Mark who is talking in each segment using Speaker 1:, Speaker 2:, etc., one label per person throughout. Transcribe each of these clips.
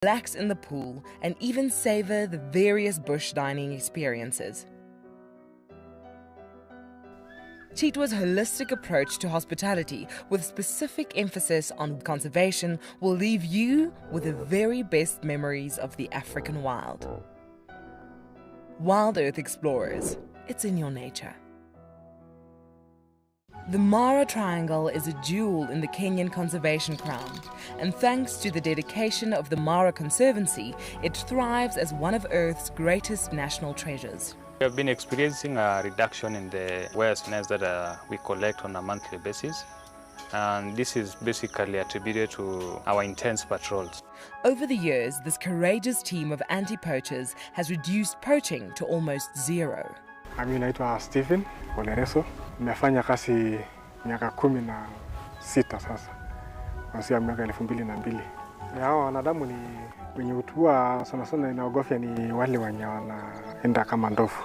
Speaker 1: relax in the pool, and even savor the various bush dining experiences. Chitwa's holistic approach to hospitality, with specific emphasis on conservation, will leave you with the very best memories of the African wild. WildEarth Explorers, it's in your nature. The Mara Triangle is a jewel in the Kenyan conservation crown, and thanks to the dedication of the Mara Conservancy, it thrives as one of Earth's greatest national treasures.
Speaker 2: We have been experiencing a reduction in the whale snails that we collect on a monthly basis, and this is basically attributed to our intense patrols.
Speaker 1: Over the years, this courageous team of anti-poachers has reduced poaching to almost zero.
Speaker 3: Mimi naitwa Stephen Olereso. Nimefanya kazi miaka 16 sasa. Kuanzia miaka 2002. Hao wanadamu ni wenye utua sana inaogofya ni wale wenye wanaenda kama ndovu.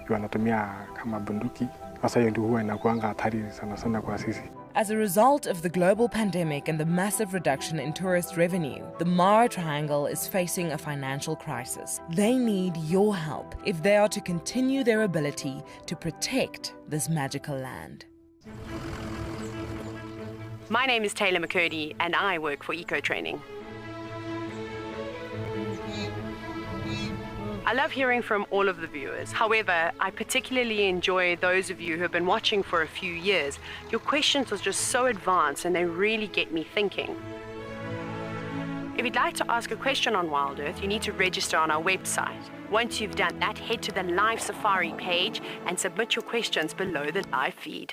Speaker 3: Wanatumia kama bunduki. Sasa hiyo ndio huwa inakuanga hatari sana kwa sisi.
Speaker 1: As a result of the global pandemic and the massive reduction in tourist revenue, the Mara Triangle is facing a financial crisis. They need your help if they are to continue their ability to protect this magical land.
Speaker 4: My name is Taylor McCurdy and I work for Eco Training. I love hearing from all of the viewers. However, I particularly enjoy those of you who have been watching for a few years. Your questions are just so advanced and they really get me thinking. If you'd like to ask a question on WildEarth, you need to register on our website. Once you've done that, head to the live safari page and submit your questions below the live feed.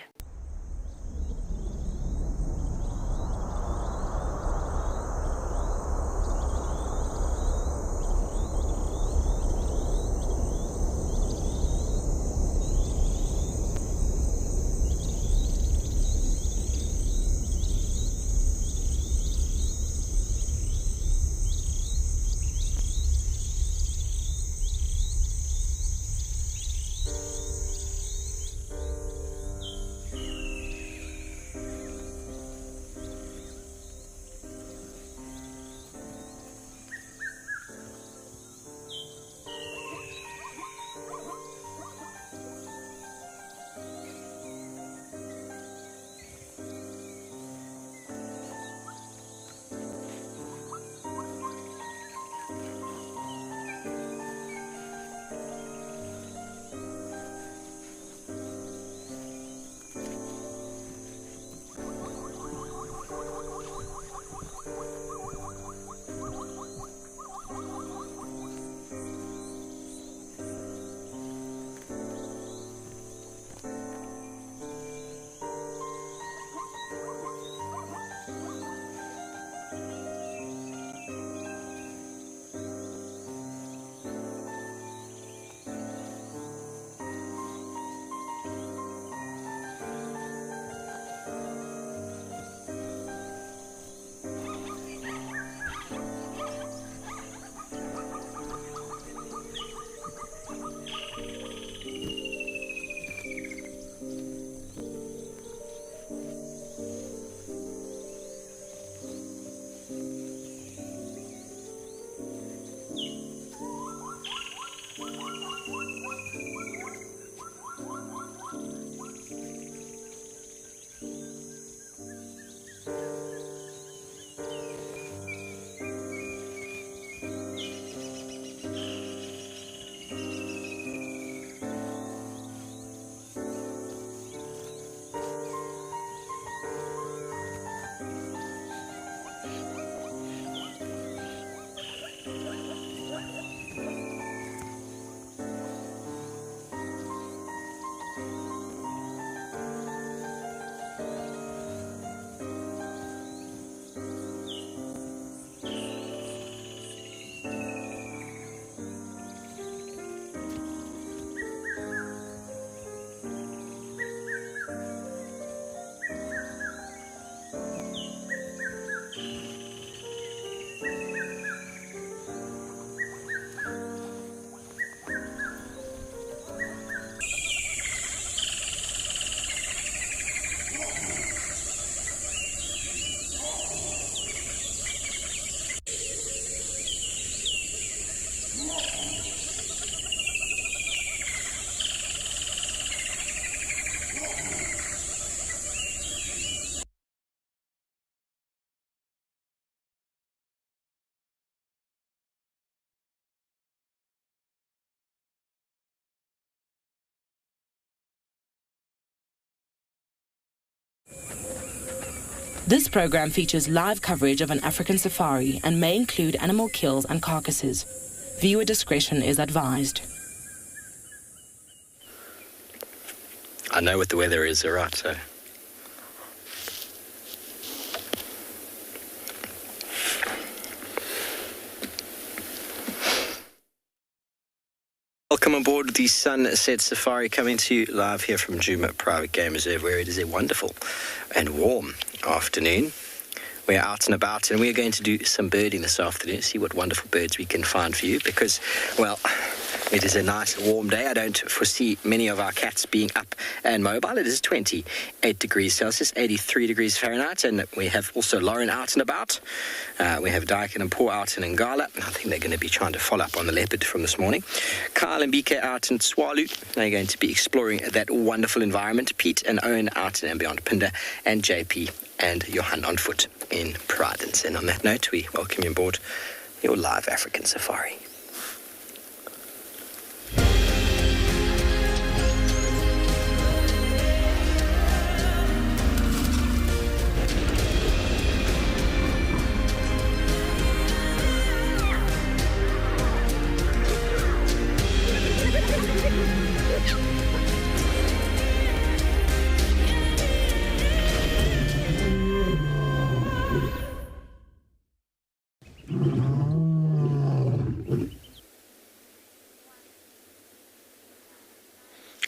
Speaker 1: This program features live coverage of an African safari and may include animal kills and carcasses. Viewer discretion is advised.
Speaker 5: I know what the weather is, all right, so... Welcome aboard the Sunset Safari, coming to you live here from Djuma Private Game Reserve, where it is a wonderful and warm afternoon. We're out and about, and we're going to do some birding this afternoon, see what wonderful birds we can find for you, because, well, it is a nice warm day. I don't foresee many of our cats being up and mobile. It is 28 degrees Celsius, 83 degrees Fahrenheit, and we have also Lauren out and about. We have Dyke and Paul out in Ngala. I think they're going to be trying to follow up on the leopard from this morning. Kyle and BK out in Tswalu. They're going to be exploring that wonderful environment. Pete and Owen out in andBeyond. Phinda and JP and Johan on foot in Prrivate. And on that note, we welcome you aboard your live African safari.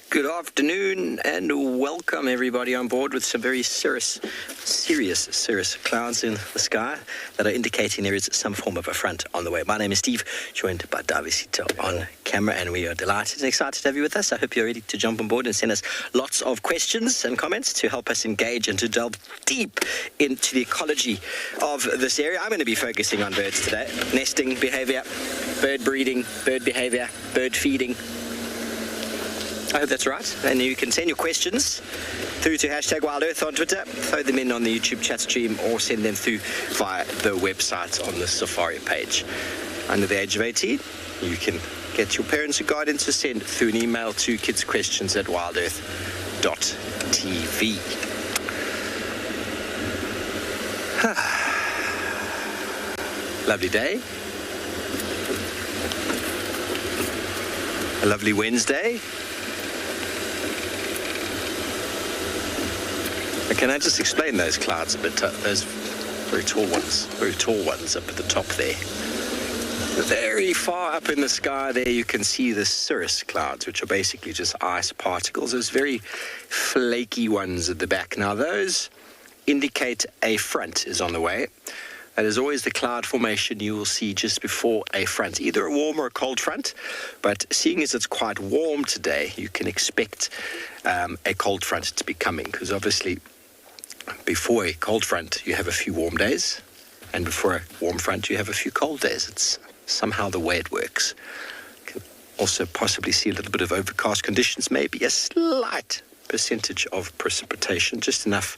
Speaker 5: Good afternoon and welcome everybody on board with some very serious clouds in the sky that are indicating there is some form of a front on the way. My name is Steve, joined by Davisito on camera, and we are delighted and excited to have you with us. I hope you're ready to jump on board and send us lots of questions and comments to help us engage and to delve deep into the ecology of this area. I'm going to be focusing on birds today. Nesting behavior, bird breeding, bird behavior, bird feeding. I hope that's right. And you can send your questions through to #WildEarth on Twitter, throw them in on the YouTube chat stream, or send them through via the website on the Safari page. Under the age of 18, you can get your parents or guardians to send through an email to kidsquestions@wildearth.tv. Lovely day. A lovely Wednesday. Can I just explain those clouds a bit? Those very tall ones up at the top there. Very far up in the sky there, you can see the cirrus clouds, which are basically just ice particles. Those very flaky ones at the back. Now, those indicate a front is on the way. That is always the cloud formation you will see just before a front, either a warm or a cold front. But seeing as it's quite warm today, you can expect a cold front to be coming, because obviously before a cold front you have a few warm days, and before a warm front you have a few cold days. It's somehow the way it works. You can also possibly see a little bit of overcast conditions, maybe a slight percentage of precipitation, just enough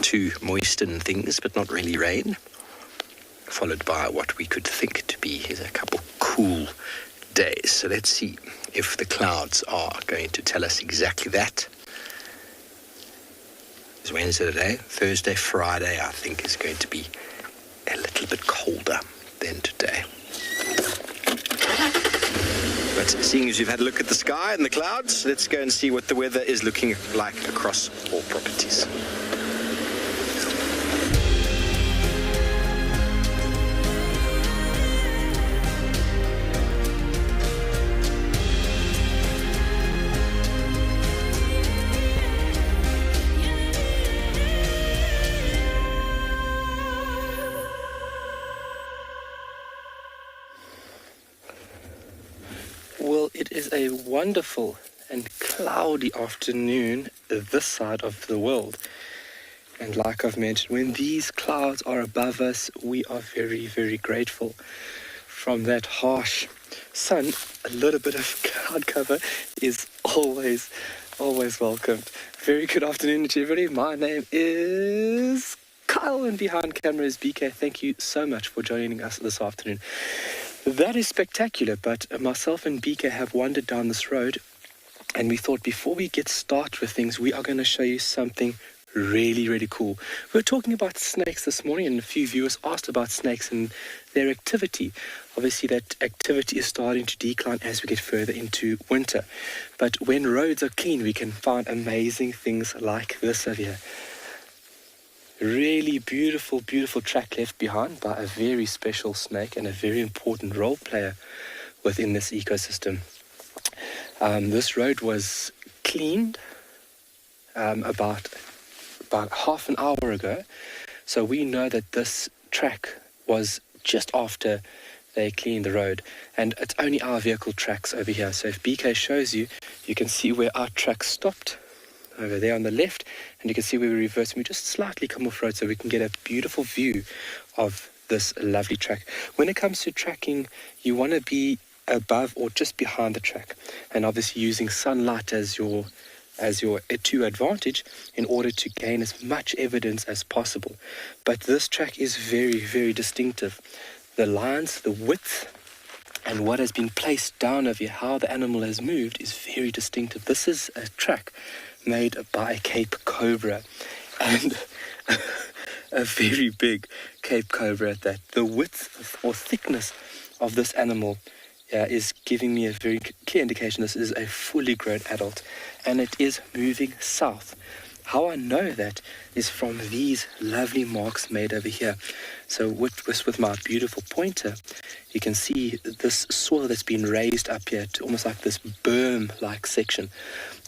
Speaker 5: to moisten things, but not really rain, followed by what we could think to be a couple cool days. So let's see if the clouds are going to tell us exactly that. It's Wednesday today. Thursday, Friday, I think, is going to be a little bit colder than today. But seeing as you've had a look at the sky and the clouds, let's go and see what the weather is looking like across all properties. Well, it is a wonderful and cloudy afternoon this side of the world. And like I've mentioned, when these clouds are above us, we are very, very grateful. From that harsh
Speaker 6: sun, a little bit of cloud cover is always welcomed. Very good afternoon to everybody. My name is Kyle, and behind camera is BK. Thank you so much for joining us this afternoon. That is spectacular, but myself and BK have wandered down this road, and we thought before we get started with things, we are going to show you something really cool. We were talking about snakes this morning, and a few viewers asked about snakes and their activity. Obviously that activity is starting to decline as we get further into winter, but when roads are clean we can find amazing things like this over here. Really beautiful track left behind by a very special snake and a very important role player within this ecosystem. This road was cleaned about half an hour ago, so we know that this track was just after they cleaned the road, and it's only our vehicle tracks over here. So if BK shows you, you can see where our track stopped over there on the left, and you can see where we reversed, and we just slightly come off road so we can get a beautiful view of this lovely track. When it comes to tracking, you want to be above or just behind the track, and obviously using sunlight as your to advantage in order to gain as much evidence as possible. But this track is very distinctive. The lines, the width, and what has been placed down over here, how the animal has moved, is very distinctive. This is a track made by a Cape Cobra, and a very big Cape Cobra at that. The width or thickness of this animal is giving me a very clear indication this is a fully grown adult, and it is moving south. How I know that is from these lovely marks made over here. So with my beautiful pointer, you can see this soil that's been raised up here to almost like this berm-like section.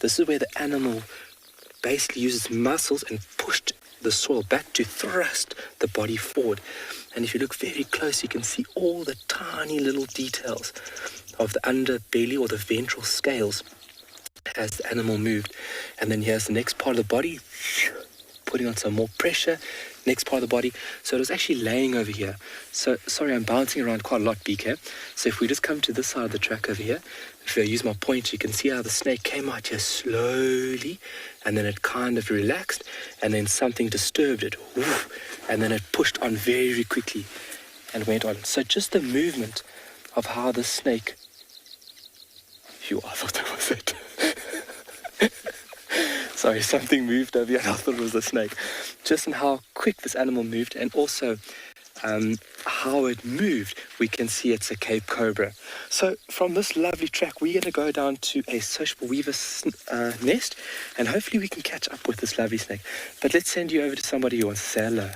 Speaker 6: This is where the animal basically uses muscles and pushed the soil back to thrust the body forward. And if you look very close, you can see all the tiny little details of the underbelly or the ventral scales as the animal moved. And then here's the next part of the body, putting on some more pressure, next part of the body. So it was actually laying over here. So, sorry, I'm bouncing around quite a lot, BK. So if we just come to this side of the track over here, if I use my pointer, you can see how the snake came out here slowly, and then it kind of relaxed, and then something disturbed it, and then it pushed on very quickly and went on. So just the movement of how the snake... I thought that was it. Sorry, something moved over here and I thought it was a snake. Just in how quick this animal moved, and also how it moved, we can see it's a Cape Cobra. So from this lovely track, we're going to go down to a sociable weaver nest, and hopefully we can catch up with this lovely snake. But let's send you over to somebody who wants to say hello.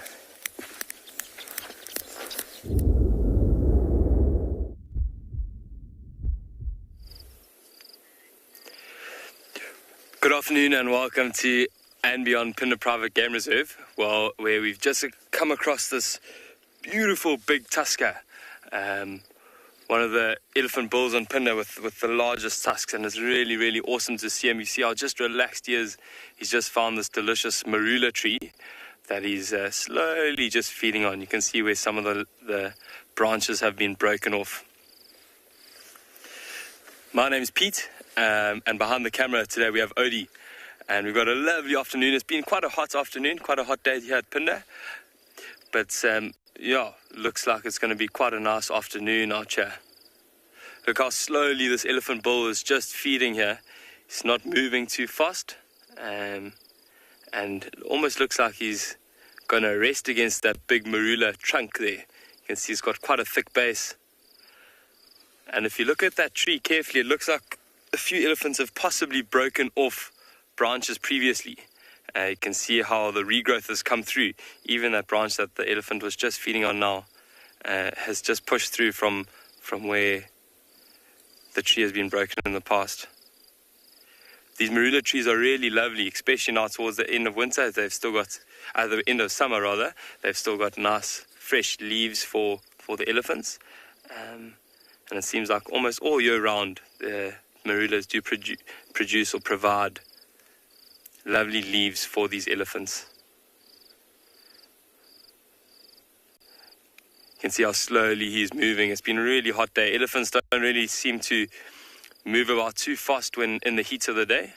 Speaker 6: Good afternoon and welcome to andBeyond Phinda Private Game Reserve, where we've just come across this beautiful big tusker, one of the elephant bulls on Phinda with the largest tusks, and it's really awesome to see him. You see how just relaxed he is. He's just found this delicious marula tree that he's slowly just feeding on. You can see where some of the branches have been broken off. My name's Pete. And behind the camera today we have Odie, and we've got a lovely afternoon. It's been quite a hot afternoon, quite a hot day here at Phinda, but looks like it's going to be quite a nice afternoon out here. Look how slowly this elephant bull is just feeding here. He's not moving too fast, and it almost looks like he's going to rest against that big marula trunk there. You can see he's got quite a thick base, and if you look at that tree carefully, it looks like a few elephants have possibly broken off branches previously. You can see how the regrowth has come through. Even that branch that the elephant was just feeding on now has just pushed through from where the tree has been broken in the past. These marula trees are really lovely, especially now towards the end of winter. They've still got, at the end of summer rather, they've still got nice fresh leaves for the elephants. And it seems like almost all year round the marulas do produce or provide lovely leaves for these elephants. can see how slowly he's moving. It's been a really hot day. Elephants don't really seem to move about too fast when in the heat of the day.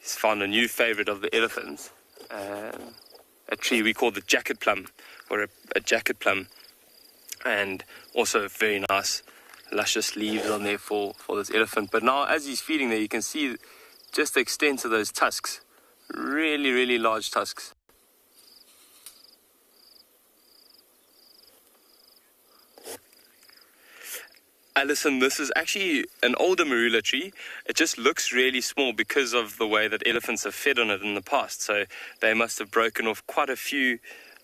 Speaker 6: He's found a new favorite of the elephants, a tree we call the jacket plum, or a jacket plum, and also very nice luscious leaves on there for this elephant. But now as he's feeding there, you can see just the extent of those tusks, really, really large tusks. Alison, this is actually an older marula tree. It just looks really small because of the way that elephants have fed on it in the past. So they must have broken off quite a few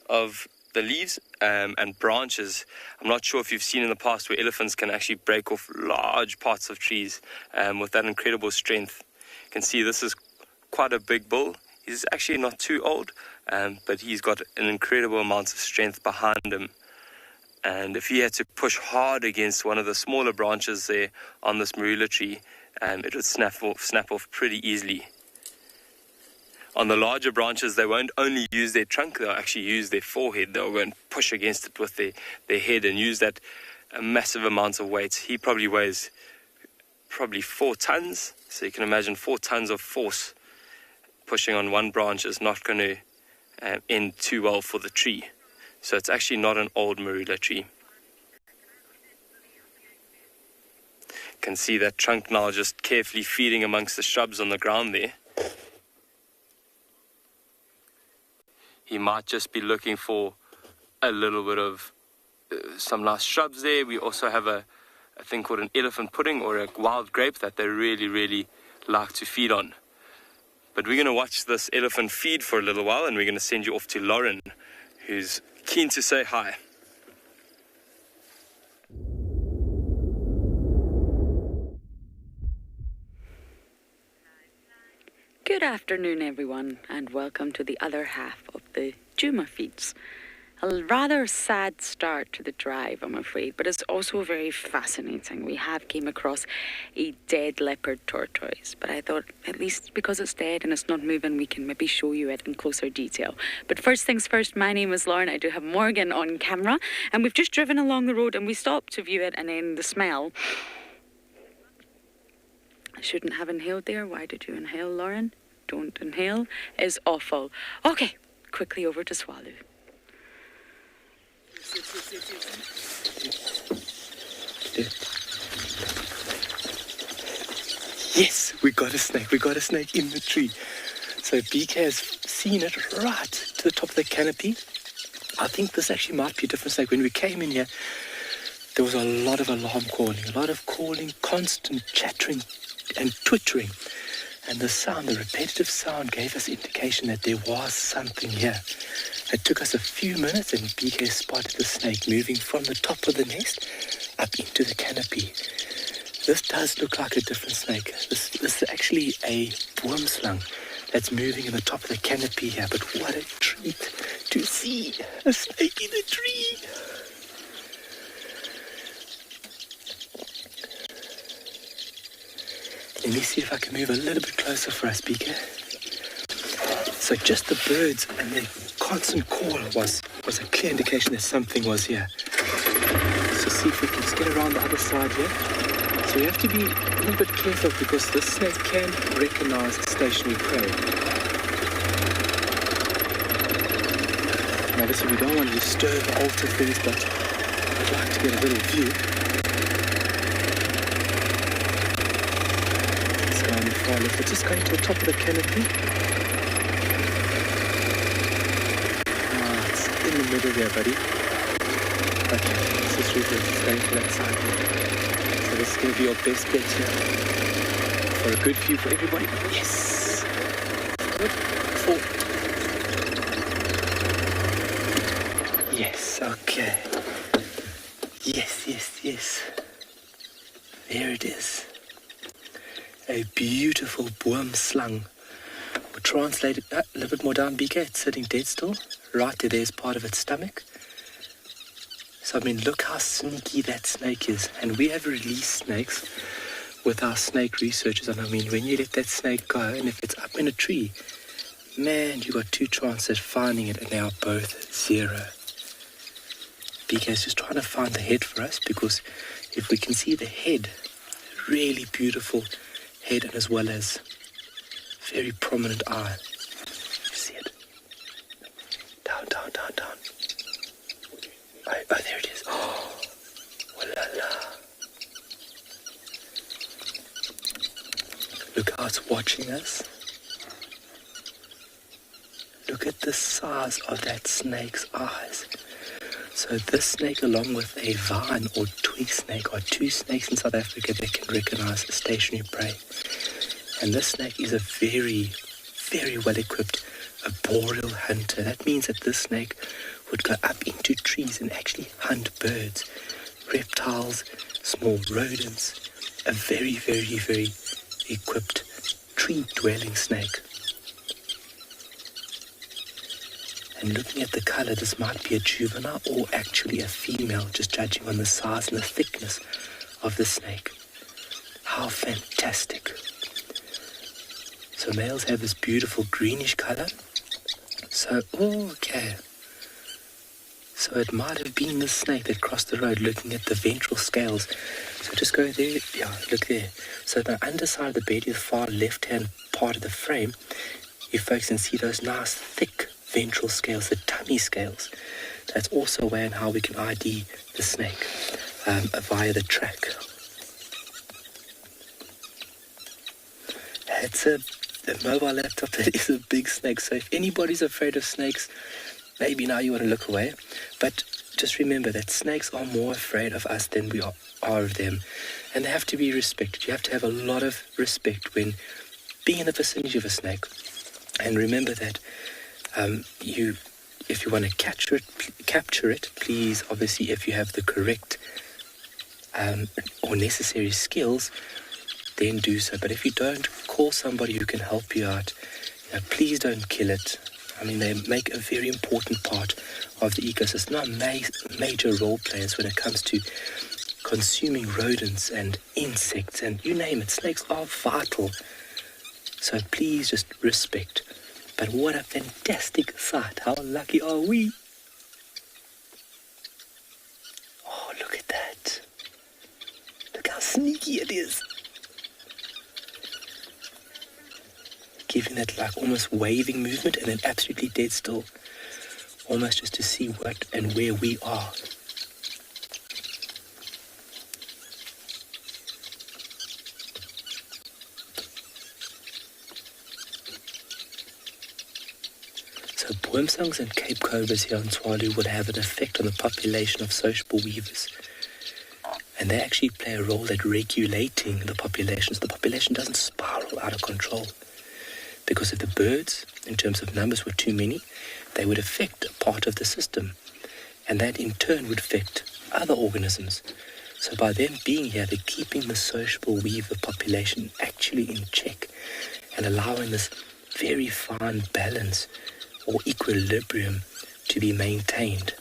Speaker 6: of the leaves and branches. I'm not sure if you've seen in the past where elephants can actually break off large parts of trees with that incredible strength. You can see this is quite a big bull. He's actually not too old, but he's got an incredible amount of strength behind him. And if he had to push hard against one of the smaller branches there on this marula tree, it would snap off pretty easily. On the larger branches, they won't only use their trunk, they'll actually use their forehead. They'll go and push against it with their head and use that massive amount of weight. He probably weighs 4 tons, so you can imagine 4 tons of force pushing on one branch is not going to end too well for the tree. So it's actually not an old marula tree. You can see that trunk now just carefully feeding amongst the shrubs on the ground there. He might just be looking for a little bit of some nice shrubs there. We also have a thing called an elephant pudding or a wild grape that they really, really like to feed on. But we're going to watch this elephant feed for a little while, and we're going to send you off to Lauren, who's keen to say hi.
Speaker 7: Good afternoon, everyone, and welcome to the other half of the Djuma feeds. A rather sad start to the drive, I'm afraid, but it's also very fascinating. We have came across a dead leopard tortoise, but I thought at least because it's dead and it's not moving, we can maybe show you it in closer detail. But first things first, my name is Lauren. I do have Morgan on camera, and we've just driven along the road and we stopped to view it, and then the smell. I shouldn't have inhaled there. Why did you inhale, Lauren? Don't inhale. Is awful. Okay, quickly over to Tswalu.
Speaker 6: Yes, we got a snake. We got a snake in the tree. So BK has seen it right to the top of the canopy. I think this actually might be a different snake. When we came in here, there was a lot of alarm calling, constant chattering and twittering. And the sound, the repetitive sound, gave us indication that there was something here. It took us a few minutes and BK spotted the snake moving from the top of the nest up into the canopy. This does look like a different snake. This is actually a boomslang that's moving in the top of the canopy here. But what a treat to see a snake in a tree. Let me see if I can move a little bit closer for us, BK. So just the birds and their constant call was a clear indication that something was here. So see if we can just get around the other side here. So we have to be a little bit careful because this snake can recognize stationary prey. And obviously we don't want to disturb or alter things, but I'd like to get a little view. Let's go on the far left. Let's just go to the top of the canopy. It's in the middle there, buddy. Okay, let's just reverse. It's going to that side here. So this is going to be your best bet here. For a good view for everybody. Yes! Good. 4. Yes, okay. Yes. There it is. A beautiful boomslang. We'll translate it a little bit more down, BK. It's sitting dead still. Right there's part of its stomach. So, I mean, look how sneaky that snake is. And we have released snakes with our snake researchers. And I mean, when you let that snake go, and if it's up in a tree, Man, you got 2 chances at finding it and they are both 0. BK is just trying to find the head for us, because if we can see the head, really beautiful head, and as well as very prominent eye. You see it? Down, down, down, down. Oh, there it is. Oh, la la. Look how it's watching us. Look at the size of that snake's eyes. So this snake, along with a vine or twig snake, are 2 snakes in South Africa that can recognize stationary prey. And this snake is a very, very well-equipped arboreal hunter. That means that this snake would go up into trees and actually hunt birds, reptiles, small rodents. A very, very, very equipped tree-dwelling snake. And looking at the color, this might be a juvenile or actually a female, just judging on the size and the thickness of the snake. How fantastic. So males have this beautiful greenish color. So, okay. So it might have been the snake that crossed the road, looking at the ventral scales. So just go there, yeah, look there. So the underside of the bed, the far left-hand part of the frame, you folks can see those nice thick ventral scales, the tummy scales. That's also a way in how we can ID the snake via the track. It's a mobile laptop that is a big snake, so if anybody's afraid of snakes, maybe now you want to look away. But just remember that snakes are more afraid of us than we are of them, and they have to be respected. You have to have a lot of respect when being in the vicinity of a snake. And remember that if you want to capture it, please, obviously, if you have the correct or necessary skills, then do so. But if you don't, call somebody who can help you out. Please don't kill it. I mean, they make a very important part of the ecosystem. Not major role players when it comes to consuming rodents and insects and you name it. Snakes are vital. So please just respect. But what a fantastic sight. How lucky are we? Oh, look at that. Look how sneaky it is. Giving that like almost waving movement and then absolutely dead still. Almost just to see what and where we are. So boomslangs and Cape Cobras here on Tswalu would have an effect on the population of sociable weavers. And they actually play a role at regulating the population so the population doesn't spiral out of control. Because if the birds, in terms of numbers, were too many, they would affect a part of the system. And that in turn would affect other organisms. So by them being here, they're keeping the sociable weaver population actually in check and allowing this very fine balance or equilibrium to be maintained.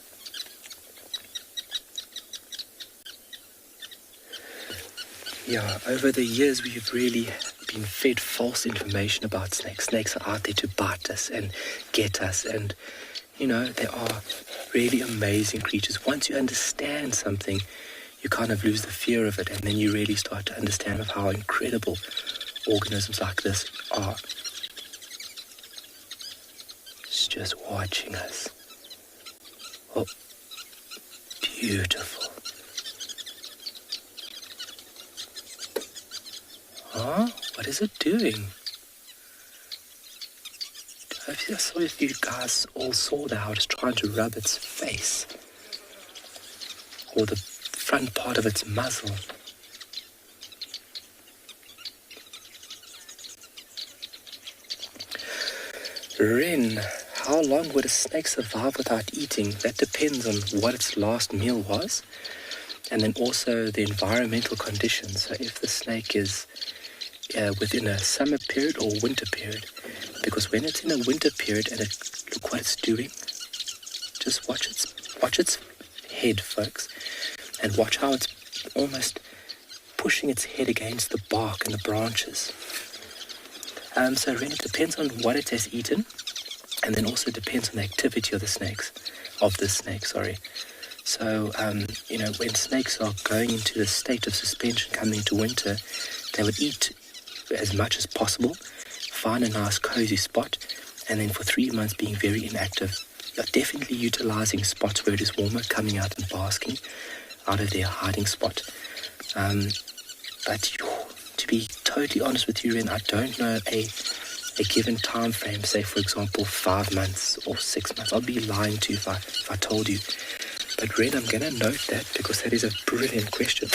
Speaker 6: Yeah, over the years we've really been fed false information about snakes. Snakes are out there to bite us and get us, and they are really amazing creatures. Once you understand something, you kind of lose the fear of it, and then you really start to understand of how incredible organisms like this are. It's just watching us. Oh, beautiful. Huh? What is it doing? I saw if you guys all saw that how it's trying to rub its face. Or the front part of its muzzle. Ren, how long would a snake survive without eating? That depends on what its last meal was. And then also the environmental conditions. So if the snake is within a summer period or winter period, because when it's in a winter period and look what it's doing, just watch its head, folks, and watch how it's almost pushing its head against the bark and the branches. So Ren, it depends on what it has eaten. and then also depends on the activity of the snake. So, when snakes are going into the state of suspension coming into winter, they would eat as much as possible, find a nice cozy spot, and then for 3 months being very inactive. They're definitely utilizing spots where it is warmer, coming out and basking out of their hiding spot. But to be totally honest with you, Ren, I don't know a given time frame, say for example 5 months or 6 months. I'd be lying to you if I told you. But Ren, I'm going to note that because that is a brilliant question.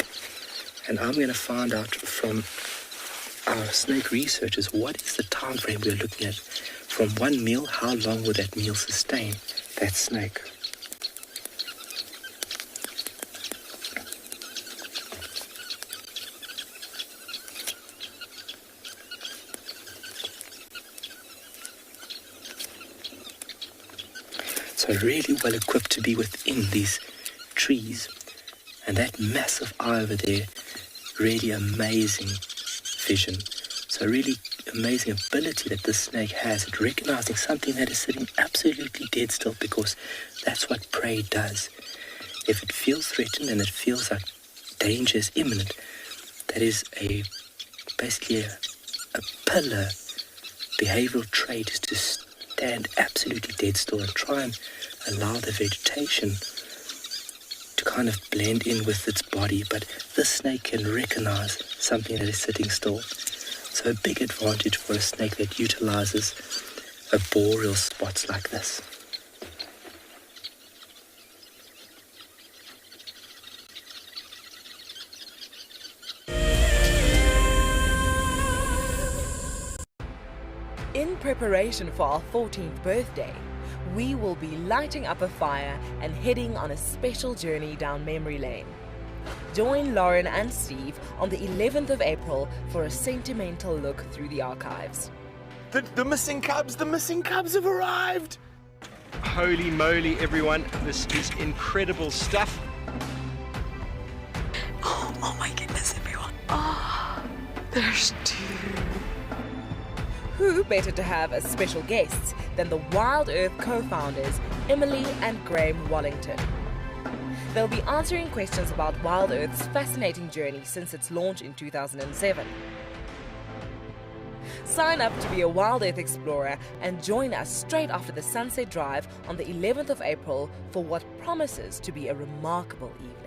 Speaker 6: And I'm going to find out from our snake researchers what is the time frame we're looking at. From one meal, how long will that meal sustain that snake? So really well equipped to be within these trees. And that massive eye over there, really amazing vision. So really amazing ability that this snake has at recognizing something that is sitting absolutely dead still, because that's what prey does. If it feels threatened and it feels like danger is imminent, that is basically a pillar behavioral trait, is to stand absolutely dead still and try and allow the vegetation to kind of blend in with its body. But this snake can recognize something that is sitting still. So a big advantage for a snake that utilizes arboreal spots like this.
Speaker 1: In preparation for our 14th birthday, we will be lighting up a fire and heading on a special journey down memory lane. Join Lauren and Steve on the 11th of April for a sentimental look through the archives.
Speaker 8: The missing cubs have arrived! Holy moly, everyone, this is incredible stuff.
Speaker 7: Oh my goodness, everyone. Oh, there's 2.
Speaker 1: Who better to have as special guests than the WildEarth co-founders Emily and Graham Wallington. They'll be answering questions about WildEarth's fascinating journey since its launch in 2007. Sign up to be a WildEarth explorer and join us straight after the sunset drive on the 11th of April for what promises to be a remarkable evening.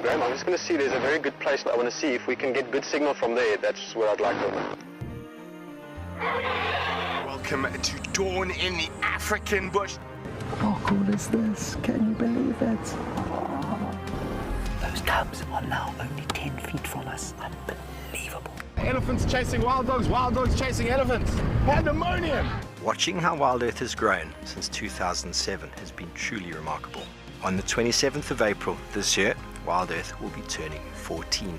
Speaker 9: Graham, I'm just going to see, there's a very good place. I want to see if we can get good signal from there. That's where I'd like to.
Speaker 8: Welcome to dawn in the African bush.
Speaker 10: How cool is this? Can you believe it?
Speaker 11: Those cubs are now only 10 feet from us. Unbelievable.
Speaker 8: Elephants chasing wild dogs chasing elephants. Pandemonium!
Speaker 5: Watching how WildEarth has grown since 2007 has been truly remarkable. On the 27th of April this year, WildEarth will be turning 14,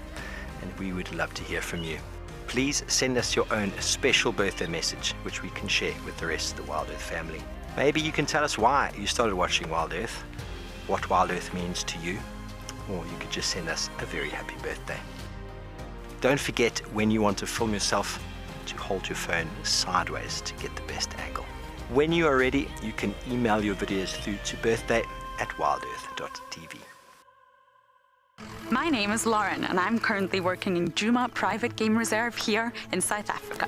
Speaker 5: and we would love to hear from you. Please send us your own special birthday message, which we can share with the rest of the WildEarth family. Maybe you can tell us why you started watching WildEarth, what WildEarth means to you, or you could just send us a very happy birthday. Don't forget, when you want to film yourself, to hold your phone sideways to get the best angle. When you are ready, you can email your videos through to birthday@wildearth.tv.
Speaker 7: My name is Lauren, and I'm currently working in Djuma Private Game Reserve here in South Africa.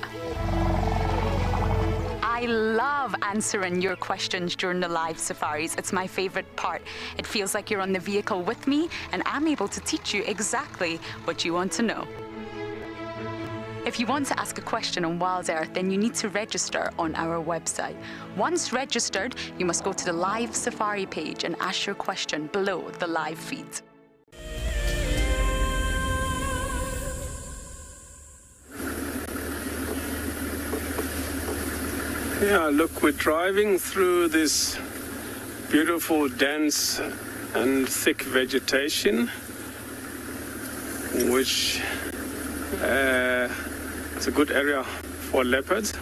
Speaker 7: I love answering your questions during the live safaris. It's my favorite part. It feels like you're on the vehicle with me, and I'm able to teach you exactly what you want to know. If you want to ask a question on WildEarth, then you need to register on our website. Once registered, you must go to the live safari page and ask your question below the live feed.
Speaker 12: Yeah, look, we're driving through this beautiful, dense and thick vegetation, which is a good area for leopards.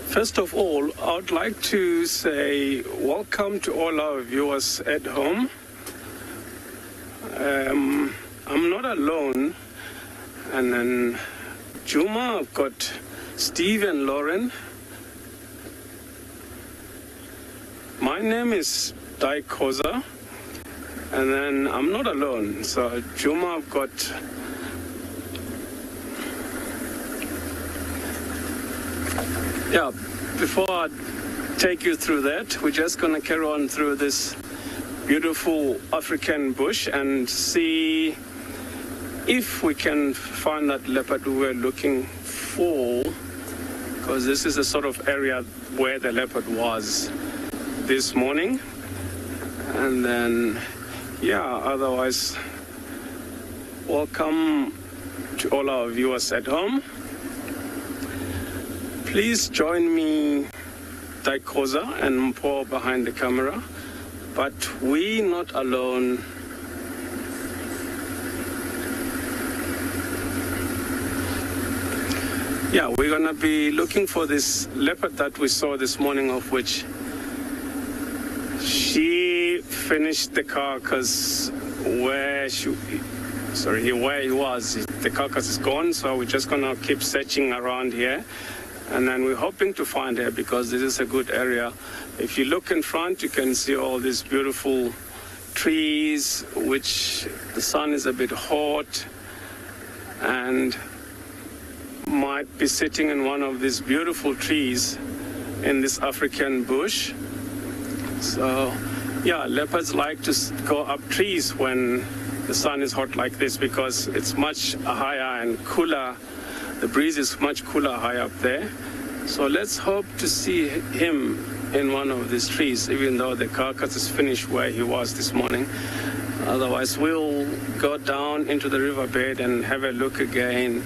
Speaker 12: First of all, I would like to say welcome to all our viewers at home. I'm not alone. And then Djuma, I've got Steve and Lauren. My name is Daikoza, and then I'm not alone. So Djuma, I've got before I take you through that, we're just going to carry on through this beautiful African bush and see if we can find that leopard we were looking for, because this is the sort of area where the leopard was this morning. And then, otherwise, welcome to all our viewers at home. Please join me, Daikoza and Mpo behind the camera, but we not alone. We're gonna be looking for this leopard that we saw this morning, of which she finished the carcass where he was. The carcass is gone, so we're just gonna keep searching around here. And then we're hoping to find her because this is a good area. If you look in front, you can see all these beautiful trees, which the sun is a bit hot, and might be sitting in one of these beautiful trees in this African bush. So, leopards like to go up trees when the sun is hot like this because it's much higher and cooler. The breeze is much cooler high up there. So let's hope to see him in one of these trees, even though the carcass is finished where he was this morning. Otherwise, we'll go down into the riverbed and have a look again,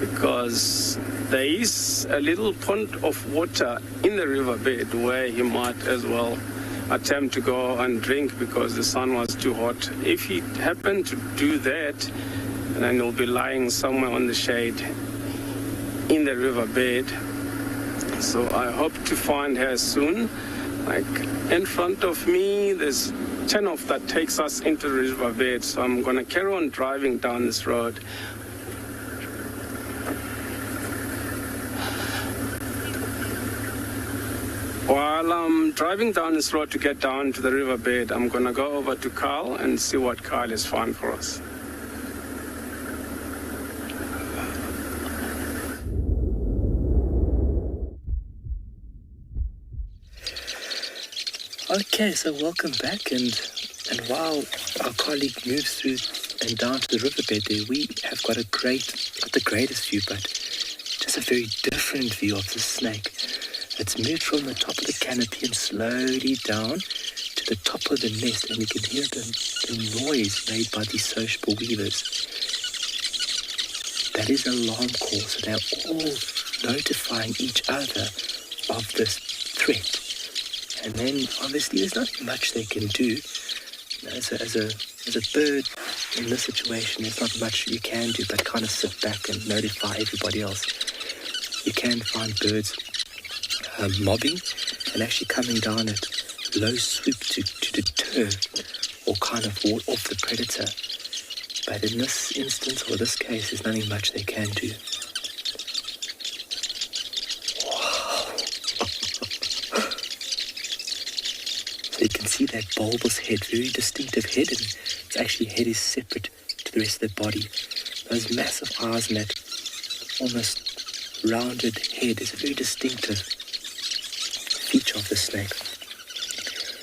Speaker 12: because there is a little pond of water in the riverbed where he might as well attempt to go and drink because the sun was too hot. If he happened to do that, then he'll be lying somewhere on the shade in the riverbed. So I hope to find her soon. Like in front of me, there's 10 of that takes us into the riverbed. So I'm gonna carry on driving down this road. While I'm driving down this road to get down to the riverbed, I'm gonna go over to Carl and see what Carl has found for us.
Speaker 6: Okay, so welcome back, and while our colleague moves through and down to the riverbed there, we have got not the greatest view, but just a very different view of the snake. It's moved from the top of the canopy and slowly down to the top of the nest, and you can hear the noise made by these sociable weavers. That is an alarm call, so they're all notifying each other of this threat. And then, obviously, there's not much they can do. As a bird in this situation, there's not much you can do but kind of sit back and notify everybody else. You can find birds mobbing and actually coming down at low swoop to deter or kind of ward off the predator. But in this instance, or this case, there's nothing much they can do. You can see that bulbous head, very distinctive head, and its actually head is separate to the rest of the body. Those massive eyes and that almost rounded head is a very distinctive feature of the snake.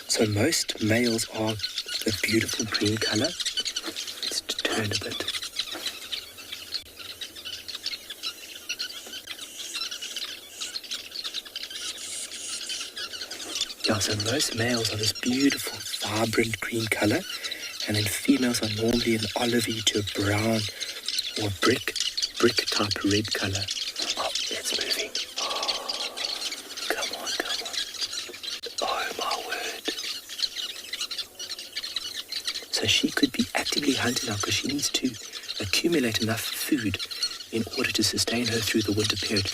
Speaker 6: So most males are a beautiful green color. Let's turn a bit. So most males are this beautiful, vibrant green color, and then females are normally an olivey to a brown or brick type red color. Oh, it's moving. Oh, come on. Oh, my word. So she could be actively hunting now because she needs to accumulate enough food in order to sustain her through the winter period.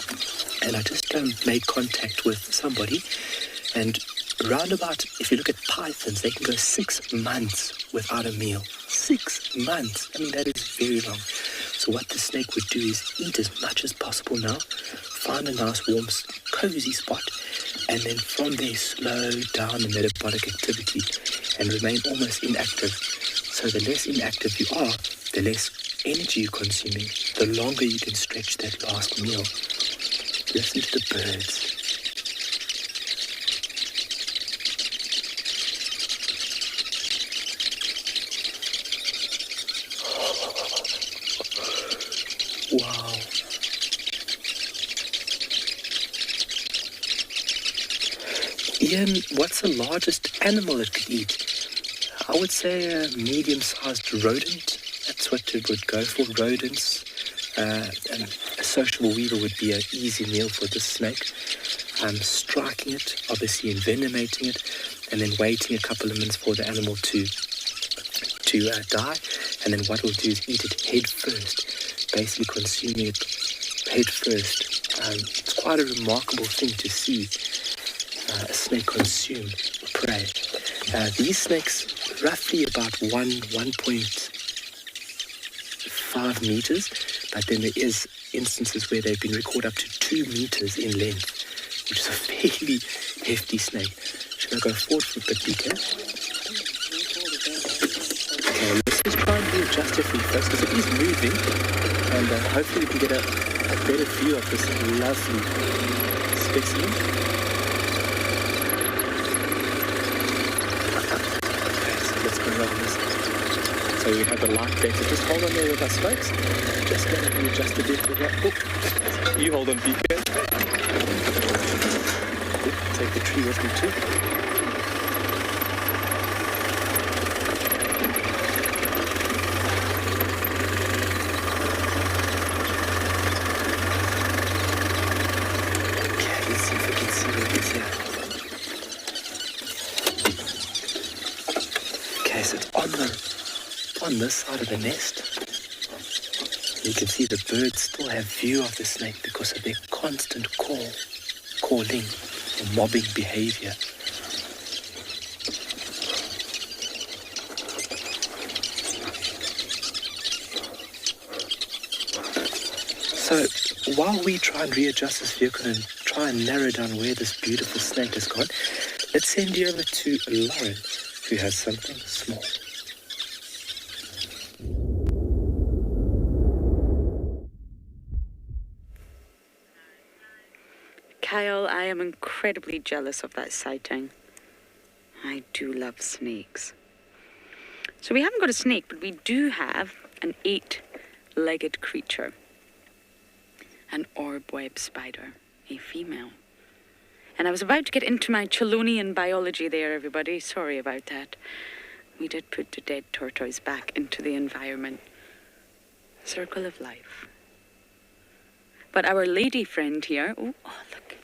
Speaker 6: And I just made contact with somebody, and roundabout, if you look at pythons, they can go 6 months without a meal. 6 months. I mean, that is very long. So what the snake would do is eat as much as possible now, find a nice warm, cozy spot, and then from there slow down the metabolic activity and remain almost inactive. So the less inactive you are, the less energy you're consuming, the longer you can stretch that last meal. Listen to the birds. Wow. Ian, what's the largest animal it could eat? I would say a medium-sized rodent. That's what it would go for, rodents. And a sociable weevil would be an easy meal for this snake. Striking it, obviously envenomating it, and then waiting a couple of minutes for the animal to die. And then what we'll do is eat it head first, basically consuming it head first. It's quite a remarkable thing to see a snake consume prey. These snakes, roughly about 1.5 meters, but then there is instances where they've been recorded up to 2 meters in length, which is a fairly hefty snake. Should I go forward for a bit, BK? Okay, let's just try and readjust it for you folks, because it is moving, and hopefully we can get a better view of this lovely specimen. Let's go around this. So we have the light better. Just hold on there with us, folks. Just let me adjust a bit with that. Oh, you hold on, BK. Take the tree with me too. Okay, let's see if we can see what is here. Okay, so it's on this side of the nest. You can see the birds still have view of the snake because of their constant calling, and mobbing behavior. So while we try and readjust this vehicle and try and narrow down where this beautiful snake has gone, let's send you over to Lauren, who has something small.
Speaker 7: Kyle, I am incredibly jealous of that sighting. I do love snakes. So we haven't got a snake, but we do have an 8-legged creature. An orb-web spider, a female. And I was about to get into my Chelonian biology there, everybody. Sorry about that. We did put the dead tortoise back into the environment. Circle of life. But our lady friend here, oh look,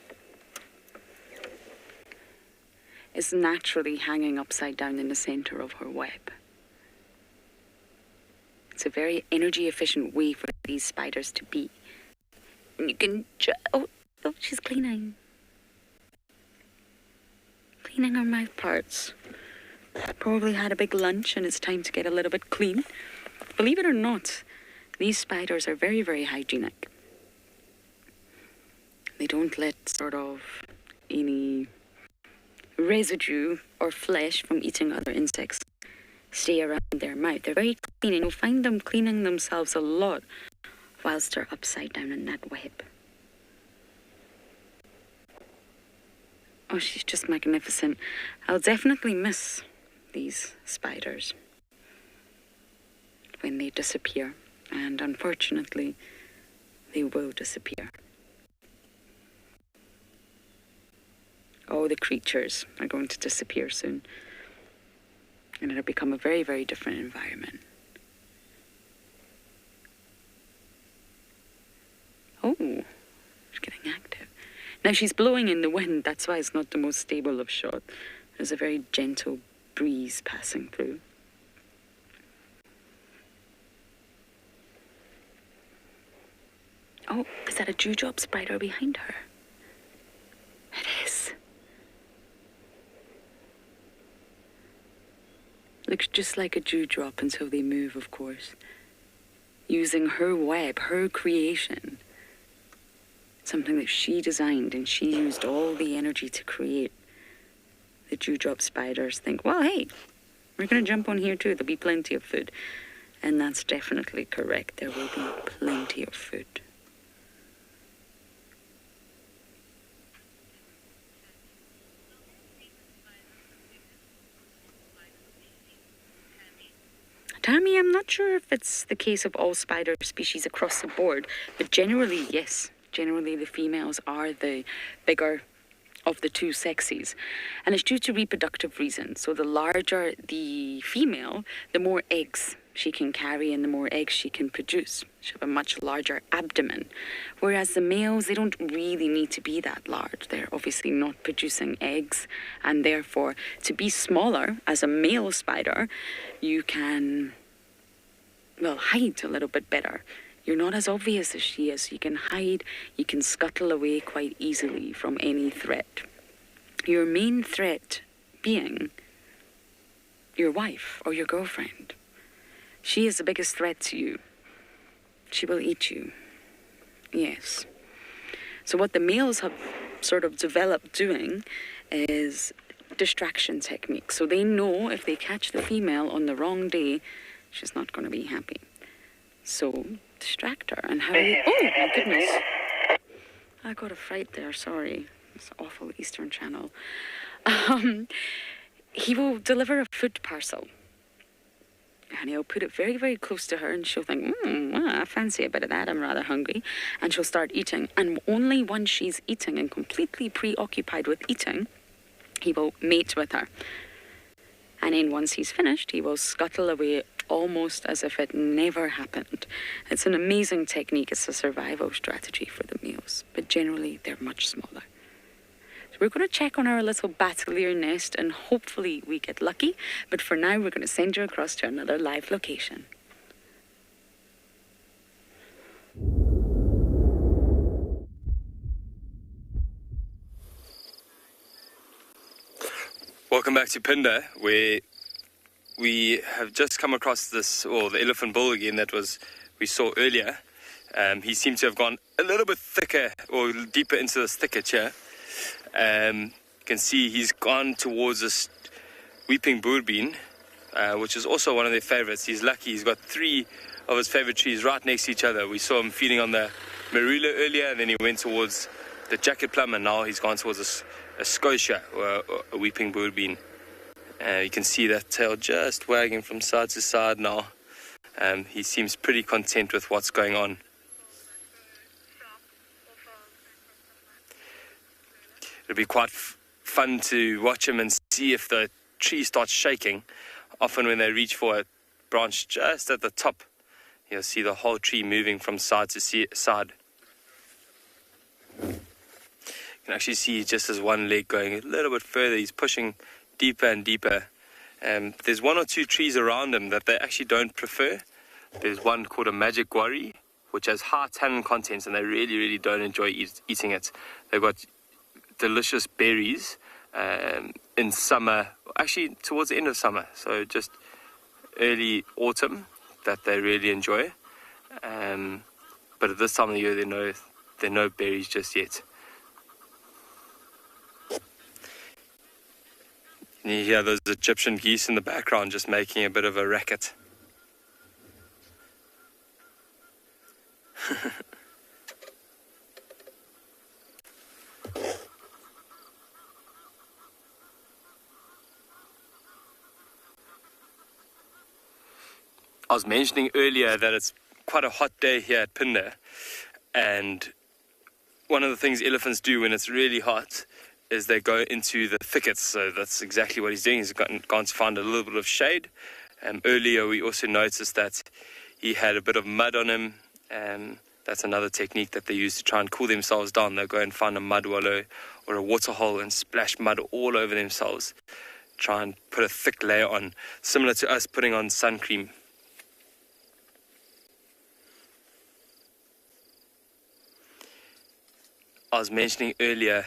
Speaker 7: is naturally hanging upside down in the center of her web. It's a very energy efficient way for these spiders to be. And you can oh, she's cleaning her mouth parts. Probably had a big lunch and it's time to get a little bit clean. Believe it or not, these spiders are very, very hygienic. They don't let sort of any residue or flesh from eating other insects stay around their mouth. They're very clean, and you'll find them cleaning themselves a lot whilst they're upside down in that web. Oh, she's just magnificent. I'll definitely miss these spiders when they disappear, and unfortunately, they will disappear. Oh, the creatures are going to disappear soon. And it'll become a very, very different environment. Oh, she's getting active. Now she's blowing in the wind, that's why it's not the most stable of shot. There's a very gentle breeze passing through. Oh, is that a dewdrop spider behind her? It is. Looks just like a dewdrop until they move, of course. using her web, her creation, something that she designed and she used all the energy to create. The dewdrop spiders think, well, hey, we're going to jump on here too. There'll be plenty of food. And that's definitely correct. There will be plenty of food. Tammy, I'm not sure if it's the case of all spider species across the board, but generally, yes. Generally, the females are the bigger of the two sexes. And it's due to reproductive reasons. So the larger the female, the more eggs she can carry and the more eggs she can produce. She have a much larger abdomen. Whereas the males, they don't really need to be that large. They're obviously not producing eggs. And therefore, to be smaller as a male spider, you can, well, hide a little bit better. You're not as obvious as she is. You can hide, you can scuttle away quite easily from any threat. Your main threat being your wife or your girlfriend. She is the biggest threat to you. She will eat you. Yes. So what the males have sort of developed doing is distraction techniques. So they know if they catch the female on the wrong day, she's not going to be happy. So distract her. And how... Oh, my goodness. I got a fright there, sorry. It's awful Eastern Channel. He will deliver a food parcel. And he'll put it very, very close to her and she'll think, I fancy a bit of that, I'm rather hungry. And she'll start eating. And only once she's eating and completely preoccupied with eating, he will mate with her. And then once he's finished, he will scuttle away almost as if it never happened. It's an amazing technique. It's a survival strategy for the males. But generally, they're much smaller. We're going to check on our little battalier nest and hopefully we get lucky. But for now, we're going to send you across to another live location.
Speaker 6: Welcome back to Phinda, where we have just come across this, or the elephant bull again that we saw earlier. He seemed to have gone a little bit thicker or deeper into this thicket here. You can see he's gone towards this weeping boerbean, which is also one of their favorites. He's lucky, he's got 3 of his favorite trees right next to each other. We saw him feeding on the marula earlier, and then he went towards the jacket plum, and now he's gone towards a scotia, or a weeping boerbean. You can see that tail just wagging from side to side now. He seems pretty content with what's going on. It'll be quite fun to watch him and see if the tree starts shaking. Often when they reach for a branch just at the top, you'll see the whole tree moving from side to side. You can actually see just as one leg going a little bit further, he's pushing deeper and deeper. There's 1 or 2 trees around him that they actually don't prefer. There's one called a magic guarri, which has high tannin contents, and they really, really don't enjoy eating it. They've got delicious berries in summer, actually towards the end of summer, so just early autumn, that they really enjoy. But at this time of the year, there are no berries just yet. And you hear those Egyptian geese in the background just making a bit of a racket. I was mentioning earlier that it's quite a hot day here at Phinda, and one of the things elephants do when it's really hot is they go into the thickets. So that's exactly what he's doing. He's gone to find a little bit of shade. Earlier we also noticed that he had a bit of mud on him, and that's another technique that they use to try and cool themselves down. They'll go and find a mud wallow or a waterhole and splash mud all over themselves, try and put a thick layer on, similar to us putting on sun cream. I was mentioning earlier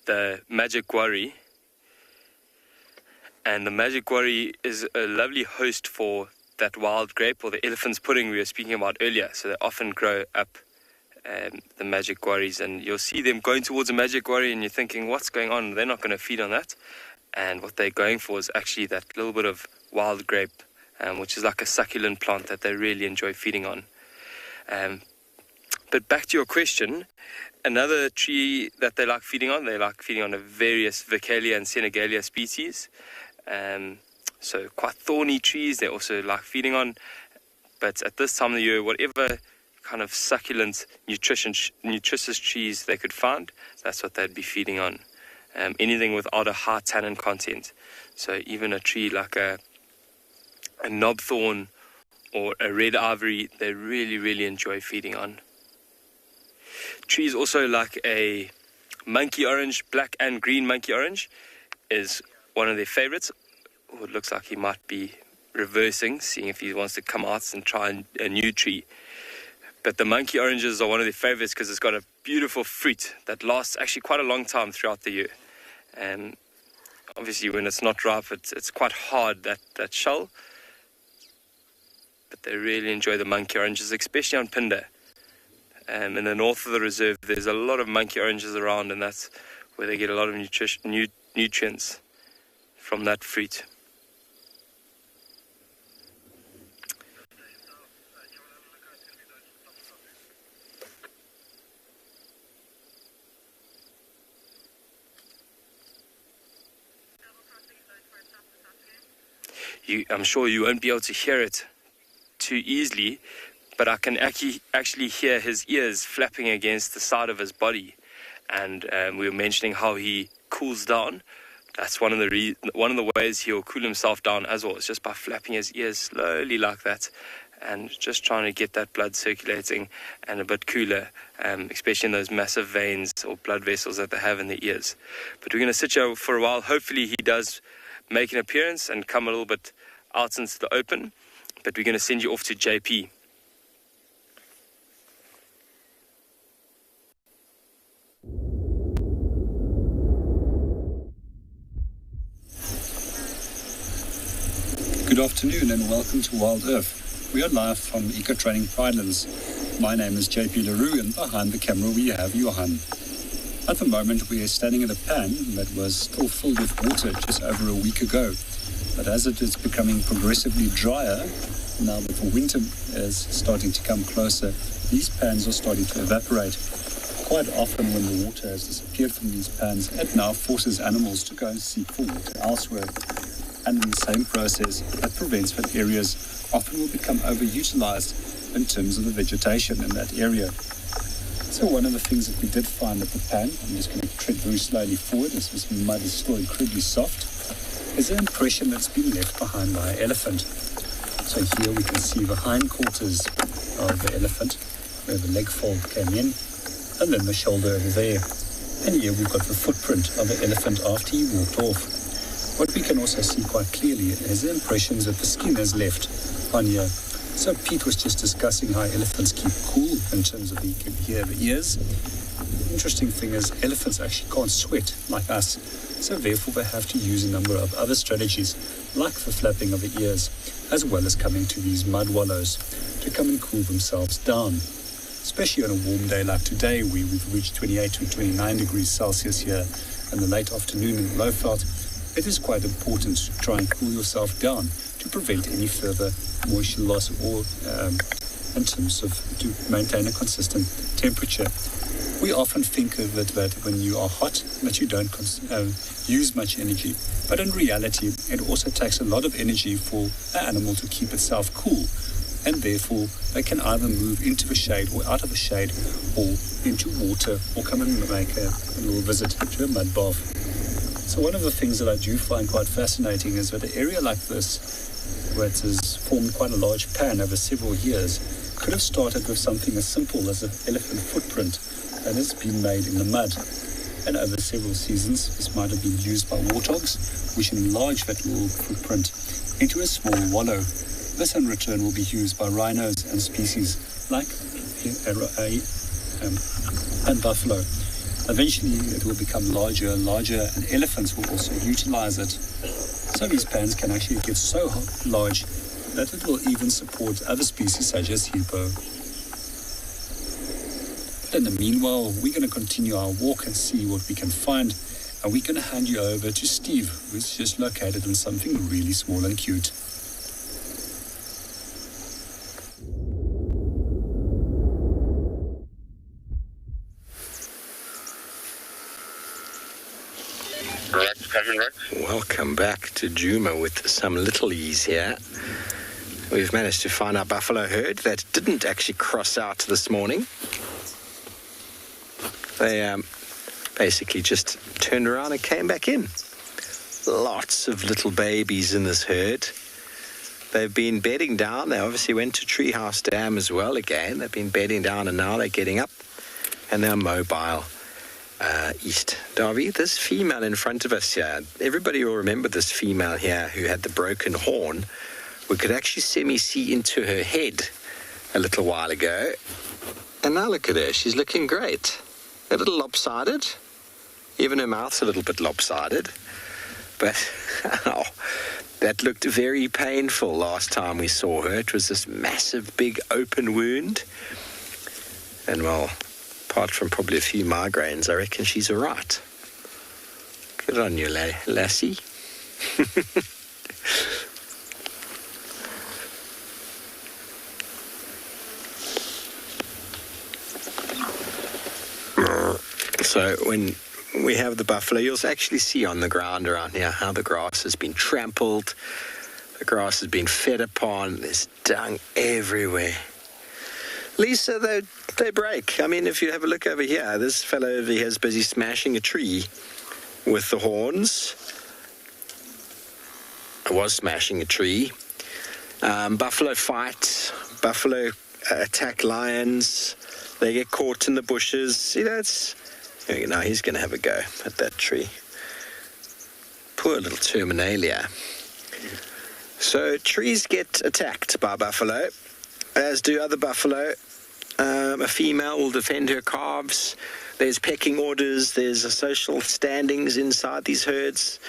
Speaker 6: the magic guarri, and the magic guarri is a lovely host for that wild grape or the elephant's pudding we were speaking about earlier. So they often grow up the magic quarries, and you'll see them going towards a magic quarry and you're thinking, what's going on? They're not going to feed on that. And what they're going for is actually that little bit of wild grape, which is like a succulent plant that they really enjoy feeding on. But back to your question, another tree that they like feeding on a various Vicalia and Senegalia species. So quite thorny trees they also like feeding on. But at this time of the year, whatever kind of succulent, nutritious trees they could find, that's what they'd be feeding on. Anything without a high tannin content. So even a tree like a knobthorn or a red ivory, they really, really enjoy feeding on. Trees also like a monkey orange, black and green monkey orange is one of their favorites. Oh, it looks like he might be reversing, seeing if he wants to come out and try a new tree. But the monkey oranges are one of their favorites because it's got a beautiful fruit that lasts actually quite a long time throughout the year. And obviously when it's not ripe, it's quite hard, that shell. But they really enjoy the monkey oranges, especially on Phinda. In the north of the reserve, there's a lot of monkey oranges around, and that's where they get a lot of nutrients from that fruit. I'm sure you won't be able to hear it too easily, but I can actually hear his ears flapping against the side of his body. And we were mentioning how he cools down. That's one of the ways he'll cool himself down as well. It's just by flapping his ears slowly like that, and just trying to get that blood circulating and a bit cooler, especially in those massive veins or blood vessels that they have in the ears. But we're going to sit here for a while. Hopefully he does make an appearance and come a little bit out into the open. But we're going to send you off to JP.
Speaker 13: Good afternoon and welcome to WildEarth. We are live from Eco Training Pridelands. My name is JP LaRue, and behind the camera we have Johan. At the moment we are standing at a pan that was still filled with water just over a week ago. But as it is becoming progressively drier, now that the winter is starting to come closer, these pans are starting to evaporate. Quite often when the water has disappeared from these pans, it now forces animals to go and seek for water elsewhere. And in the same process, that prevents that areas often will become overutilized in terms of the vegetation in that area. So one of the things that we did find at the pan, I'm just going to tread very slowly forward as this mud is still incredibly soft, is an impression that's been left behind by an elephant. So here we can see the hindquarters of the elephant, where the leg fold came in, and then the shoulder over there. And here we've got the footprint of the elephant after he walked off. What we can also see quite clearly is the impressions that the skin has left on here. So Pete was just discussing how elephants keep cool in terms of you can hear the ears. The interesting thing is elephants actually can't sweat like us, so therefore they have to use a number of other strategies like the flapping of the ears, as well as coming to these mud wallows to come and cool themselves down. Especially on a warm day like today, where we've reached 28 to 29 degrees Celsius here in the late afternoon in Lowveld, it is quite important to try and cool yourself down to prevent any further moisture loss or in terms of to maintain a consistent temperature. We often think of it that when you are hot that you don't use much energy, but in reality it also takes a lot of energy for an animal to keep itself cool, and therefore they can either move into the shade or out of the shade or into water or come and make a little visit to a mud bath. So one of the things that I do find quite fascinating is that an area like this, where it has formed quite a large pan over several years, could have started with something as simple as an elephant footprint that has been made in the mud. And over several seasons, this might have been used by warthogs, which enlarge that little footprint into a small wallow. This in return will be used by rhinos and species like and buffalo. Eventually it will become larger and larger, and elephants will also utilize it. So these pans can actually get so large that it will even support other species such as hippo. In the meanwhile, we're going to continue our walk and see what we can find, and we're going to hand you over to Steve, who's just located on something really small and cute.
Speaker 5: Welcome back to Djuma with some littlies here. We've managed to find our buffalo herd that didn't actually cross out this morning. They basically just turned around and came back in. Lots of little babies in this herd. They've been bedding down. They obviously went to Treehouse Dam as well again. They've been bedding down and now they're getting up and they're mobile. East. Darby, this female in front of us here, everybody will remember this female here who had the broken horn. We could actually semi-see into her head a little while ago. And now look at her, she's looking great. A little lopsided. Even her mouth's a little bit lopsided. But that looked very painful last time we saw her. It was this massive, big, open wound. And well, apart from probably a few migraines, I reckon she's all right. Good on you, lassie. So when we have the buffalo, you'll actually see on the ground around here how the grass has been trampled, the grass has been fed upon, there's dung everywhere. Lisa, they break. I mean, if you have a look over here, this fellow over here is busy smashing a tree with the horns. I was smashing a tree. Buffalo fight. Buffalo attack lions. They get caught in the bushes. See, that's... Now he's going to have a go at that tree. Poor little Terminalia. So trees get attacked by buffalo, as do other buffalo. A female will defend her calves. There's pecking orders. There's social standings inside these herds.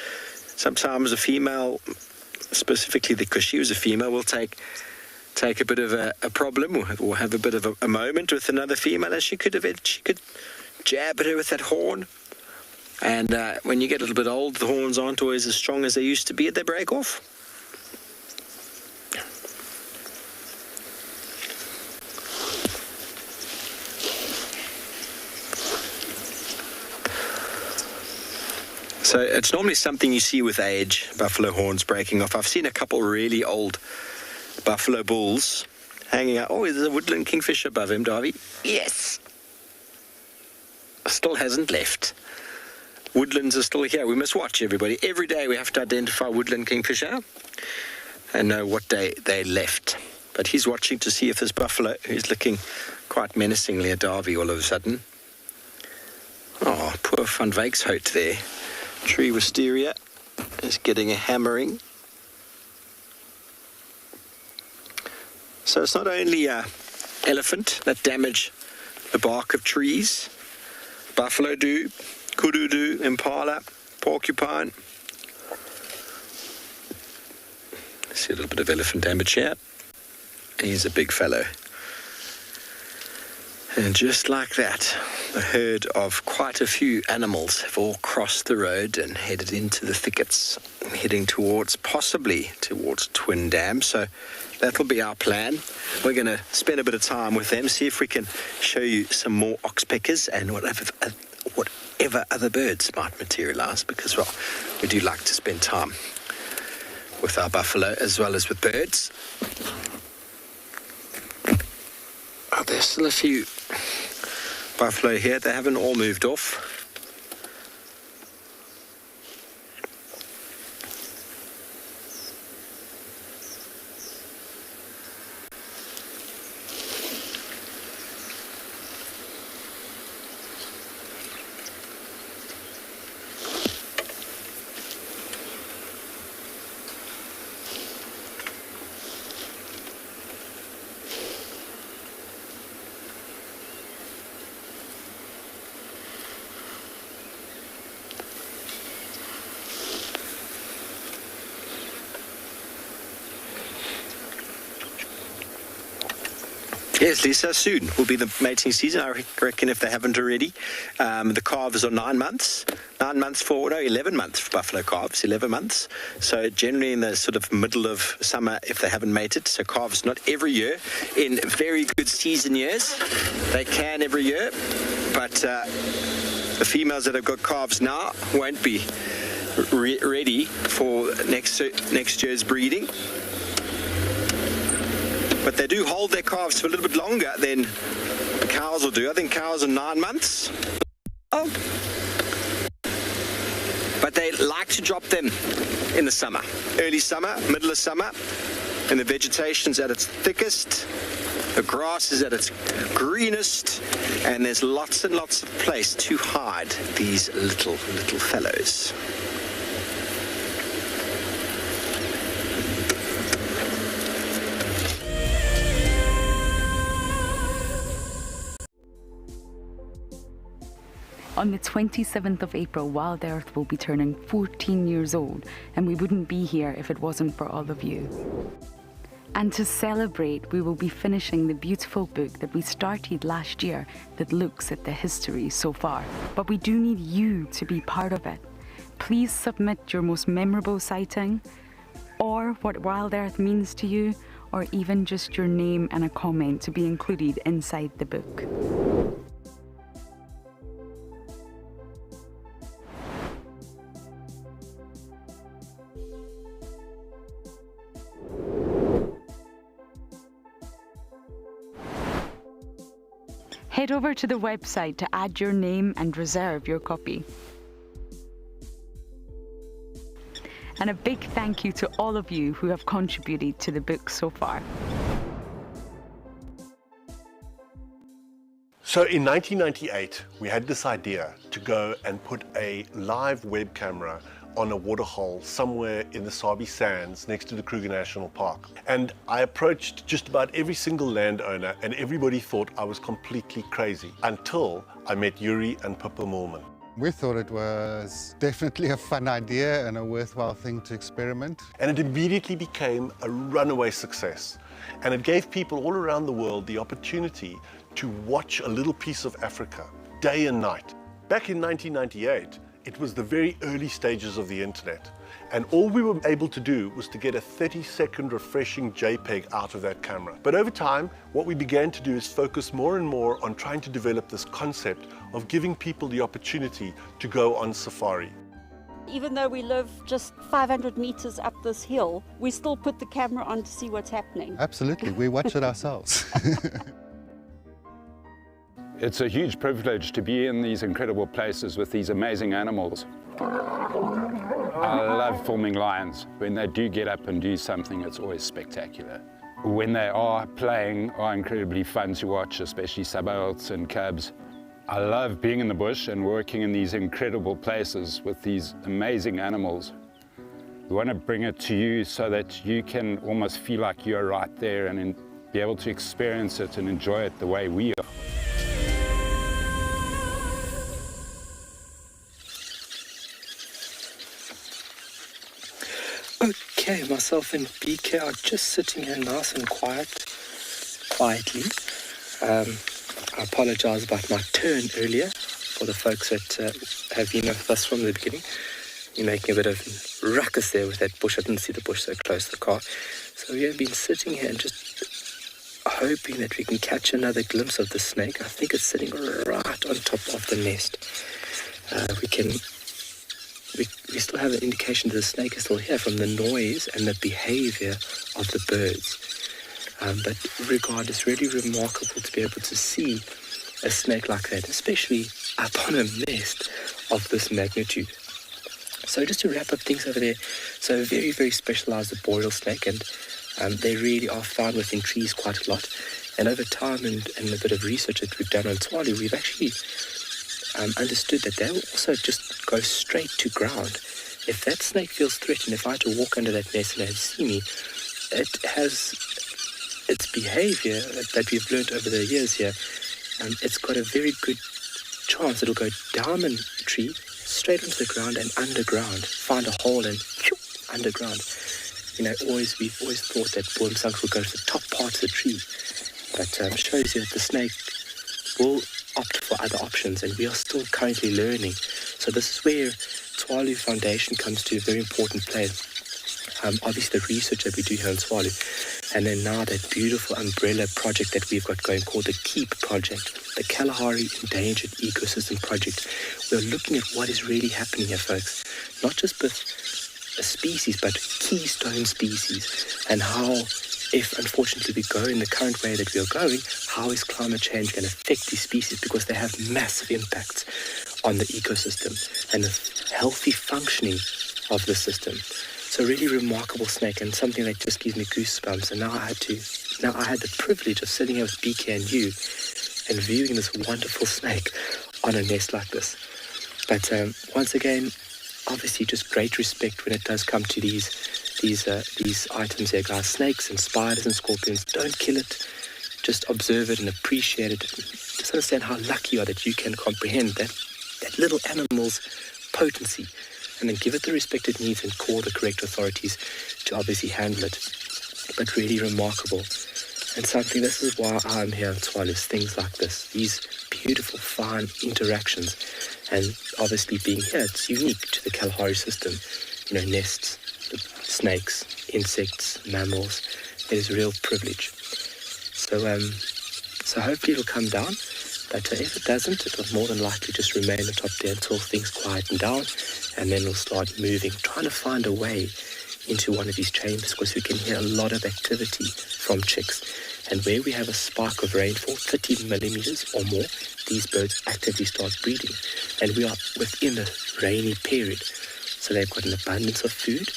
Speaker 5: Sometimes a female, specifically because she was a female, will take a bit of a problem or have a bit of a moment with another female, and she could jab at her with that horn. And when you get a little bit old, the horns aren't always as strong as they used to be. They break off. So it's normally something you see with age, buffalo horns breaking off. I've seen a couple really old buffalo bulls hanging out. Oh, there's a woodland kingfisher above him, Darby. Yes. Still hasn't left. Woodlands are still here. We must watch, everybody. Every day we have to identify woodland kingfisher and know what day they left. But he's watching to see if this buffalo, who's looking quite menacingly at Darby all of a sudden. Oh, poor Van Wykshout there. Tree wisteria is getting a hammering. So it's not only elephant that damage the bark of trees. Buffalo do, kudu do, impala, porcupine. See a little bit of elephant damage here. He's a big fellow. And just like that, a herd of quite a few animals have all crossed the road and headed into the thickets, heading possibly towards Twin Dam. So that'll be our plan. We're going to spend a bit of time with them, see if we can show you some more oxpeckers and whatever other birds might materialise, because, well, we do like to spend time with our buffalo as well as with birds. Oh, there's still a few buffalo here. They haven't all moved off. Yes, Lisa, soon will be the mating season, I reckon, if they haven't already. The calves are 9 months. 11 months for buffalo calves, 11 months. So generally in the sort of middle of summer if they haven't mated. So calves not every year. In very good season years, they can every year. But the females that have got calves now won't be ready for next year's breeding. But they do hold their calves for a little bit longer than cows will do. I think cows are 9 months. Oh. But they like to drop them in the summer. Early summer, middle of summer, and the vegetation's at its thickest. The grass is at its greenest, and there's lots and lots of place to hide these little fellows.
Speaker 7: On the 27th of April, WildEarth will be turning 14 years old, and we wouldn't be here if it wasn't for all of you. And to celebrate, we will be finishing the beautiful book that we started last year that looks at the history so far. But we do need you to be part of it. Please submit your most memorable sighting, or what WildEarth means to you, or even just your name and a comment to be included inside the book. Head over to the website to add your name and reserve your copy. And a big thank you to all of you who have contributed to the book so far.
Speaker 14: So in 1998, we had this idea to go and put a live web camera on a waterhole somewhere in the Sabi sands next to the Kruger National Park. And I approached just about every single landowner and everybody thought I was completely crazy until I met Yuri and Pippa Moorman.
Speaker 15: We thought it was definitely a fun idea and a worthwhile thing to experiment.
Speaker 14: And it immediately became a runaway success. And it gave people all around the world the opportunity to watch a little piece of Africa day and night. Back in 1998, it was the very early stages of the internet, and all we were able to do was to get a 30-second refreshing JPEG out of that camera. But over time, what we began to do is focus more and more on trying to develop this concept of giving people the opportunity to go on safari.
Speaker 16: Even though we live just 500 meters up this hill, we still put the camera on to see what's happening.
Speaker 15: Absolutely, we watch it ourselves.
Speaker 17: It's a huge privilege to be in these incredible places with these amazing animals. I love filming lions. When they do get up and do something, it's always spectacular. When they are playing, are incredibly fun to watch, especially subalterns and cubs. I love being in the bush and working in these incredible places with these amazing animals. We want to bring it to you so that you can almost feel like you're right there and be able to experience it and enjoy it the way we are.
Speaker 6: Okay, myself and BK are just sitting here nice and quietly. I apologize about my turn earlier for the folks that have been with us from the beginning. You're making a bit of ruckus there with that bush. I didn't see the bush so close to the car. So we have been sitting here and just hoping that we can catch another glimpse of the snake. I think it's sitting right on top of the nest. We still have an indication that the snake is still here from the noise and the behavior of the birds. But regardless, really remarkable to be able to see a snake like that, especially up on a nest of this magnitude. So just to wrap up things over there, so very, very specialized arboreal snake, and they really are found within trees quite a lot. And over time and a bit of research that we've done on Tswalu, we've actually understood that they will also just go straight to ground. If that snake feels threatened, if I had to walk under that nest and it had seen me, it has its behavior that we've learned over the years here. It's got a very good chance it'll go down a tree, straight onto the ground and underground, find a hole and underground. You know, we've always thought that boomshanks will go to the top part of the tree. but shows you that the snake will opt for other options, and we are still currently learning. So this is where Tswalu Foundation comes to a very important play. Obviously the research that we do here in Tswalu, and then now that beautiful umbrella project that we've got going called the KEEP project, the Kalahari Endangered Ecosystem Project. We're looking at what is really happening here, folks. Not just with a species, but keystone species, and how, if unfortunately we go in the current way that we are going, how is climate change going to affect these species, because they have massive impacts on the ecosystem and the healthy functioning of the system. So really remarkable snake, and something that just gives me goosebumps. And now I had the privilege of sitting here with BK and you and viewing this wonderful snake on a nest like this. But once again, obviously just great respect when it does come to these items here, guys. Snakes and spiders and scorpions, don't kill it. Just observe it and appreciate it. Just understand how lucky you are that you can comprehend that little animal's potency, and then give it the respect it needs and call the correct authorities to obviously handle it. But really remarkable. And something, this is why I'm here in Tswalu, things like this, these beautiful, fine interactions. And obviously being here, it's unique to the Kalahari system. You know, nests, snakes, insects, mammals. It is a real privilege. So hopefully it'll come down. But if it doesn't, it will more than likely just remain atop there until things quieten down, and then we'll start moving, trying to find a way into one of these chambers, because we can hear a lot of activity from chicks. And where we have a spike of rainfall, 30 millimeters or more, these birds actively start breeding. And we are within the rainy period. So they've got an abundance of food,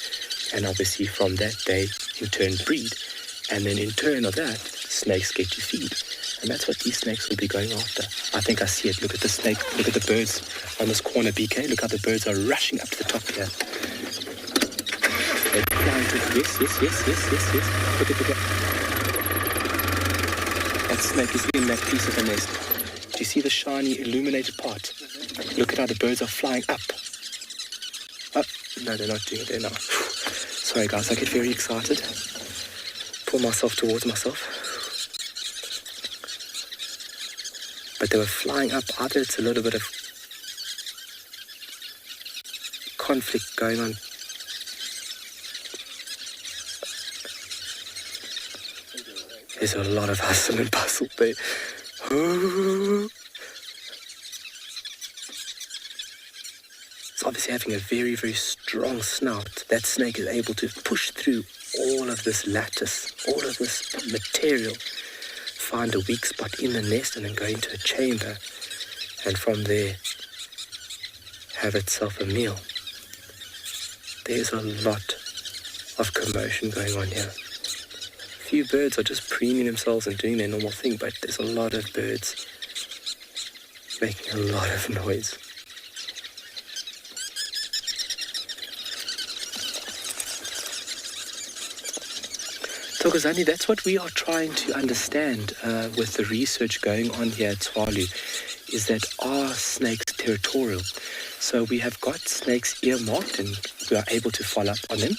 Speaker 6: and obviously from that they in turn breed. And then in turn of that, snakes get to feed. And that's what these snakes will be going after. I think I see it. Look at the snake. Look at the birds on this corner, BK. Look how the birds are rushing up to the top here. They're flying to... Yes. Look at that snake is in that piece of the nest. Do you see the shiny illuminated part? Look at how the birds are flying up. Oh, no, they're not doing it there now. Sorry, guys. I get very excited. Pull myself towards myself. But they were flying up. Either it's a little bit of conflict going on. There's a lot of hustle and bustle there. It's obviously having a very, very strong snout. That snake is able to push through all of this lattice, all of this material, find a weak spot in the nest, and then go into a chamber, and from there have itself a meal. There's a lot of commotion going on here. A few birds are just preening themselves and doing their normal thing, but there's a lot of birds making a lot of noise. So, Gazani, that's what we are trying to understand with the research going on here at Tswalu, is that are snakes territorial? So we have got snakes earmarked and we are able to follow up on them.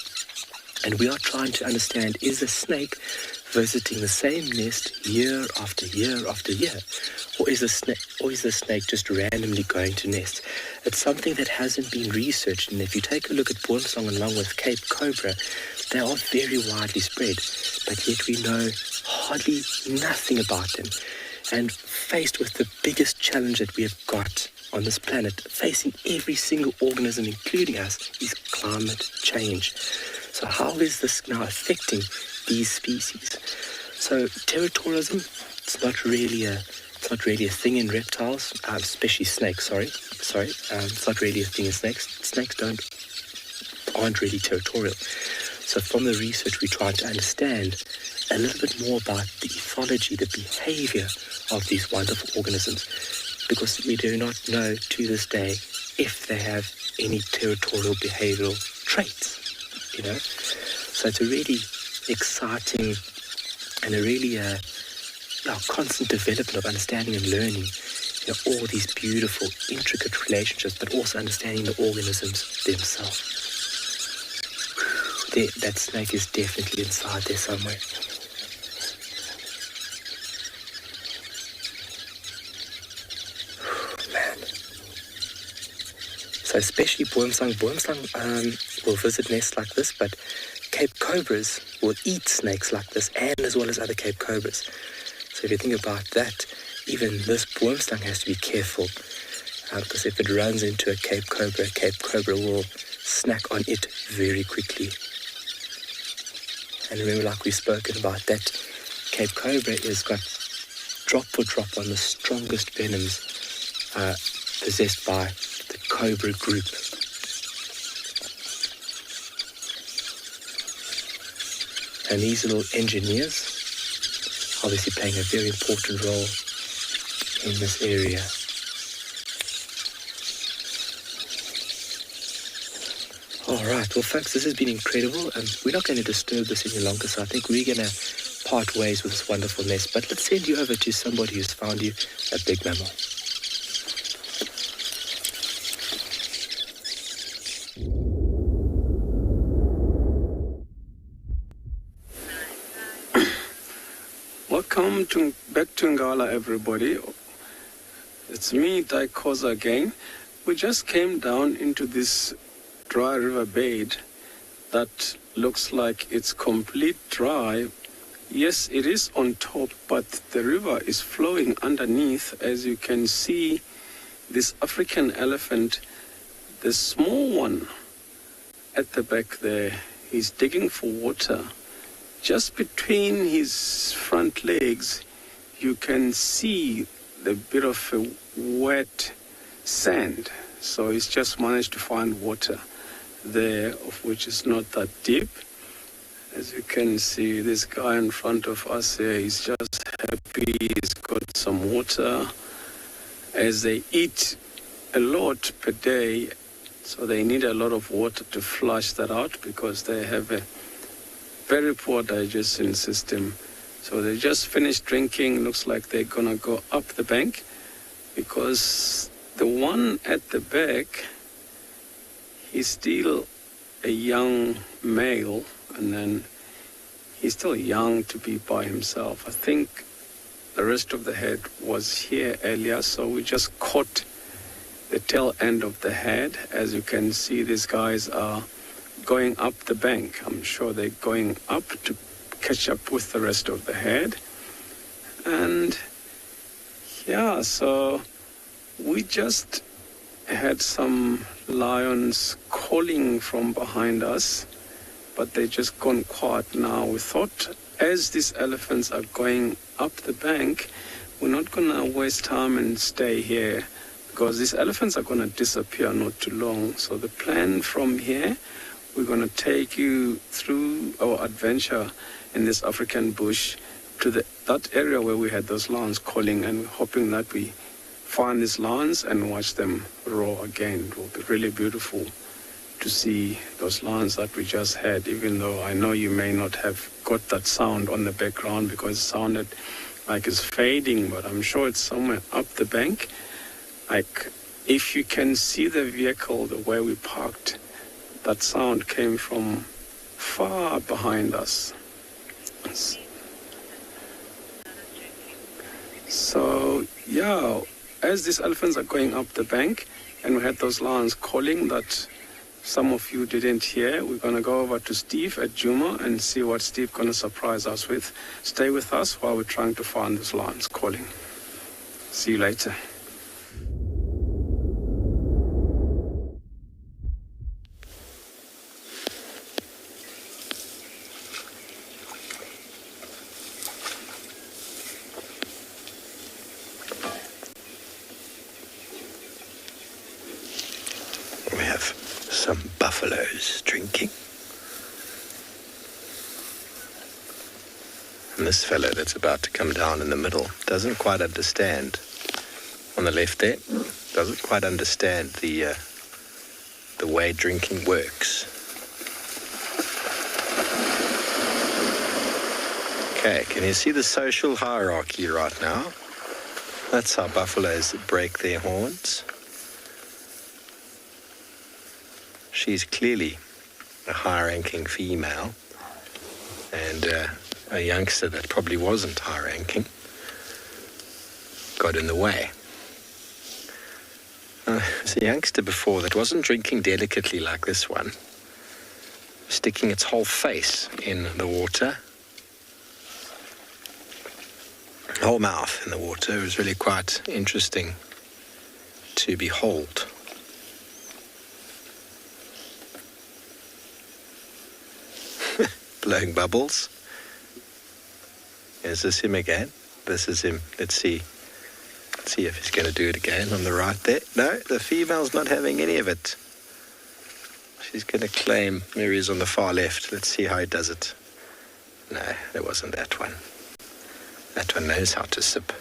Speaker 6: And we are trying to understand, is a snake visiting the same nest year after year after year? Or is the snake just randomly going to nests? It's something that hasn't been researched. And if you take a look at boomslang along with Cape Cobra, they are very widely spread. But yet we know hardly nothing about them. And faced with the biggest challenge that we have got on this planet, facing every single organism, including us, is climate change. So how is this now affecting these species? So territorialism, it's not really a thing in reptiles, especially snakes. It's not really a thing in snakes. Snakes aren't really territorial. So from the research, we try to understand a little bit more about the ecology, the behavior of these wonderful organisms, because we do not know to this day if they have any territorial behavioral traits. So it's a really exciting and a really constant development of understanding and learning all these beautiful, intricate relationships, but also understanding the organisms themselves. That snake is definitely inside there somewhere. So especially boomslang will visit nests like this, but Cape cobras will eat snakes like this, and as well as other Cape cobras. So if you think about that, even this boomslang has to be careful, because if it runs into a Cape cobra will snack on it very quickly. And remember, like we've spoken about, that Cape cobra has got drop for drop on the strongest venoms possessed by the cobra group. And these little engineers obviously playing a very important role in this area. Alright, well folks, this has been incredible, and we're not going to disturb this any longer, so I think we're going to part ways with this wonderful nest. But let's send you over to somebody who's found you a big mammal.
Speaker 12: Welcome back to Ngala, everybody. It's me, Daikoza again. We just came down into this dry riverbed that looks like it's complete dry. Yes, it is on top, but the river is flowing underneath. As you can see, this African elephant, the small one at the back there, he's digging for water. Just between his front legs, you can see the bit of a wet sand. So he's just managed to find water there, of which is not that deep. As you can see, this guy in front of us here, he's just happy he's got some water. As they eat a lot per day, so they need a lot of water to flush that out, because they have a very poor digestion system. So they just finished drinking. Looks like they're gonna go up the bank, because the one at the back, he's still a young male, and then he's still young to be by himself. I think the rest of the head was here earlier, so we just caught the tail end of the head. As you can see, these guys are going up the bank. I'm sure they're going up to catch up with the rest of the head. And yeah, so we just had some lions calling from behind us, but they just gone quiet now. We thought, as these elephants are going up the bank, we're not gonna waste time and stay here, because these elephants are gonna disappear not too long. So the plan from here, we're gonna take you through our adventure in this African bush to that area where we had those lions calling, and hoping that we find these lions and watch them roar again. It will be really beautiful to see those lions that we just had, even though I know you may not have got that sound on the background because it sounded like it's fading, but I'm sure it's somewhere up the bank. Like, if you can see the vehicle, the way we parked, that sound came from far behind us. So, yeah, as these elephants are going up the bank, and we had those lions calling that some of you didn't hear, we're going to go over to Steve at Djuma and see what Steve's going to surprise us with. Stay with us while we're trying to find those lions calling. See you later.
Speaker 5: Some buffaloes drinking. And this fellow that's about to come down in the middle doesn't quite understand, on the left there, doesn't quite understand the way drinking works. Okay, can you see the social hierarchy right now? That's how buffaloes break their horns. She's clearly a high-ranking female, and a youngster that probably wasn't high-ranking got in the way. was a youngster before that wasn't drinking delicately like this one, sticking its whole face in the water, whole mouth in the water. It was really quite interesting to behold. Blowing bubbles. Is this him again? This is him. Let's see. Let's see if he's going to do it again on the right there. No, the female's not having any of it. She's going to claim Mary's on the far left. Let's see how he does it. No, it wasn't that one. That one knows how to sip.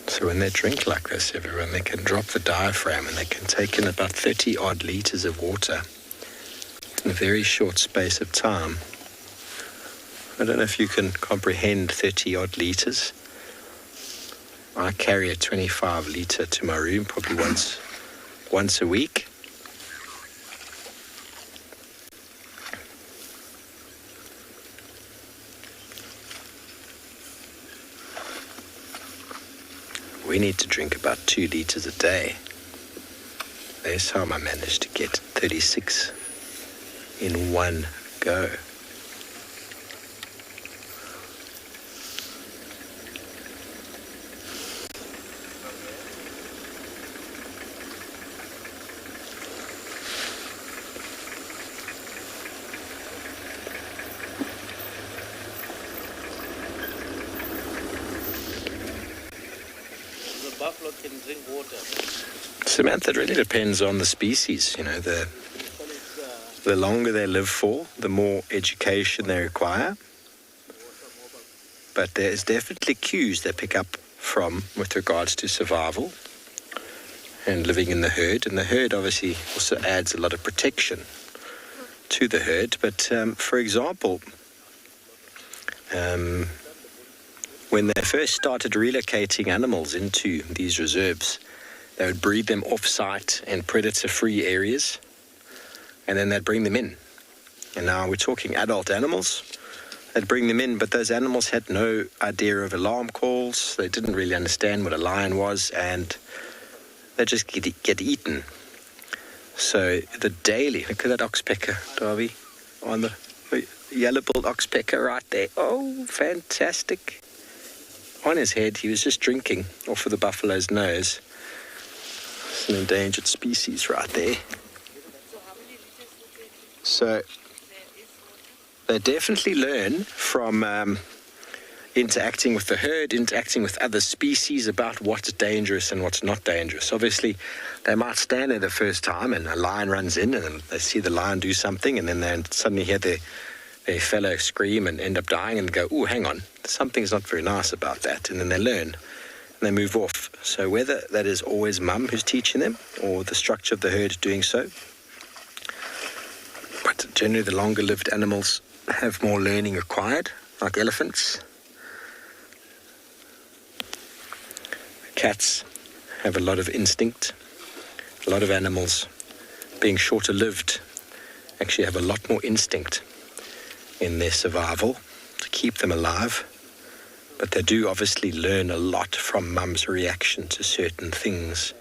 Speaker 5: So when they drink like this, everyone, they can drop the diaphragm and they can take in about 30 odd litres of water in a very short space of time. I don't know if you can comprehend 30 odd litres. I carry a 25 litre to my room probably once a week. We need to drink about 2 litres a day. There's how I managed to get 36 in one go.
Speaker 18: Buffalo can drink water.
Speaker 5: Samantha, it really depends on the species. You know, the longer they live for, the more education they require. But there's definitely cues they pick up from with regards to survival and living in the herd. And the herd obviously also adds a lot of protection to the herd. But for example, when they first started relocating animals into these reserves, they would breed them off-site in predator-free areas, and then they'd bring them in. And now we're talking adult animals. They'd bring them in, but those animals had no idea of alarm calls. They didn't really understand what a lion was, and they just get eaten. So the daily, look at that oxpecker, Darby, on the yellow-billed oxpecker right there. Oh, fantastic. On his head, he was just drinking off of the buffalo's nose. It's an endangered species right there. So they definitely learn from interacting with the herd, interacting with other species about what's dangerous and what's not dangerous. Obviously, they might stand there the first time and a lion runs in and they see the lion do something, and then they suddenly hear their fellow scream and end up dying and go, oh, hang on, something's not very nice about that. And then they learn and they move off. So whether that is always mum who's teaching them or the structure of the herd doing so, but generally the longer lived animals have more learning required, like elephants. Cats have a lot of instinct. A lot of animals, being shorter lived, actually have a lot more instinct in their survival to keep them alive, but they do obviously learn a lot from mum's reaction to certain things.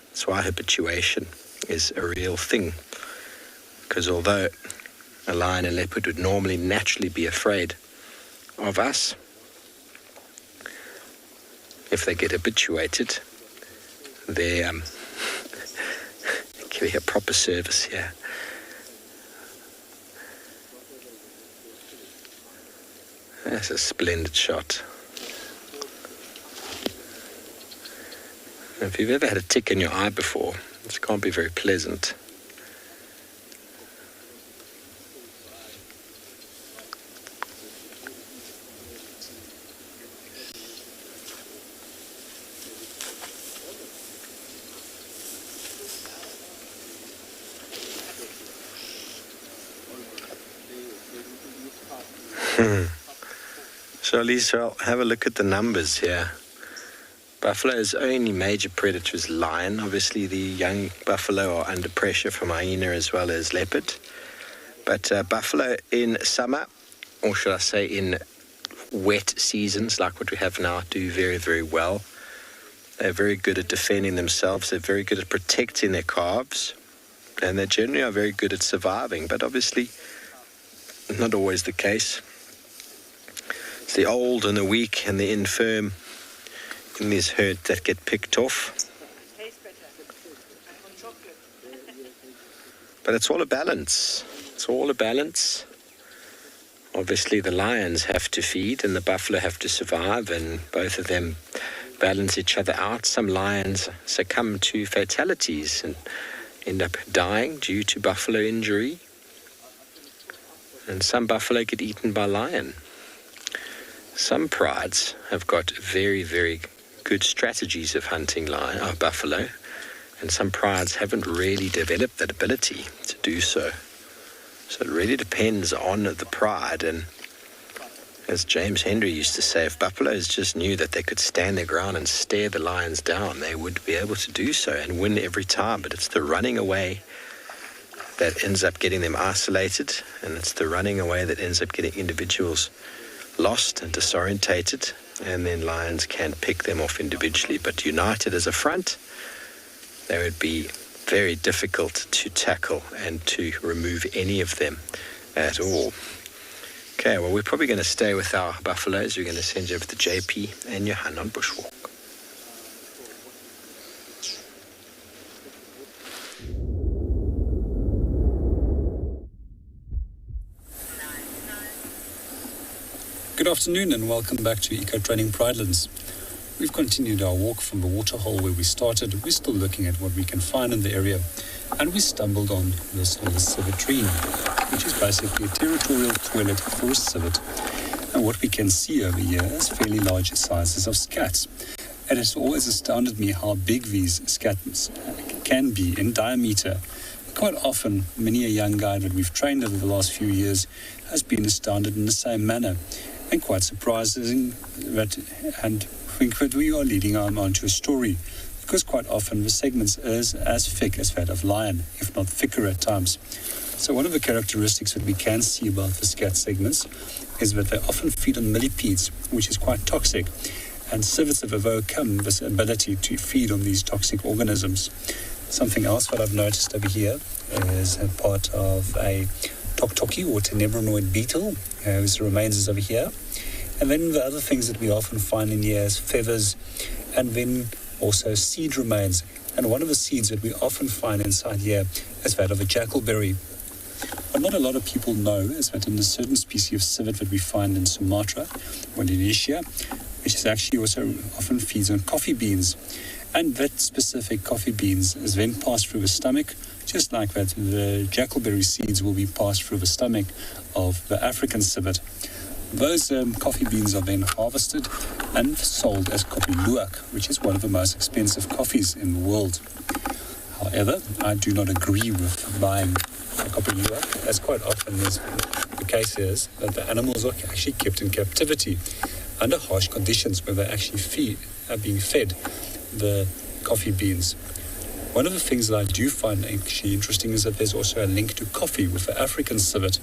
Speaker 5: That's why habituation is a real thing, because although a lion and leopard would normally naturally be afraid of us, if they get habituated, they're giving a proper service here. That's a splendid shot. If you've ever had a tick in your eye before, it can't be very pleasant. Charlize, well, have a look at the numbers here. Buffalo's only major predator is lion. Obviously, the young buffalo are under pressure from hyena as well as leopard. But buffalo in summer, or should I say in wet seasons like what we have now, do very, very well. They're very good at defending themselves. They're very good at protecting their calves. And they generally are very good at surviving. But obviously, not always the case. It's the old and the weak and the infirm in these herds that get picked off. But it's all a balance. It's all a balance. Obviously, the lions have to feed and the buffalo have to survive, and both of them balance each other out. Some lions succumb to fatalities and end up dying due to buffalo injury. And some buffalo get eaten by lion. Some prides have got very, very good strategies of hunting buffalo, and some prides haven't really developed that ability to do so. So it really depends on the pride, and as James Hendry used to say, if buffaloes just knew that they could stand their ground and stare the lions down, they would be able to do so and win every time. But it's the running away that ends up getting them isolated, and it's the running away that ends up getting individuals lost and disorientated, and then lions can pick them off individually. But united as a front, they would be very difficult to tackle and to remove any of them at all. Okay, well, we're probably going to stay with our buffaloes. We're going to send you over to JP and Johan on bushwalk.
Speaker 13: Good afternoon and welcome back to Eco Training Pridelands. We've continued our walk from the Waterhole where we started. We're still looking at what we can find in the area, and we stumbled on this little civetrine, which is basically a territorial toilet for a civet. And what we can see over here is fairly large sizes of scats. It has always astounded me how big these scats can be in diameter. Quite often, many a young guide that we've trained over the last few years has been astounded in the same manner. And quite surprising that, and I think that we are leading on to a story, because quite often the segments is as thick as that of lion, if not thicker at times. So one of the characteristics that we can see about the scat segments is that they often feed on millipedes, which is quite toxic, and civets have overcome this ability to feed on these toxic organisms. Something else that I've noticed over here is a part of a toktoki or tenebronoid beetle, whose remains is over here. And then the other things that we often find in here is feathers, and then also seed remains. And one of the seeds that we often find inside here is that of a jackalberry. What not a lot of people know is that in a certain species of civet that we find in Sumatra or Indonesia, which is actually also often feeds on coffee beans. And that specific coffee beans is then passed through the stomach, just like that the jackalberry seeds will be passed through the stomach of the African civet. Those coffee beans are then harvested and sold as kopi luwak, which is one of the most expensive coffees in the world. However, I do not agree with buying a kopi luwak, as quite often the case is that the animals are actually kept in captivity under harsh conditions where they actually are being fed the coffee beans. One of the things that I do find actually interesting is that there's also a link to coffee with the African civet.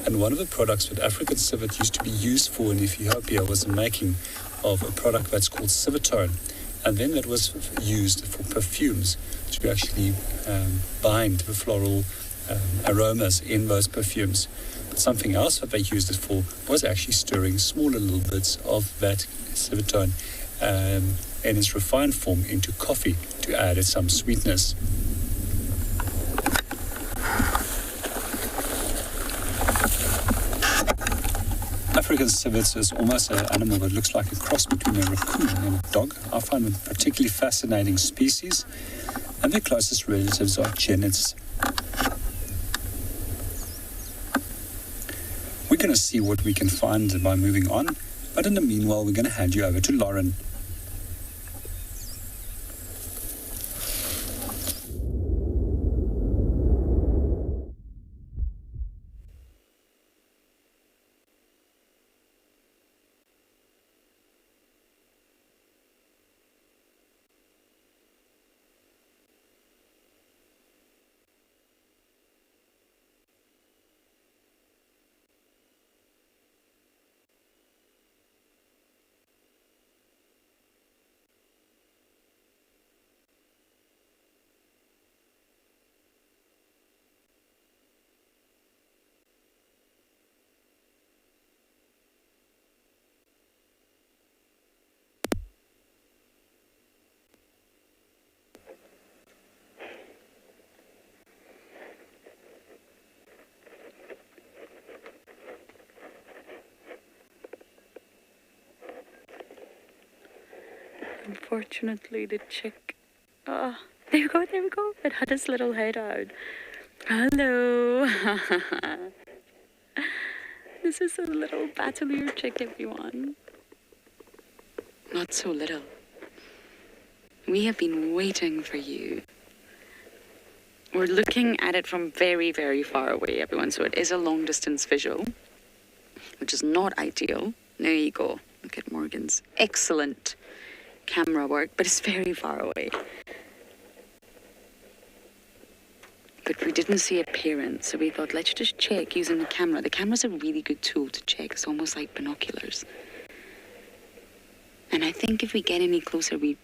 Speaker 13: And one of the products that African civet used to be used for in Ethiopia was the making of a product that's called civetone. And then that was used for perfumes to actually bind the floral aromas in those perfumes. But something else that they used it for was actually stirring smaller little bits of that civetone in its refined form into coffee to add it some sweetness. African civets is almost an animal that looks like a cross between a raccoon and a dog. I find them a particularly fascinating species, and their closest relatives are genets. We're going to see what we can find by moving on, but in the meanwhile we're going to hand you over to Lauren.
Speaker 7: Unfortunately, the chick... Oh, there we go. It had its little head out. Hello. This is a little batelier chick, everyone. Not so little. We have been waiting for you. We're looking at it from very, very far away, everyone. So it is a long-distance visual, which is not ideal. There you go. Look at Morgan's excellent camera work, but it's very far away. But we didn't see a parent, so we thought, let's just check using the camera. The camera's a really good tool to check. It's almost like binoculars. And I think if we get any closer, I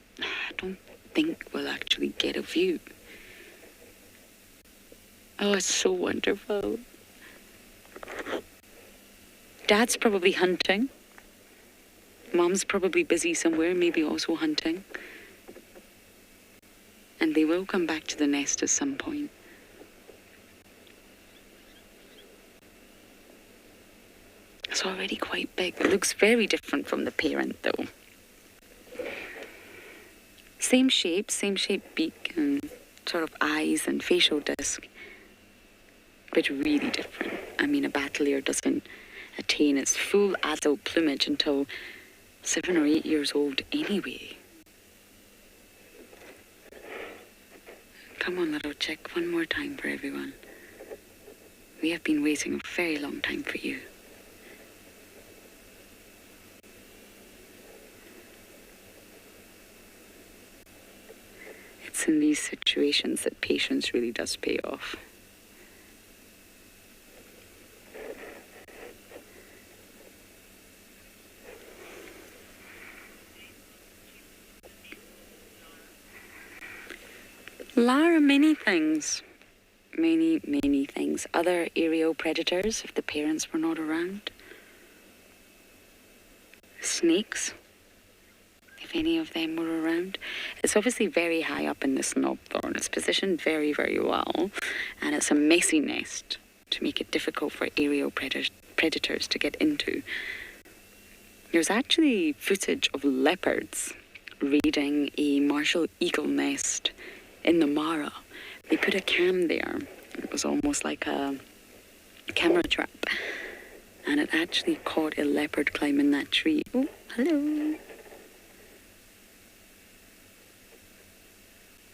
Speaker 7: don't think we'll actually get a view. Oh, it's so wonderful. Dad's probably hunting. Mom's probably busy somewhere, maybe also hunting. And they will come back to the nest at some point. It's already quite big. It looks very different from the parent, though. Same shape beak and sort of eyes and facial disc, but really different. I mean, a batelier doesn't attain its full adult plumage until 7 or 8 years old anyway. Come on, little chick, one more time for everyone. We have been waiting a very long time for you. It's in these situations that patience really does pay off. Lara, many things. Many things. Other aerial predators, if the parents were not around. Snakes, if any of them were around. It's obviously very high up in this knob thorn. It's positioned very, very well. And it's a messy nest to make it difficult for aerial predators to get into. There's actually footage of leopards raiding a martial eagle nest in the Mara. They put a cam there. It was almost like a camera trap. And it actually caught a leopard climbing that tree. Oh, hello.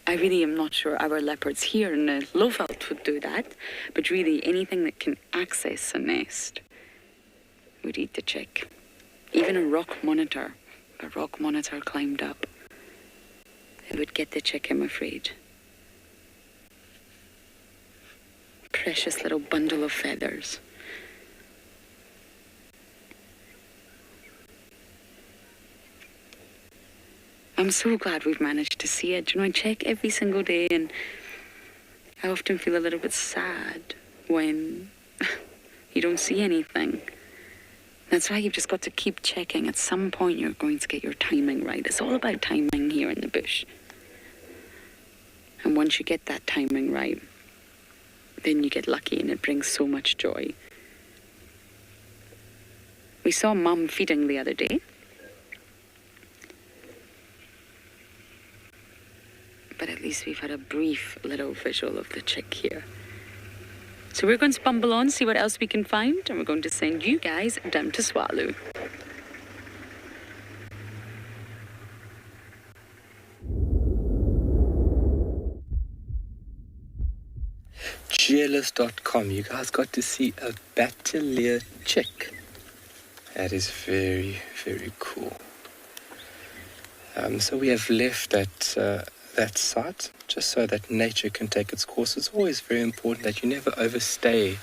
Speaker 7: I really am not sure our leopards here in the Lowveld would do that, but really anything that can access a nest would eat the chick. Even a rock monitor. If a rock monitor climbed up, it would get the chick, I'm afraid. Precious little bundle of feathers. I'm so glad we've managed to see it. You know, I check every single day and I often feel a little bit sad when you don't see anything. That's why you've just got to keep checking. At some point you're going to get your timing right. It's all about timing here in the bush. And once you get that timing right, then you get lucky and it brings so much joy. We saw Mum feeding the other day. But at least we've had a brief little visual of the chick here. So we're going to bumble on, see what else we can find, and we're going to send you guys down to Tswalu.
Speaker 6: GLS.com, you guys got to see a batelier chick. That is very, very cool. So we have left that site just so that nature can take its course. It's always very important that you never overstay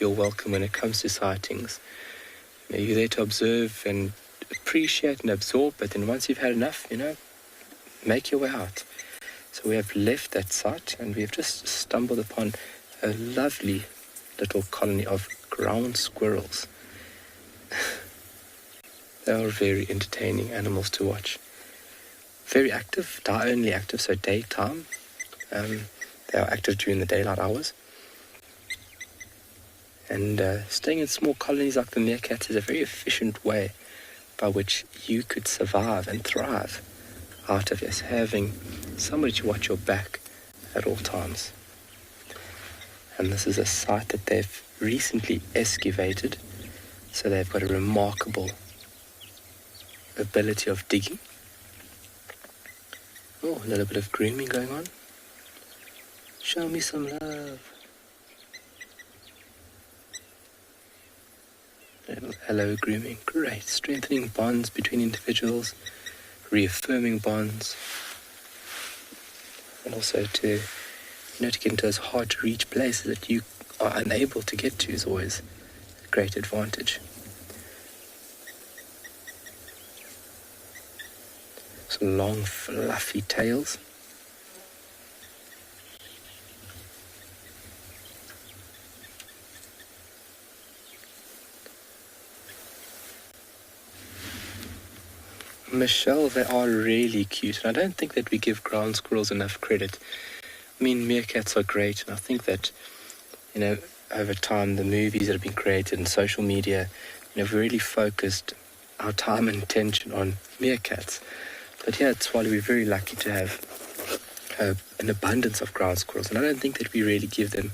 Speaker 6: your welcome when it comes to sightings. You're there to observe and appreciate and absorb, but then once you've had enough, make your way out. So we have left that site and we have just stumbled upon a lovely little colony of ground squirrels. They are very entertaining animals to watch. Very active, only active, so daytime. They are active during the daylight hours. And staying in small colonies like the meerkats is a very efficient way by which you could survive and thrive out of is having somebody to watch your back at all times. And this is a site that they've recently excavated, so they've got a remarkable ability of digging. Oh, a little bit of grooming going on. Show me some love. Little hello grooming, great. Strengthening bonds between individuals, reaffirming bonds, and also to get into those hard to reach places that you are unable to get to is always a great advantage. Some long fluffy tails. Michelle, they are really cute, and I don't think that we give ground squirrels enough credit. I mean, meerkats are great, and I think that, over time, the movies that have been created and social media, have really focused our time and attention on meerkats. But here at Tswalu, we're very lucky to have an abundance of ground squirrels, and I don't think that we really give them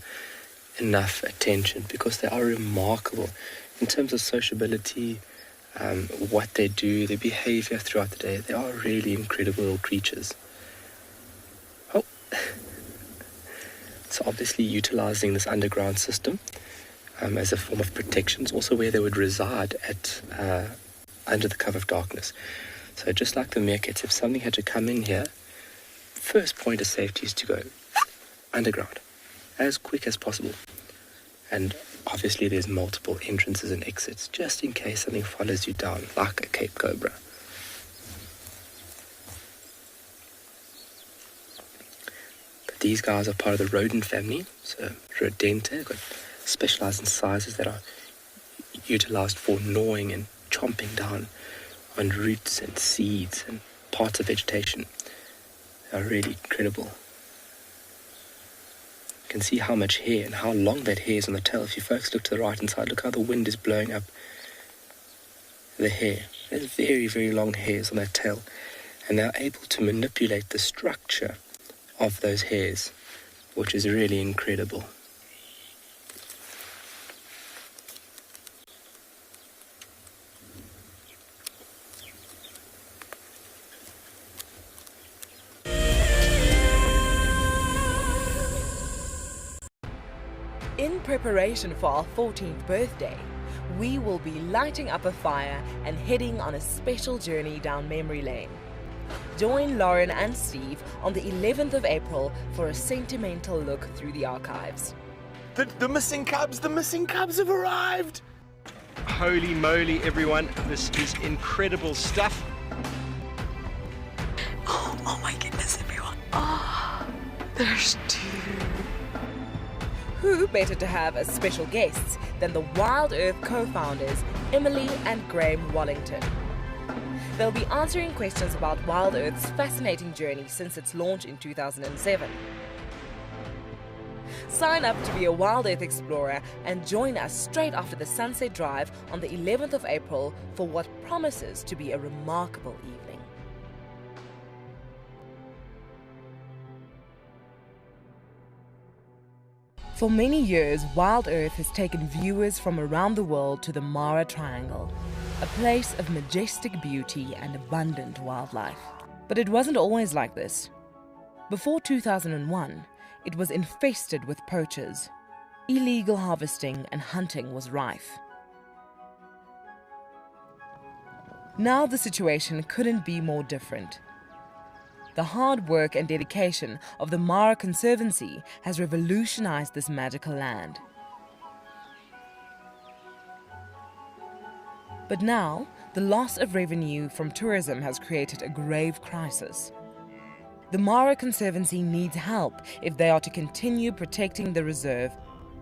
Speaker 6: enough attention because they are remarkable in terms of sociability, what they do, their behavior throughout the day. They are really incredible little creatures. Oh, so obviously utilizing this underground system as a form of protection is also where they would reside at under the cover of darkness. So just like the meerkats, if something had to come in here, first point of safety is to go underground as quick as possible. And obviously there's multiple entrances and exits just in case something follows you down like a Cape Cobra. But these guys are part of the rodent family, so rodenta, got specialized in sizes that are utilized for gnawing and chomping down on roots and seeds and parts of vegetation. They are really incredible. You can see how much hair and how long that hair is on the tail. If you folks look to the right hand side, look how the wind is blowing up the hair. There's very, very long hairs on that tail, and they're able to manipulate the structure of those hairs, which is really incredible.
Speaker 1: In preparation for our 14th birthday, we will be lighting up a fire and heading on a special journey down memory lane. Join Lauren and Steve on the 11th of April for a sentimental look through the archives.
Speaker 8: The missing cubs have arrived! Holy moly, everyone, this is incredible stuff.
Speaker 7: Oh my goodness, everyone. Oh, there's two.
Speaker 1: Who better to have as special guests than the WildEarth co-founders Emily and Graham Wallington. They'll be answering questions about WildEarth's fascinating journey since its launch in 2007. Sign up to be a WildEarth explorer and join us straight after the sunset drive on the 11th of April for what promises to be a remarkable evening. For many years, WildEarth has taken viewers from around the world to the Mara Triangle, a place of majestic beauty and abundant wildlife. But it wasn't always like this. Before 2001, it was infested with poachers. Illegal harvesting and hunting was rife. Now the situation couldn't be more different. The hard work and dedication of the Mara Conservancy has revolutionized this magical land. But now, the loss of revenue from tourism has created a grave crisis. The Mara Conservancy needs help if they are to continue protecting the reserve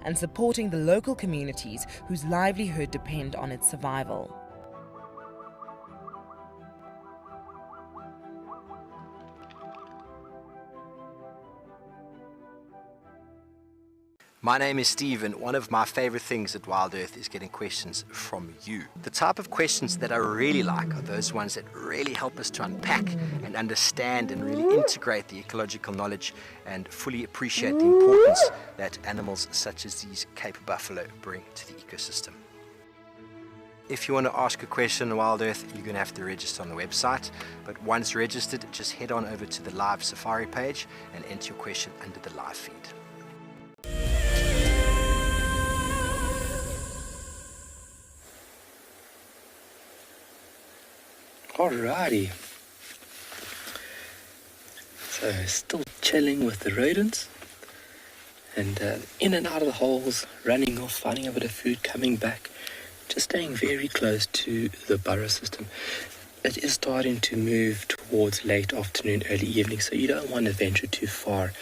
Speaker 1: and supporting the local communities whose livelihood depend on its survival.
Speaker 18: My name is Steve, and one of my favorite things at WildEarth is getting questions from you. The type of questions that I really like are those ones that really help us to unpack and understand and really integrate the ecological knowledge and fully appreciate the importance that animals such as these Cape buffalo bring to the ecosystem. If you want to ask a question on WildEarth, you're going to have to register on the website. But once registered, just head on over to the live Safari page and enter your question under the live feed.
Speaker 6: Alrighty. So still chilling with the rodents and in and out of the holes, running off, finding a bit of food, coming back, just staying very close to the burrow system. It is starting to move towards late afternoon, early evening, so you don't want to venture too far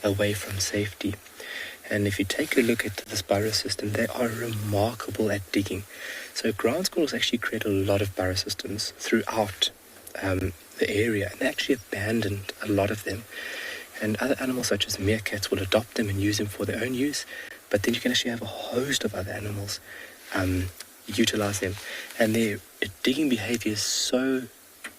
Speaker 6: away from safety. And if you take a look at this burrow system, they are remarkable at digging. So ground squirrels actually create a lot of burrow systems throughout the area, and they actually abandoned a lot of them. And other animals such as meerkats will adopt them and use them for their own use, but then you can actually have a host of other animals utilize them. And their digging behavior is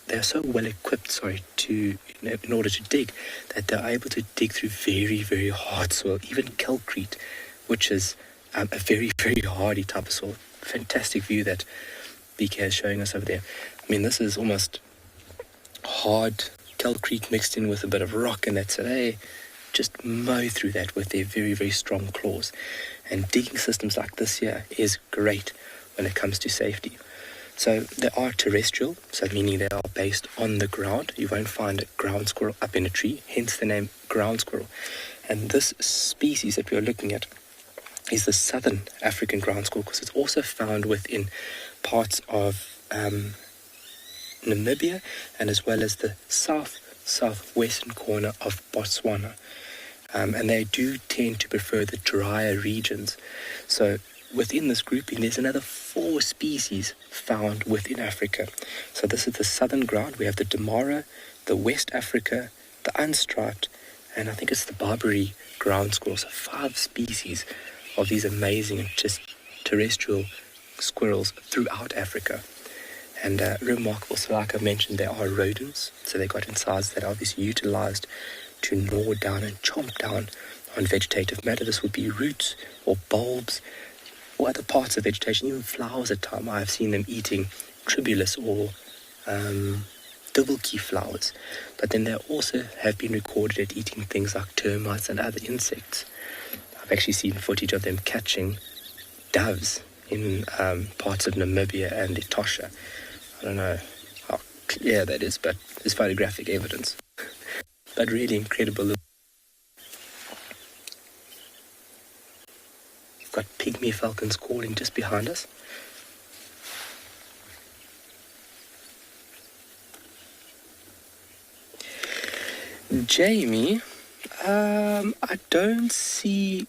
Speaker 6: they're so well equipped, to in order to dig, that they're able to dig through very, very hard soil, even kelpcrete, which is a very, very hardy type of soil. Fantastic view that BK is showing us over there. I mean, this is almost hard kelpcrete mixed in with a bit of rock, and so they just mow through that with their very, very strong claws. And digging systems like this here is great when it comes to safety. So they are terrestrial, so meaning they are based on the ground. You won't find a ground squirrel up in a tree, hence the name ground squirrel. And this species that we are looking at is the southern African ground squirrel, because it's also found within parts of Namibia, and as well as the southwestern corner of Botswana. And they do tend to prefer the drier regions. So within this grouping, there's another 4 species found within Africa. So this is the southern ground. We have the Damara, the West Africa, the unstriped, and I think it's the Barbary ground squirrel. So 5 species of these amazing and just terrestrial squirrels throughout Africa. And remarkable. So like I mentioned, they are rodents. So they got insides that are obviously utilized to gnaw down and chomp down on vegetative matter. This would be roots or bulbs or other parts of vegetation, even flowers at times. I've seen them eating tribulus or double key flowers. But then they also have been recorded at eating things like termites and other insects. I've actually seen footage of them catching doves in parts of Namibia and Etosha. I don't know how clear that is, but there's photographic evidence. But really incredible. We've got pygmy falcons calling just behind us. Jamie, I don't see...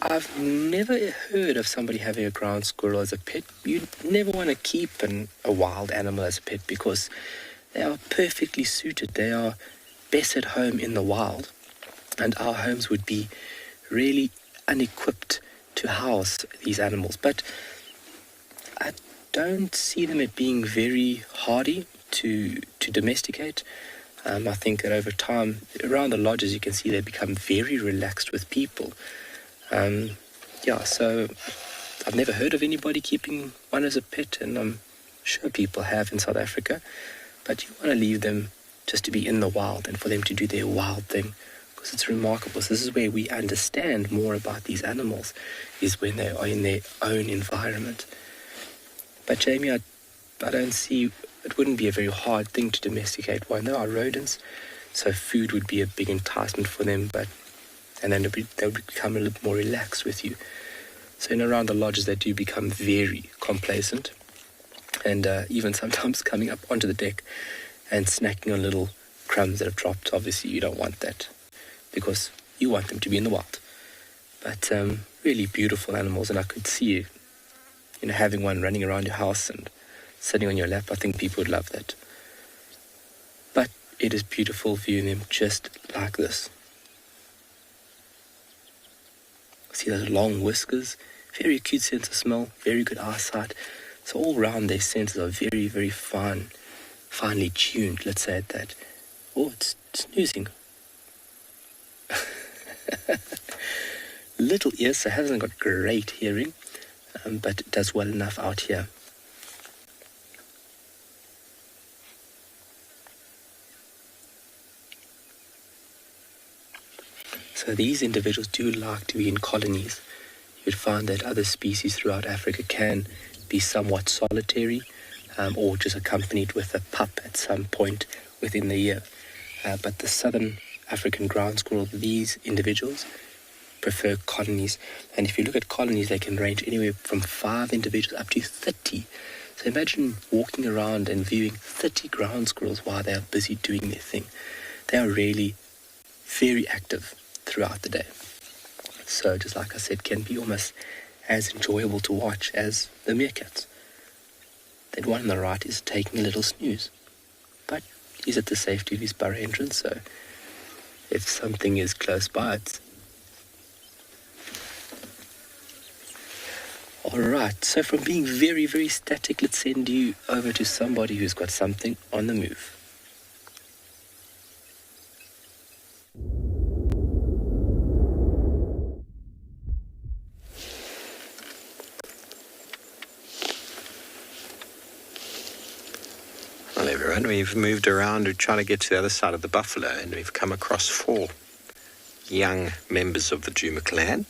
Speaker 6: I've never heard of somebody having a ground squirrel as a pet. You never want to keep a wild animal as a pet because they are perfectly suited. They are best at home in the wild, and our homes would be really unequipped to house these animals. But I don't see them as being very hardy to domesticate. I think that over time, around the lodges, you can see they become very relaxed with people. So I've never heard of anybody keeping one as a pet, and I'm sure people have in South Africa, but you want to leave them just to be in the wild and for them to do their wild thing, because it's remarkable. So this is where we understand more about these animals, is when they are in their own environment. But Jamie, I don't see, it wouldn't be a very hard thing to domesticate one. They are rodents, so food would be a big enticement for them, and then they would become a little more relaxed with you. So in around the lodges, they do become very complacent, and even sometimes coming up onto the deck and snacking on little crumbs that have dropped. Obviously, you don't want that because you want them to be in the wild. But really beautiful animals, and I could see you, having one running around your house and sitting on your lap. I think people would love that. But it is beautiful viewing them just like this. See those long whiskers, very acute sense of smell, very good eyesight. So all round their senses are very, very finely tuned, let's say it that. Oh, it's snoozing. Little ears, so hasn't got great hearing, but it does well enough out here. So these individuals do like to be in colonies. You'd find that other species throughout Africa can be somewhat solitary, or just accompanied with a pup at some point within the year. But the southern African ground squirrel, these individuals prefer colonies. And if you look at colonies, they can range anywhere from 5 individuals up to 30. So imagine walking around and viewing 30 ground squirrels while they are busy doing their thing. They are really very active throughout the day. So just like I said, can be almost as enjoyable to watch as the meerkats. That one on the right is taking a little snooze, but he's at the safety of his burrow entrance, so if something is close by, it's alright. So from being very, very static, let's send you over to somebody who's got something on the move.
Speaker 18: Well, everyone, we've moved around to try to get to the other side of the buffalo, and we've come across 4 young members of the Djuma clan.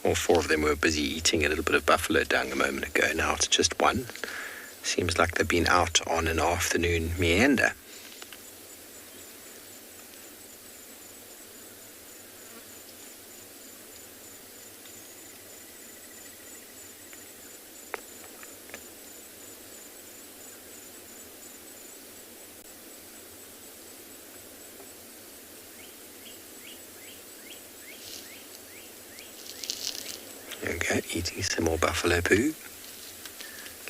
Speaker 18: All 4 of them were busy eating a little bit of buffalo dung a moment ago. Now it's just one. Seems like they've been out on an afternoon meander. Okay, eating some more buffalo poo.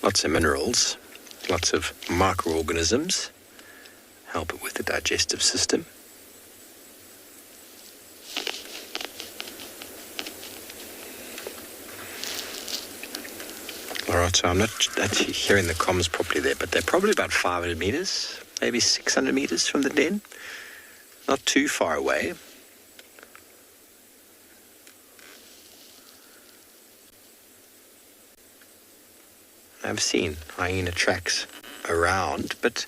Speaker 18: Lots of minerals, lots of microorganisms, help it with the digestive system. Alright, so I'm not actually hearing the comms properly there, but they're probably about 500 meters, maybe 600 meters from the den. Not too far away. I've seen hyena tracks around, but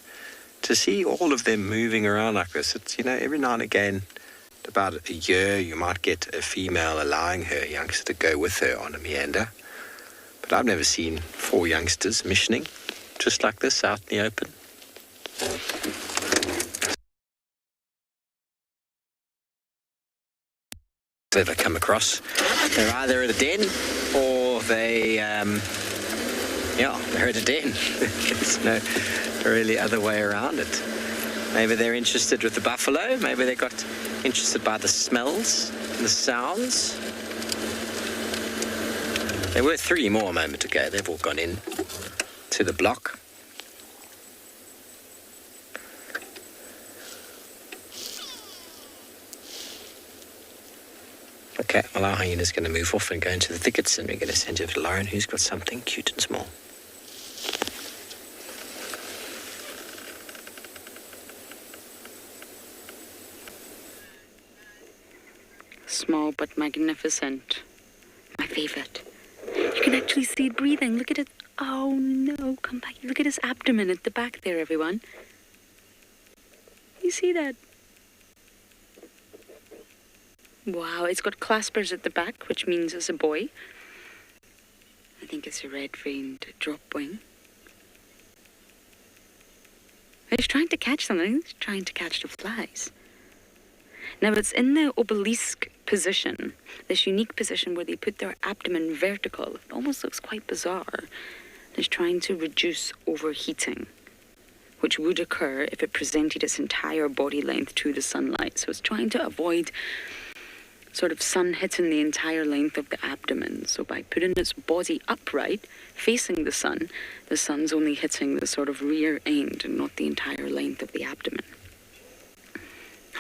Speaker 18: to see all of them moving around like this, it's, every now and again, about a year, you might get a female allowing her youngster to go with her on a meander. But I've never seen 4 youngsters missioning just like this out in the open. So they come across, they're either at a den or they're at a den. There's no really other way around it. Maybe they're interested with the buffalo. Maybe they got interested by the smells and the sounds. There were 3 more a moment ago. They've all gone in to the block. Okay, well, our hyena's going to move off and go into the thickets, and we're going to send you over to Lauren, who's got something cute and small.
Speaker 7: Small but magnificent. My favorite. You can actually see it breathing. Look at it. Oh no, come back. Look at his abdomen at the back there, everyone. You see that? Wow, it's got claspers at the back, which means it's a boy. I think it's a red-veined dropwing. He's trying to catch something. He's trying to catch the flies. Now, it's in the obelisk position, this unique position where they put their abdomen vertical. It almost looks quite bizarre. It's trying to reduce overheating, which would occur if it presented its entire body length to the sunlight. So it's trying to avoid sort of sun hitting the entire length of the abdomen. So by putting its body upright, facing the sun's only hitting the sort of rear end and not the entire length of the abdomen.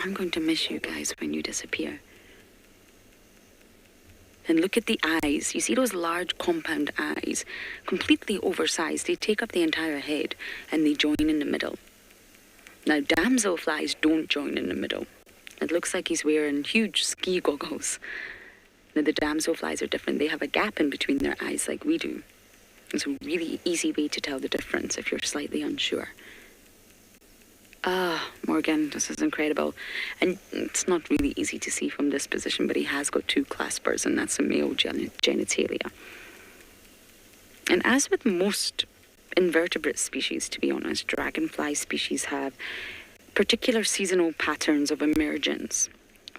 Speaker 7: I'm going to miss you guys when you disappear. And look at the eyes. You see those large compound eyes, completely oversized. They take up the entire head and they join in the middle. Now, damselflies don't join in the middle. It looks like he's wearing huge ski goggles. Now, the damselflies are different. They have a gap in between their eyes like we do. It's a really easy way to tell the difference if you're slightly unsure. Ah, Morgan, this is incredible. And it's not really easy to see from this position, but he has got 2 claspers, and that's a male genitalia. And as with most invertebrate species, to be honest, dragonfly species have particular seasonal patterns of emergence.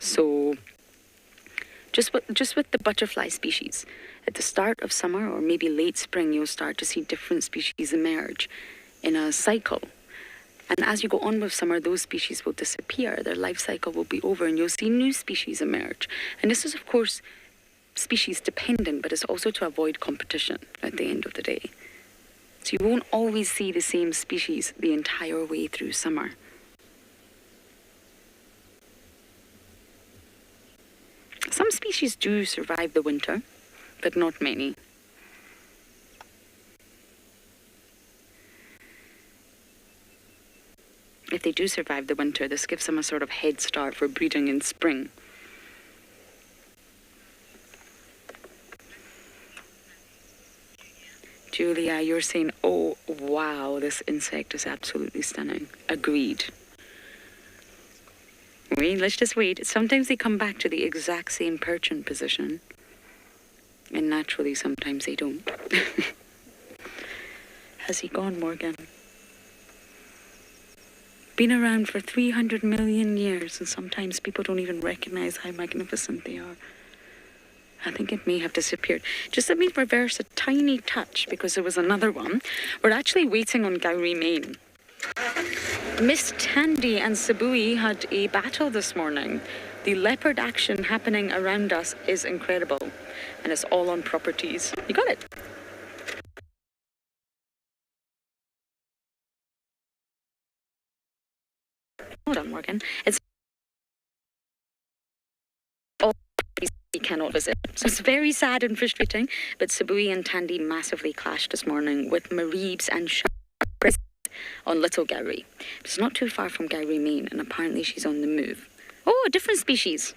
Speaker 7: So, just with the butterfly species, at the start of summer or maybe late spring, you'll start to see different species emerge in a cycle. And as you go on with summer, those species will disappear. Their life cycle will be over and you'll see new species emerge. And this is, of course, species dependent, but it's also to avoid competition at the end of the day. So you won't always see the same species the entire way through summer. Some species do survive the winter, but not many. If they do survive the winter, this gives them a sort of head start for breeding in spring. Julia, you're saying, oh, wow, this insect is absolutely stunning. Agreed. Wait, let's just wait. Sometimes they come back to the exact same perch position. And naturally, sometimes they don't. Has he gone, Morgan? Been around for 300 million years, and sometimes people don't even recognize how magnificent they are. I think it may have disappeared. Just let me reverse a tiny touch, because there was another one. We're actually waiting on Gowrie, Maine. Miss Tandy and Sabui had a battle this morning. The leopard action happening around us is incredible, and it's all on properties. You got it. Hold on, Morgan. It's all we cannot visit. So it's very sad and frustrating, but Sabui and Tandy massively clashed this morning with Mareebs and Sharks on Little Gowrie. It's not too far from Gowrie, Maine, and apparently she's on the move. Oh, a different species.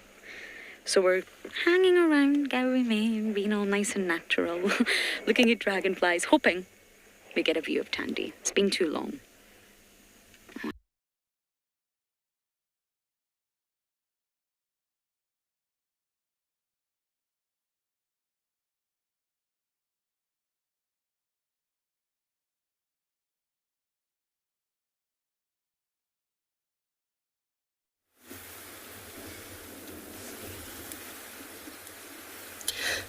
Speaker 7: So we're hanging around Gowrie, Maine, being all nice and natural, looking at dragonflies, hoping we get a view of Tandy. It's been too long.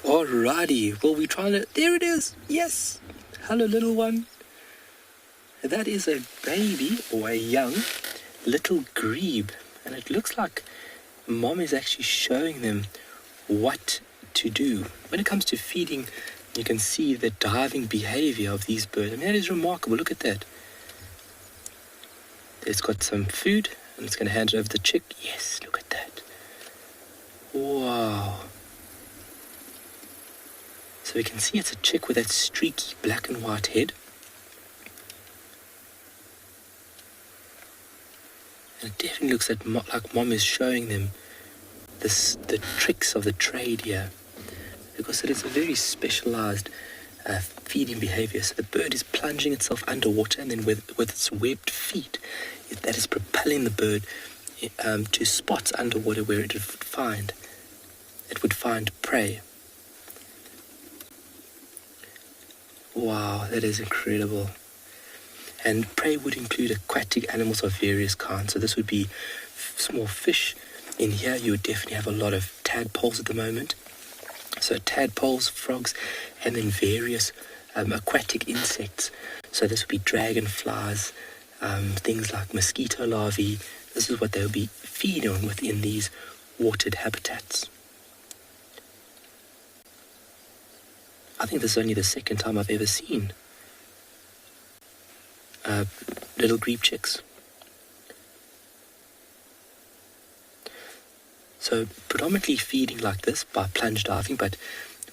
Speaker 6: Alrighty, well, we're trying to... There it is! Yes! Hello, little one. That is a baby, or a young, little grebe. And it looks like Mom is actually showing them what to do. When it comes to feeding, you can see the diving behavior of these birds. I mean, that is remarkable. Look at that. It's got some food, and it's going to hand it over to the chick. Yes, look at that. Wow. So we can see it's a chick with that streaky black and white head. And it definitely looks like Mom is showing them the tricks of the trade here. Because it is a very specialized feeding behavior. So the bird is plunging itself underwater, and then with its webbed feet, that is propelling the bird to spots underwater where it would find prey. Wow, that is incredible. And prey would include aquatic animals of various kinds. So this would be small fish. In here, you would definitely have a lot of tadpoles at the moment. So tadpoles, frogs, and then various aquatic insects. So this would be dragonflies, things like mosquito larvae. This is what they would be feeding on within these watered habitats. I think this is only the second time I've ever seen little grebe chicks. So predominantly feeding like this by plunge diving, but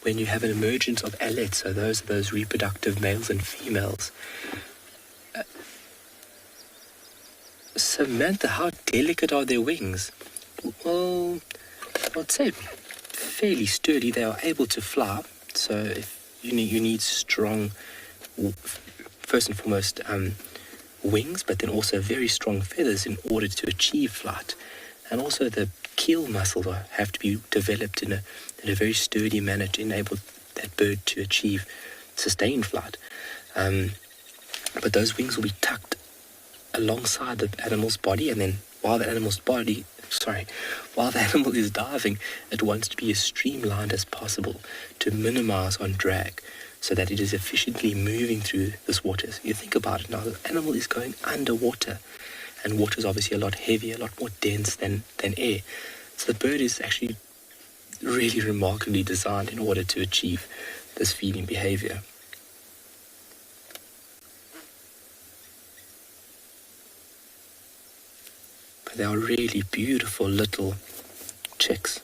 Speaker 6: when you have an emergence of alerts, so those reproductive males and females. Samantha, how delicate are their wings? Well, I'd say fairly sturdy. They are able to fly, so if you need strong, first and foremost, wings, but then also very strong feathers in order to achieve flight. And also the keel muscles have to be developed in a very sturdy manner to enable that bird to achieve sustained flight. But those wings will be tucked alongside the animal's body, and then while the animal is diving, it wants to be as streamlined as possible to minimize on drag, so that it is efficiently moving through this water. So you think about it now, the animal is going underwater, and water is obviously a lot heavier, a lot more dense than air. So the bird is actually really remarkably designed in order to achieve this feeding behavior. But they are really beautiful little chicks.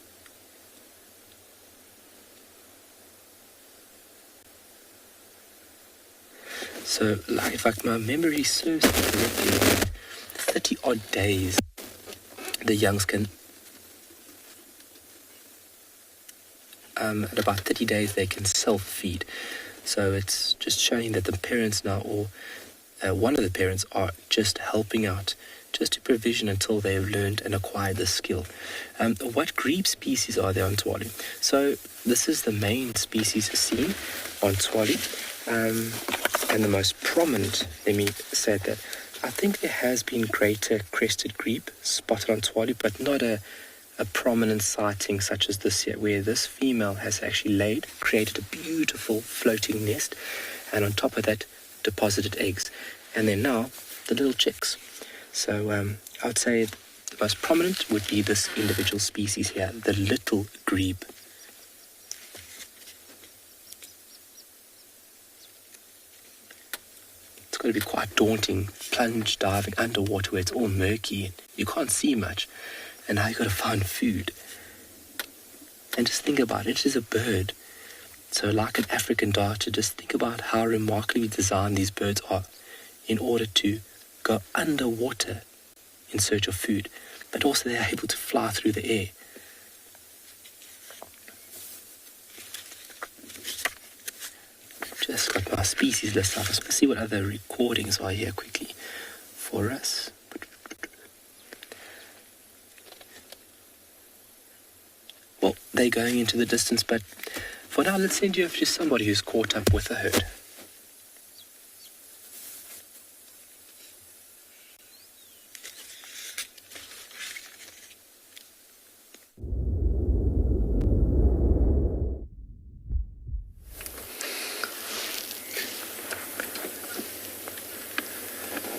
Speaker 6: So, if my memory serves me correctly, 30 odd days, the youngs can, at about 30 days, they can self-feed. So it's just showing that the parents now, or one of the parents, are just helping out, just to provision until they've learned and acquired the skill. What grebe species are there on Tswalu? So this is the main species seen on Tswalu. And the most prominent, let me say that, I think there has been greater crested grebe spotted on Tswalu, but not a prominent sighting such as this here, where this female has actually created a beautiful floating nest, and on top of that, deposited eggs. And then now, the little chicks. So I would say the most prominent would be this individual species here, the little grebe. It's going to be quite daunting, plunge diving underwater where it's all murky and you can't see much, and now you've got to find food. And just think about it, it is a bird. So like an African darter, just think about how remarkably designed these birds are in order to go underwater in search of food, but also they're able to fly through the air. Just got my species list out. Let's see what other recordings are here quickly for us. Well, they're going into the distance, but for now, let's send you over to somebody who's caught up with the herd.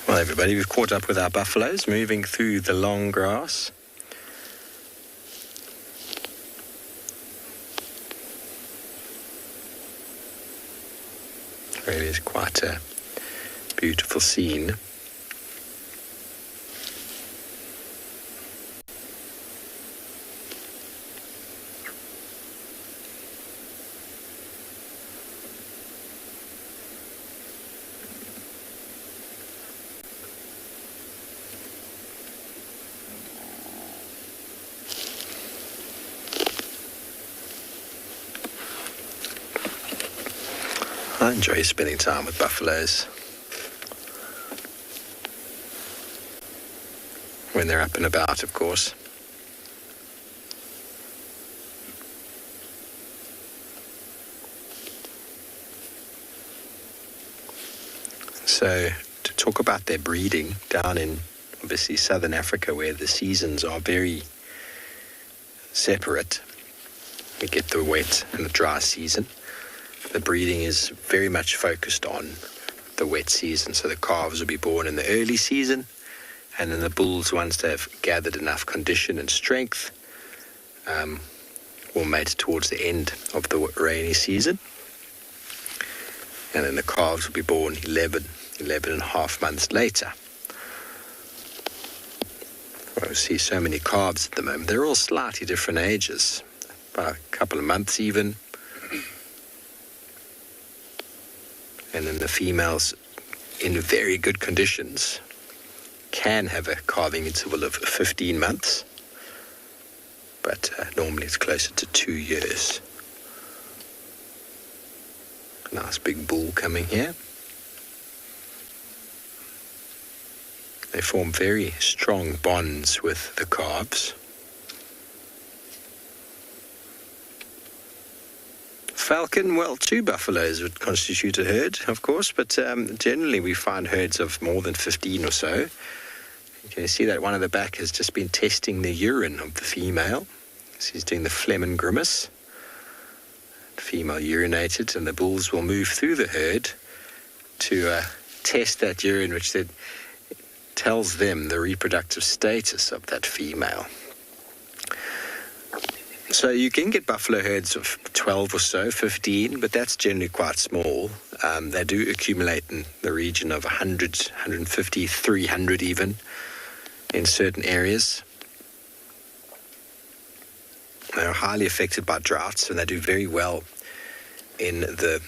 Speaker 18: Well, everybody, we've caught up with our buffaloes moving through the long grass. Really is quite a beautiful scene. I enjoy spending time with buffaloes when they're up and about, of course. So, to talk about their breeding down in, obviously, southern Africa, where the seasons are very separate. We get the wet and the dry season. The breeding is very much focused on the wet season, so the calves will be born in the early season, and then the bulls, once they've gathered enough condition and strength, will mate towards the end of the rainy season, and then the calves will be born 11 and a half months later.
Speaker 5: Well, we see so many calves at the moment. They're all slightly different ages, about a couple of months even. And then the females, in very good conditions, can have a calving interval of 15 months, but normally it's closer to 2 years. Nice big bull coming here. They form very strong bonds with the calves. Falcon, well, 2 buffaloes would constitute a herd, of course, but generally we find herds of more than 15 or so. You can see that one at the back has just been testing the urine of the female. She's doing the phlegm and grimace. The female urinated, and the bulls will move through the herd to test that urine, which then tells them the reproductive status of that female. So you can get buffalo herds of 12 or so, 15, but that's generally quite small. They do accumulate in the region of 100, 150, 300 even in certain areas. They're highly affected by droughts, and they do very well in the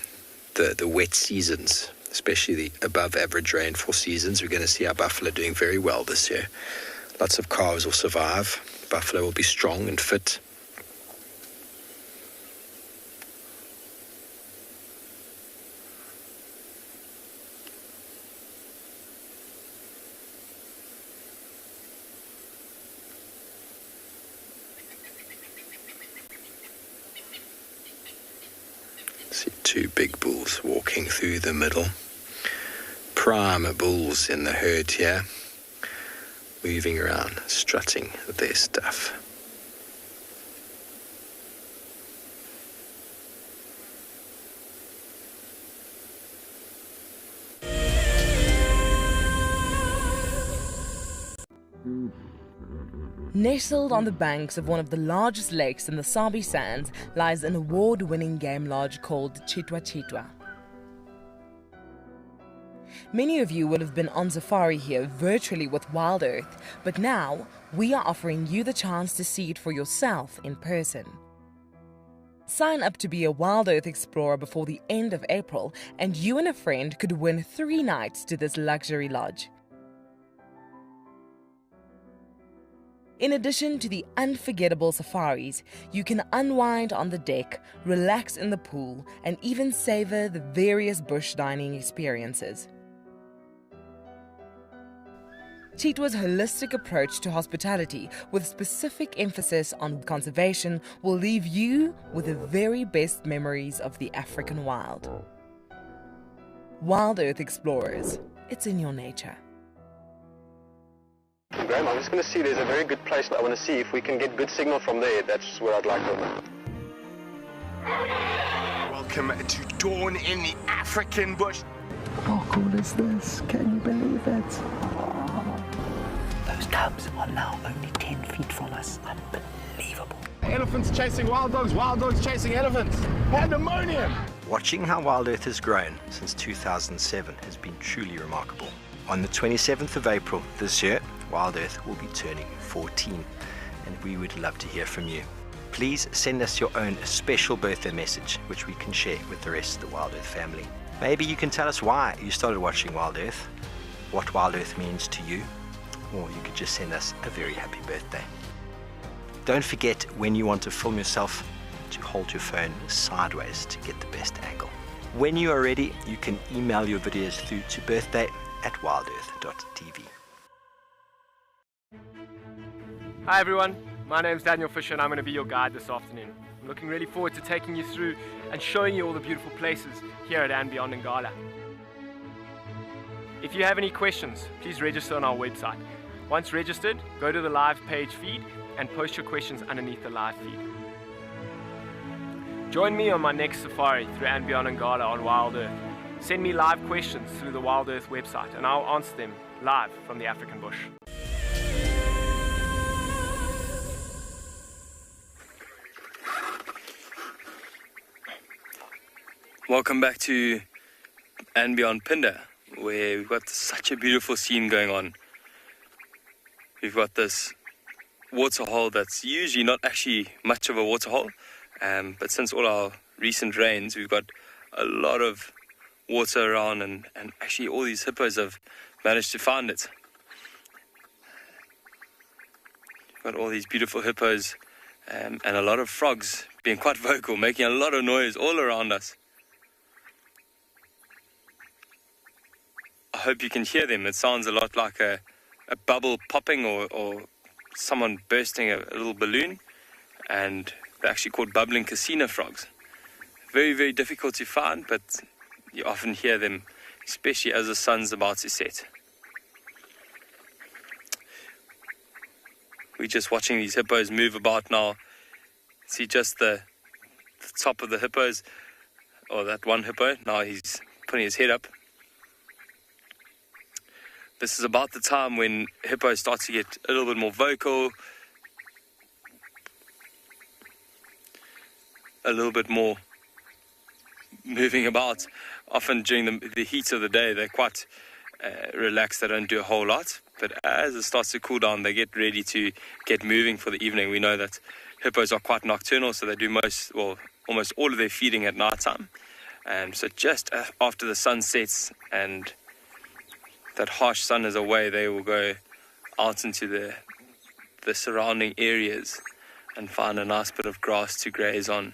Speaker 5: wet seasons, especially the above average rainfall seasons. We're going to see our buffalo doing very well this year. Lots of calves will survive. Buffalo will be strong and fit. See 2 big bulls walking through the middle. Prime bulls in the herd here, moving around, strutting their stuff.
Speaker 1: Nestled on the banks of one of the largest lakes in the Sabi Sands lies an award-winning game lodge called Tswalu. Many of you will have been on safari here virtually with WildEarth, but now we are offering you the chance to see it for yourself in person. Sign up to be a WildEarth explorer before the end of April, and you and a friend could win 3 nights to this luxury lodge. In addition to the unforgettable safaris, you can unwind on the deck, relax in the pool, and even savor the various bush dining experiences. Tswalu's holistic approach to hospitality, with specific emphasis on conservation, will leave you with the very best memories of the African wild. WildEarth Explorers, it's in your nature.
Speaker 9: Graham, I'm just going to see, there's a very good place that I want to see if we can get good signal from there. That's where I'd like to.
Speaker 8: Welcome to dawn in the African bush.
Speaker 10: How cool is this? Can you believe it?
Speaker 11: Those cubs are now only 10 feet from us. Unbelievable.
Speaker 8: Elephants chasing wild dogs chasing elephants. Pandemonium!
Speaker 18: Watching how WildEarth has grown since 2007 has been truly remarkable. On the 27th of April this year, WildEarth will be turning 14, and we would love to hear from you. Please send us your own special birthday message, which we can share with the rest of the WildEarth family. Maybe you can tell us why you started watching WildEarth, what WildEarth means to you, or you could just send us a very happy birthday. Don't forget, when you want to film yourself, to hold your phone sideways to get the best angle. When you are ready, you can email your videos through to birthday@wildearth.tv.
Speaker 19: Hi everyone, my name's Daniel Fisher and I'm going to be your guide this afternoon. I'm looking really forward to taking you through and showing you all the beautiful places here at andBeyond in Ngala. If you have any questions, please register on our website. Once registered, go to the live page feed and post your questions underneath the live feed. Join me on my next safari through andBeyond in Ngala on WildEarth. Send me live questions through the WildEarth website and I'll answer them live from the African bush.
Speaker 6: Welcome back to andBeyond Phinda, where we've got such a beautiful scene going on. We've got this
Speaker 20: waterhole that's usually not actually much of a waterhole, but since all our recent rains, we've got a lot of water around, and actually all these hippos have managed to find it. Got all these beautiful hippos and a lot of frogs being quite vocal, making a lot of noise all around us. I hope you can hear them. It sounds a lot like a bubble popping or someone bursting a little balloon, and they're actually called bubbling casino frogs. Very, very difficult to find, but you often hear them, especially as the sun's about to set. We're just watching these hippos move about now. See just the top of the hippos, or that one hippo. Now he's putting his head up. This is about the time when hippos start to get a little bit more vocal, a little bit more moving about. Often during the heat of the day, they're quite relaxed. They don't do a whole lot. But as it starts to cool down, they get ready to get moving for the evening. We know that hippos are quite nocturnal, so they do almost all of their feeding at night time. So just after the sun sets and that harsh sun is away, they will go out into the surrounding areas and find a nice bit of grass to graze on.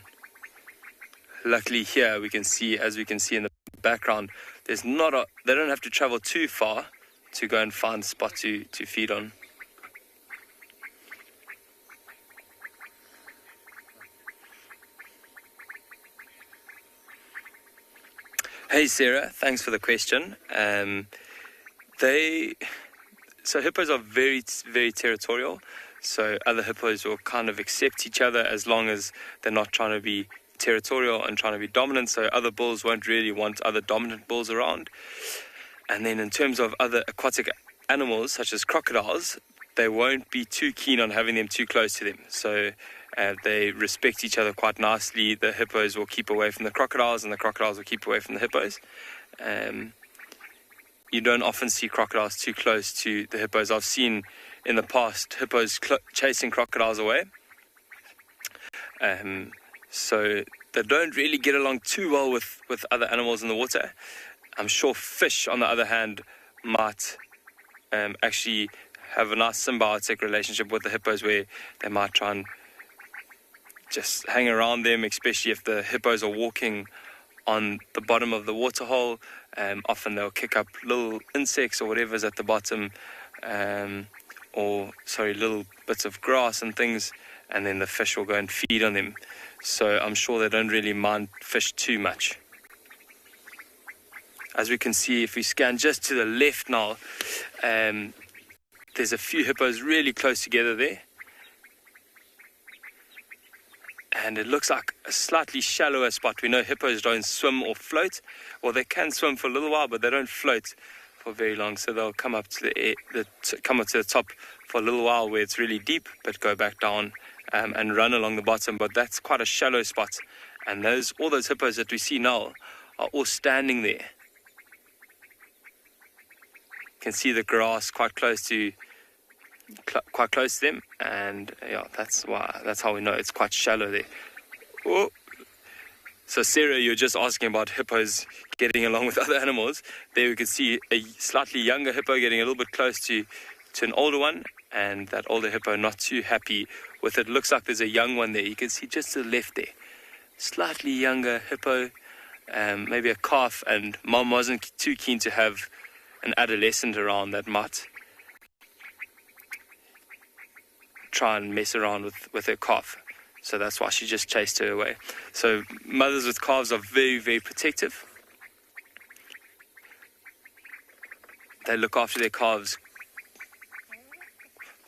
Speaker 20: Luckily here we can see, as we can see in the background, they don't have to travel too far to go and find a spot to feed on. Hey Sarah, thanks for the question. So hippos are very, very territorial. So other hippos will kind of accept each other as long as they're not trying to be territorial and trying to be dominant. So other bulls won't really want other dominant bulls around. And then in terms of other aquatic animals, such as crocodiles, they won't be too keen on having them too close to them. So they respect each other quite nicely. The hippos will keep away from the crocodiles, and the crocodiles will keep away from the hippos. You don't often see crocodiles too close to the hippos. I've seen in the past hippos chasing crocodiles away. So they don't really get along too well with other animals in the water. I'm sure fish, on the other hand, might actually have a nice symbiotic relationship with the hippos, where they might try and just hang around them, especially if the hippos are walking on the bottom of the waterhole. Often they'll kick up little insects or whatever's at the bottom, little bits of grass and things, and then the fish will go and feed on them. So I'm sure they don't really mind fish too much. As we can see, if we scan just to the left now, there's a few hippos really close together there. And it looks like a slightly shallower spot. We know hippos don't swim or float. Well, they can swim for a little while, but they don't float for very long. So they'll come up to the top for a little while where it's really deep, but go back down and run along the bottom. But that's quite a shallow spot. And all those hippos that we see now are all standing there. You can see the grass quite close to them, and yeah, that's how we know it's quite shallow there. Oh. So Sarah, you're just asking about hippos getting along with other animals. There we can see a slightly younger hippo getting a little bit close to an older one, and that older hippo not too happy with it. Looks like there's a young one there. You can see just to the left there, slightly younger hippo, maybe a calf, and mom wasn't too keen to have an adolescent around that might try and mess around with her calf. So that's why she just chased her away. So mothers with calves are very, very protective. They look after their calves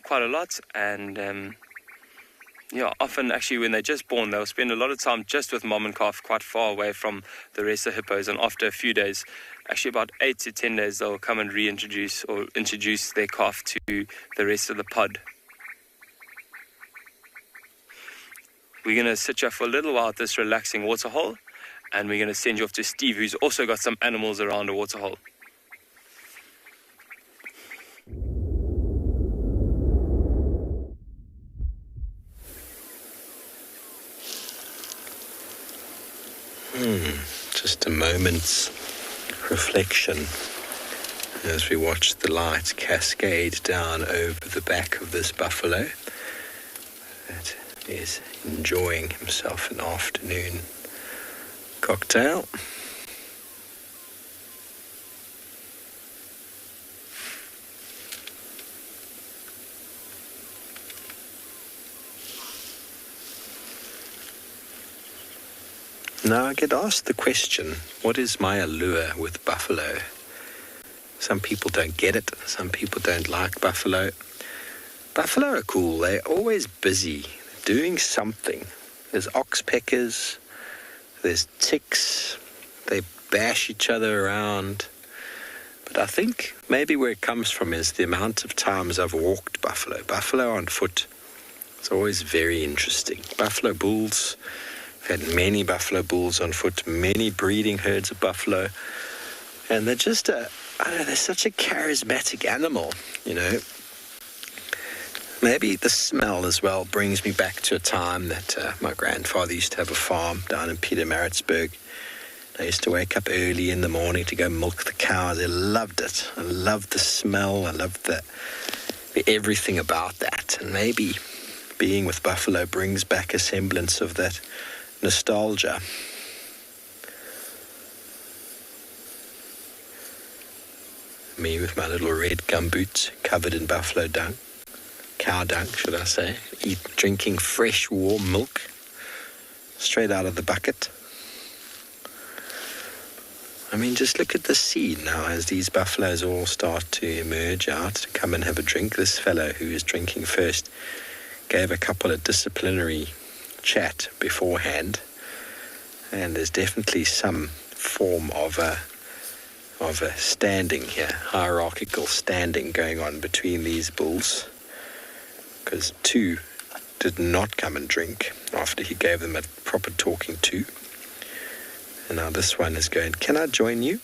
Speaker 20: quite a lot, and often actually when they're just born, they'll spend a lot of time just with mom and calf, quite far away from the rest of hippos, and after a few days, actually about 8 to 10 days, they'll come and reintroduce or introduce their calf to the rest of the pod. We're going to sit you for a little while at this relaxing waterhole, and we're going to send you off to Steve, who's also got some animals around a waterhole.
Speaker 5: Just a moment's reflection as we watch the light cascade down over the back of this buffalo that is enjoying himself an afternoon cocktail. Now I get asked the question, what is my allure with buffalo? Some people don't get it. Some people don't like buffalo. Buffalo are cool. They're always busy doing something. There's oxpeckers. There's ticks. They bash each other around. But I think maybe where it comes from is the amount of times I've walked buffalo. Buffalo on foot. It's always very interesting. Buffalo bulls. I've had many buffalo bulls on foot, many breeding herds of buffalo. And they're just they're such a charismatic animal, you know. Maybe the smell as well brings me back to a time that my grandfather used to have a farm down in Pietermaritzburg. I used to wake up early in the morning to go milk the cows. I loved it. I loved the smell. I loved the everything about that. And maybe being with buffalo brings back a semblance of that nostalgia. Me with my little red gumboots covered in buffalo dung, cow dung should I say, drinking fresh warm milk straight out of the bucket. I mean, just look at the scene now as these buffaloes all start to emerge out to come and have a drink. This fellow who is drinking first gave a couple of disciplinary chat beforehand, and there's definitely some form of a standing here, hierarchical standing going on between these bulls, because two did not come and drink after he gave them a proper talking to, and now this one is going, "Can I join you?"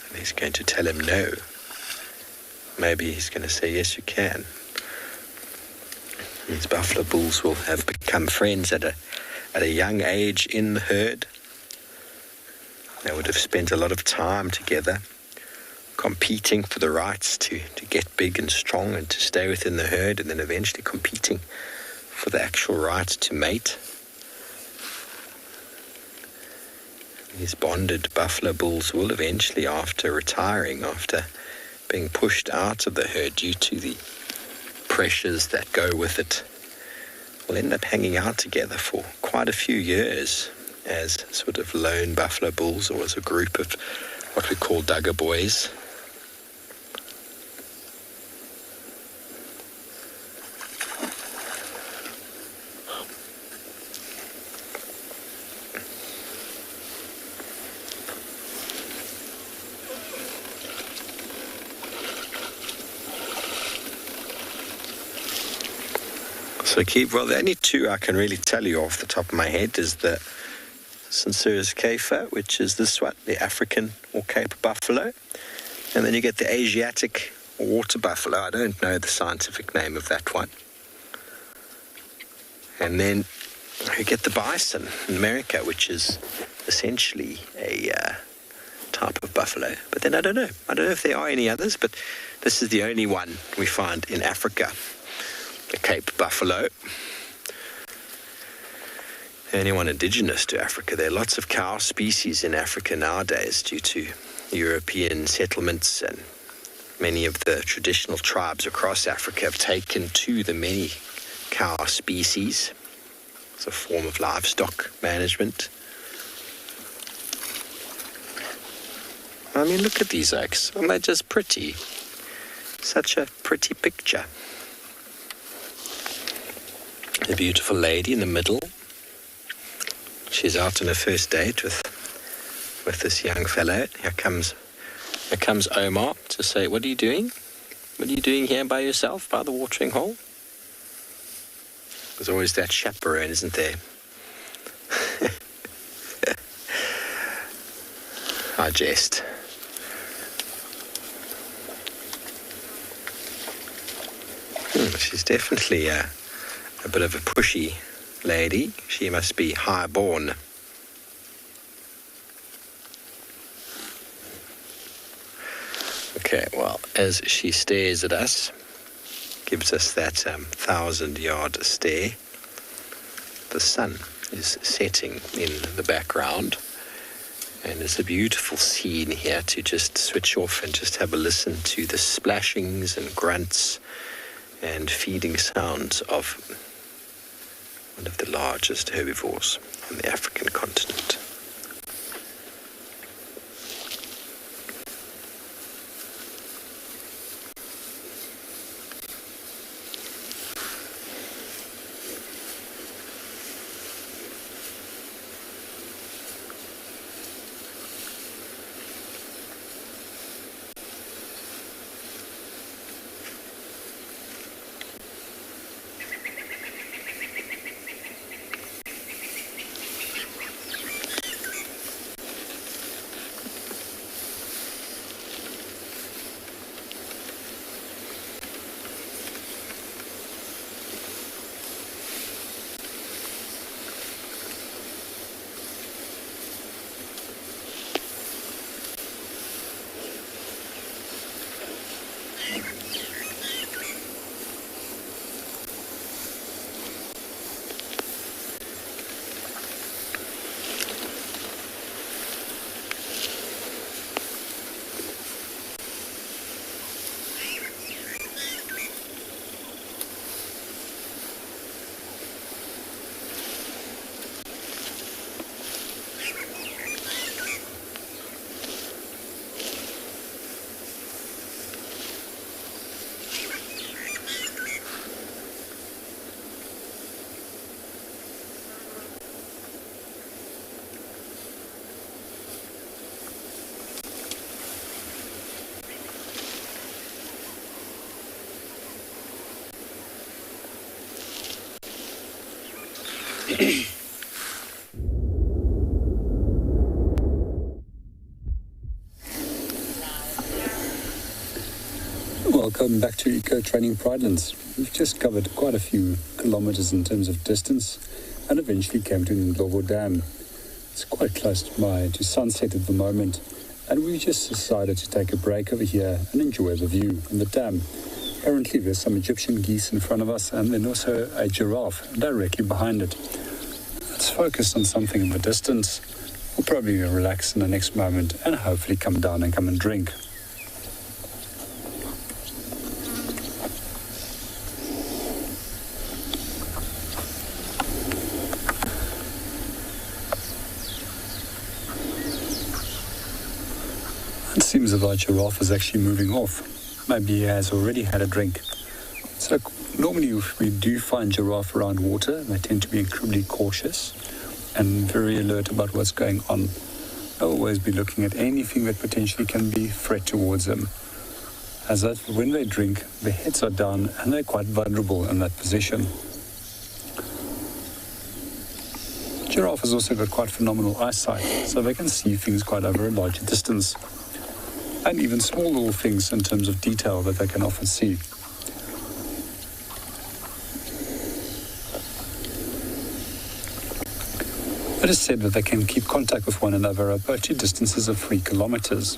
Speaker 5: And he's going to tell him no. Maybe he's going to say, "Yes, you can." These buffalo bulls will have become friends at a young age in the herd. They would have spent a lot of time together competing for the rights to get big and strong and to stay within the herd, and then eventually competing for the actual right to mate. These bonded buffalo bulls will eventually, after retiring, after being pushed out of the herd due to the pressures that go with it, will end up hanging out together for quite a few years as sort of lone buffalo bulls, or as a group of what we call Duggar boys. So well, the only two I can really tell you off the top of my head is the Sincerus Kafer, which is this one, the African or Cape buffalo. And then you get the Asiatic water buffalo. I don't know the scientific name of that one. And then you get the bison in America, which is essentially a type of buffalo. But then I don't know if there are any others, but this is the only one we find in Africa. The Cape buffalo. Anyone indigenous to Africa. There are lots of cow species in Africa nowadays due to European settlements, and many of the traditional tribes across Africa have taken to the many cow species as a form of livestock management. I mean, look at these oaks. Aren't they just pretty? Such a pretty picture. The beautiful lady in the middle. She's out on her first date with this young fellow. Here comes Omar to say, "What are you doing? What are you doing here by yourself, by the watering hole?" There's always that chaperone, isn't there? I jest. She's definitely a bit of a pushy lady. She must be high-born. Okay, well, as she stares at us, gives us that 1,000-yard stare, the sun is setting in the background, and it's a beautiful scene here to just switch off and just have a listen to the splashings and grunts and feeding sounds of one of the largest herbivores on the African continent.
Speaker 13: Welcome back to Eco Training Pridelands. We've just covered quite a few kilometers in terms of distance and eventually came to Ndlovu Dam. It's quite close to sunset at the moment, and we just decided to take a break over here and enjoy the view on the dam. Currently there's some Egyptian geese in front of us and then also a giraffe directly behind it. Let's focus on something in the distance. We'll probably relax in the next moment and hopefully come down and come and drink. It seems that our giraffe is actually moving off. Maybe he has already had a drink. So normally if we do find giraffe around water, they tend to be incredibly cautious and very alert about what's going on. They'll always be looking at anything that potentially can be a threat towards them. As that when they drink, their heads are down and they're quite vulnerable in that position. Giraffe has also got quite phenomenal eyesight, so they can see things quite over a larger distance. And even small little things in terms of detail that they can often see. It is said that they can keep contact with one another up to distances of 3 kilometers,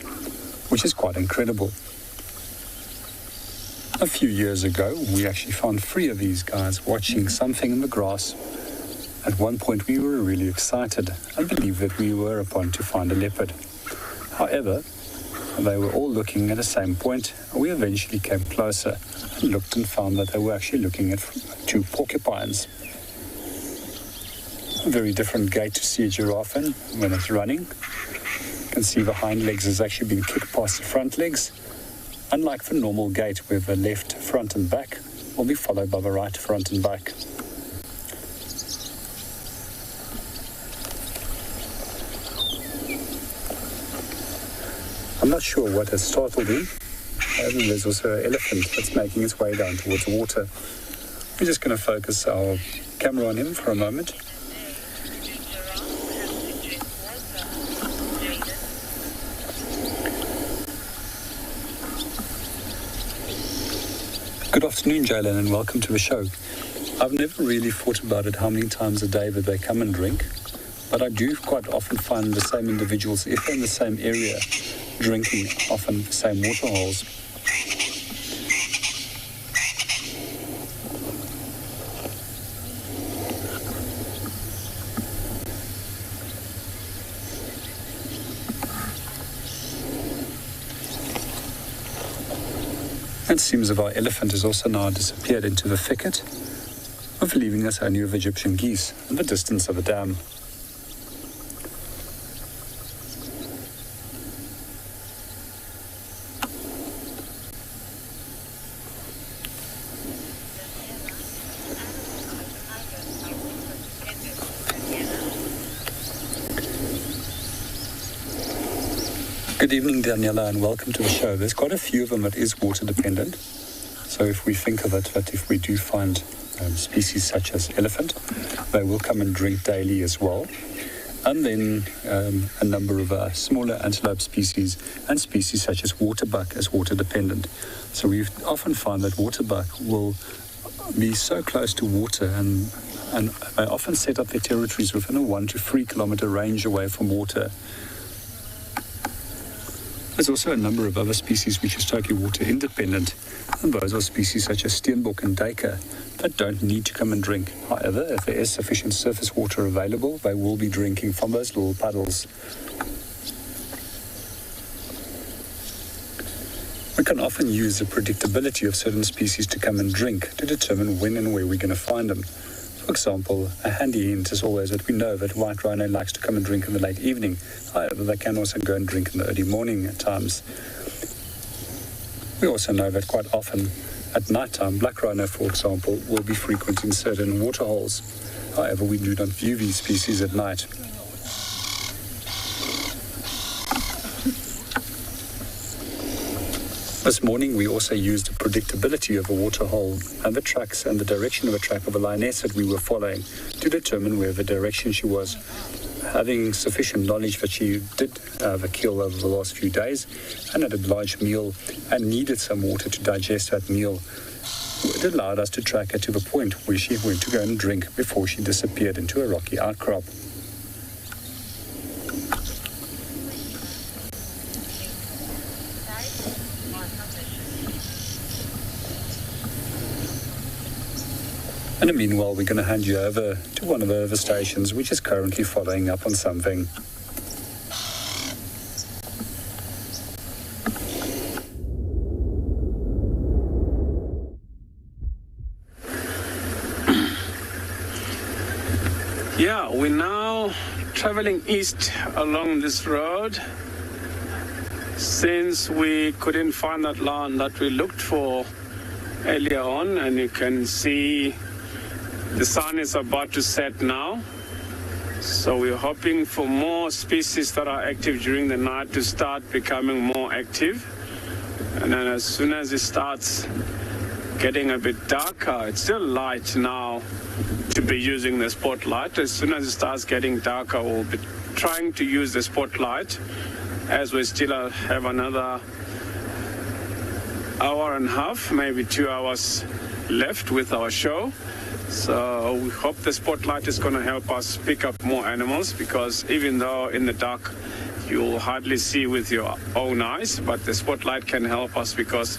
Speaker 13: which is quite incredible. A few years ago, we actually found 3 of these guys watching something in the grass. At one point, we were really excited and believed that we were upon to find a leopard. However, they were all looking at the same point, and we eventually came closer and looked and found that they were actually looking at 2 porcupines. A very different gait to see a giraffe in when it's running. You can see the hind legs has actually been kicked past the front legs, unlike the normal gait where the left front and back will be followed by the right front and back. I'm not sure what has startled him. There's also an elephant that's making its way down towards the water. We're just going to focus our camera on him for a moment. Good afternoon, Jalen, and welcome to the show. I've never really thought about it how many times a day that they come and drink, but I do quite often find the same individuals, if they're in the same area, drinking often the same water holes. It seems that our elephant has also now disappeared into the thicket, of leaving us only with Egyptian geese and the distance of a dam. Good evening, Daniela, and welcome to the show. There's quite a few of them that is water dependent. So if we think of it, that if we do find species such as elephant, they will come and drink daily as well. And then a number of smaller antelope species and species such as waterbuck as water dependent. So we often find that waterbuck will be so close to water and they often set up their territories within a 1 to 3 kilometer range away from water. There's also a number of other species which is totally water independent, and those are species such as Springbok and duiker that don't need to come and drink. However, if there is sufficient surface water available, they will be drinking from those little puddles. We can often use the predictability of certain species to come and drink to determine when and where we're going to find them. For example, a handy hint is always that we know that white rhino likes to come and drink in the late evening. However, they can also go and drink in the early morning at times. We also know that quite often at night time, black rhino, for example, will be frequent in certain water holes. However, we do not view these species at night. This morning we also used the predictability of a water hole and the tracks and the direction of a track of a lioness that we were following to determine where the direction she was. Having sufficient knowledge that she did have a kill over the last few days and had a large meal and needed some water to digest that meal, it allowed us to track her to the point where she went to go and drink before she disappeared into a rocky outcrop. And meanwhile, we're going to hand you over to one of the other stations, which is currently following up on something.
Speaker 12: Yeah, we're now traveling east along this road. Since we couldn't find that land that we looked for earlier on, and you can see the sun is about to set now, so we're hoping for more species that are active during the night to start becoming more active. And then as soon as it starts getting a bit darker, it's still light now to be using the spotlight. As soon as it starts getting darker, we'll be trying to use the spotlight, as we still have another hour and a half, maybe 2 hours left with our show. So we hope the spotlight is going to help us pick up more animals, because even though in the dark you'll hardly see with your own eyes, but the spotlight can help us, because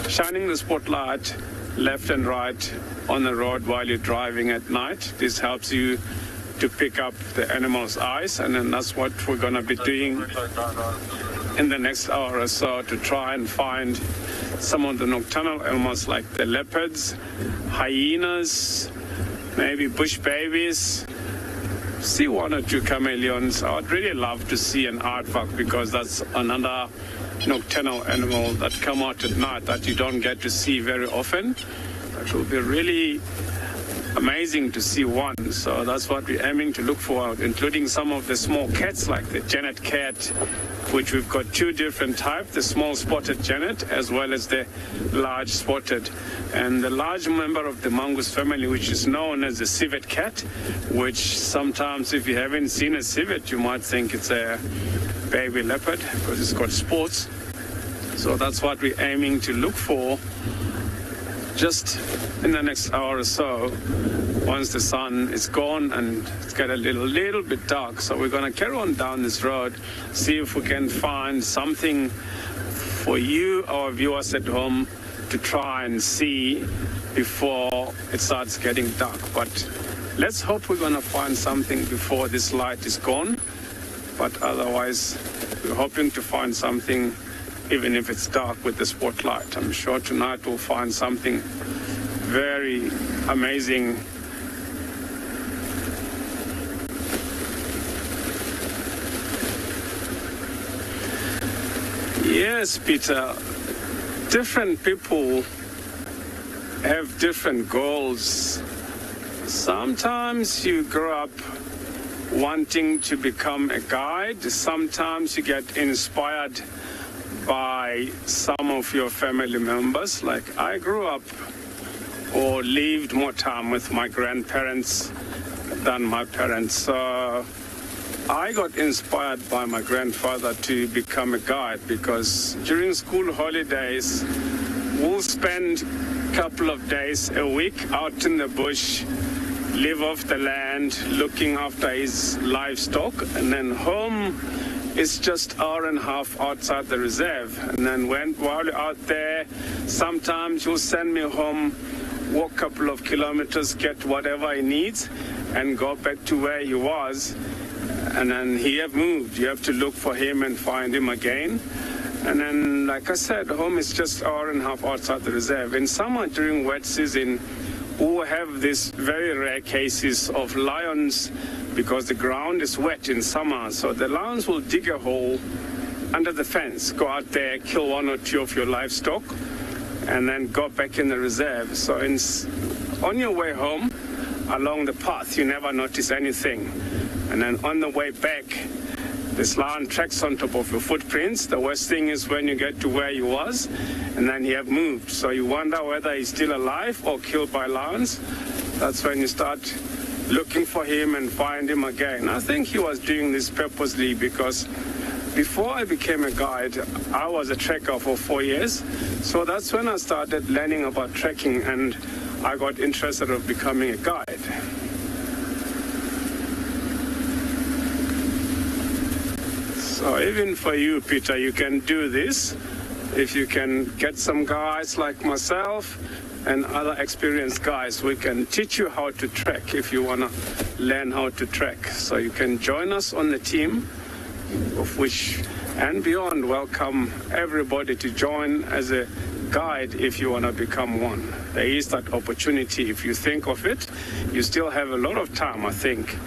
Speaker 12: shining the spotlight left and right on the road while you're driving at night, this helps you to pick up the animal's eyes, and then that's what we're going to be doing in the next hour or so, to try and find some of the nocturnal animals like the leopards, hyenas, maybe bush babies, see 1 or 2 chameleons. I'd really love to see an aardvark, because that's another nocturnal animal that come out at night that you don't get to see very often. It will be really amazing to see one. So that's what we're aiming to look for, including some of the small cats like the genet cat, which we've got 2 different types, the small spotted genet as well as the large spotted. And the large member of the mongoose family, which is known as the civet cat, which sometimes if you haven't seen a civet, you might think it's a baby leopard because it's got spots. So that's what we're aiming to look for just in the next hour or so. once the sun is gone and it's got a little bit dark. So we're going to carry on down this road, see if we can find something for you, our viewers at home, to try and see before it starts getting dark. But let's hope we're going to find something before this light is gone. But otherwise, we're hoping to find something even if it's dark with the spotlight. I'm sure tonight we'll find something very amazing. Yes, Peter, different people have different goals. Sometimes you grow up wanting to become a guide. Sometimes you get inspired by some of your family members. Like I grew up or lived more time with my grandparents than my parents. So I got inspired by my grandfather to become a guide, because during school holidays, we'll spend a couple of days a week out in the bush, live off the land, looking after his livestock, and then home is just an hour and a half outside the reserve. And then while you're out there, sometimes you'll send me home, walk a couple of kilometers, get whatever he needs, and go back to where he was. And then he have moved. You have to look for him and find him again. And then, like I said, home is just an hour and a half outside the reserve. In summer, during wet season, we have these very rare cases of lions, because the ground is wet in summer. So the lions will dig a hole under the fence, go out there, kill one or two of your livestock, and then go back in the reserve. So on your way home, along the path, you never notice anything. And then on the way back, this lion tracks on top of your footprints. The worst thing is when you get to where he was, and then he have moved. So you wonder whether he's still alive or killed by lions. That's when you start looking for him and find him again. I think he was doing this purposely, because before I became a guide, I was a trekker for 4 years. So that's when I started learning about trekking, and I got interested in becoming a guide. So even for you, Peter, you can do this. If you can get some guys like myself and other experienced guys, we can teach you how to trek if you want to learn how to trek. So you can join us on the team, of which andBeyond welcome everybody to join as a guide if you want to become one. There is that opportunity. If you think of it, you still have a lot of time, I think,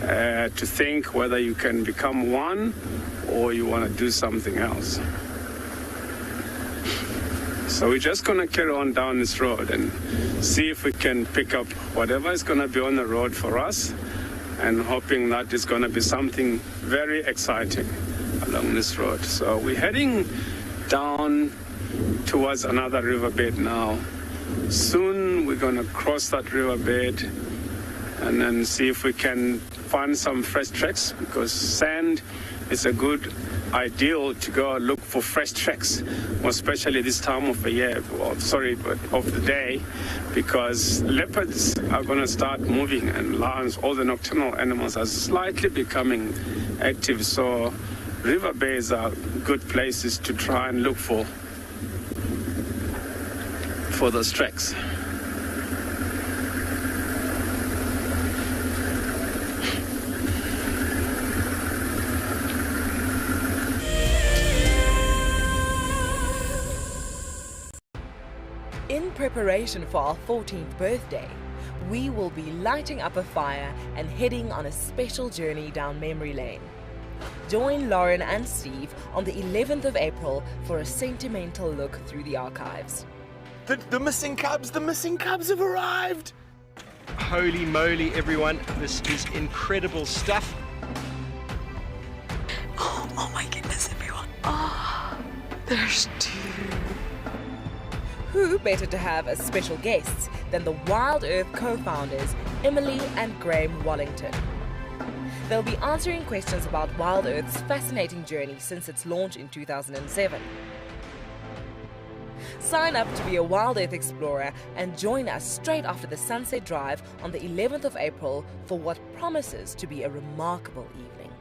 Speaker 12: to think whether you can become one or you want to do something else. So we're just going to carry on down this road and see if we can pick up whatever is going to be on the road for us, and hoping that it's going to be something very exciting along this road. So we're heading down towards another riverbed now. Soon we're going to cross that riverbed and then see if we can find some fresh tracks, because sand is a good ideal to go look for fresh tracks, especially this time of the year, of the day, because leopards are going to start moving, and lions, all the nocturnal animals, are slightly becoming active. So riverbeds are good places to try and look for those tracks.
Speaker 1: In preparation for our 14th birthday, we will be lighting up a fire and heading on a special journey down memory lane. Join Lauren and Steve on the 11th of April for a sentimental look through the archives.
Speaker 8: The missing cubs have arrived! Holy moly, everyone, this is incredible stuff.
Speaker 7: Oh my goodness, everyone. Oh, there's two.
Speaker 1: Who better to have as special guests than the WildEarth co-founders Emily and Graham Wallington. They'll be answering questions about WildEarth's fascinating journey since its launch in 2007. Sign up to be a WildEarth explorer and join us straight after the sunset drive on the 11th of April for what promises to be a remarkable evening.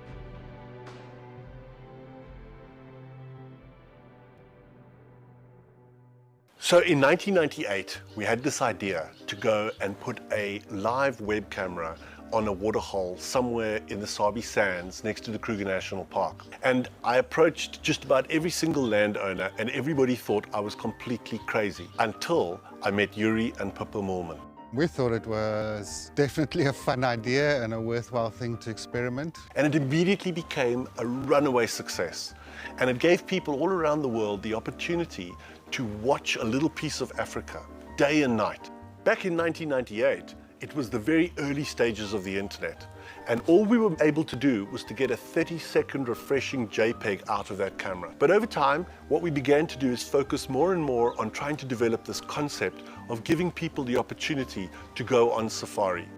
Speaker 14: So in 1998, we had this idea to go and put a live web camera on a waterhole somewhere in the Sabi sands next to the Kruger National Park. And I approached just about every single landowner and everybody thought I was completely crazy until I met Yuri and Pippa Moorman.
Speaker 15: We thought it was definitely a fun idea and a worthwhile thing to experiment.
Speaker 14: And it immediately became a runaway success. And it gave people all around the world the opportunity to watch a little piece of Africa day and night. Back in 1998, it was the very early stages of the internet. And all we were able to do was to get a 30-second refreshing JPEG out of that camera. But over time, what we began to do is focus more and more on trying to develop this concept of giving people the opportunity to go on safari.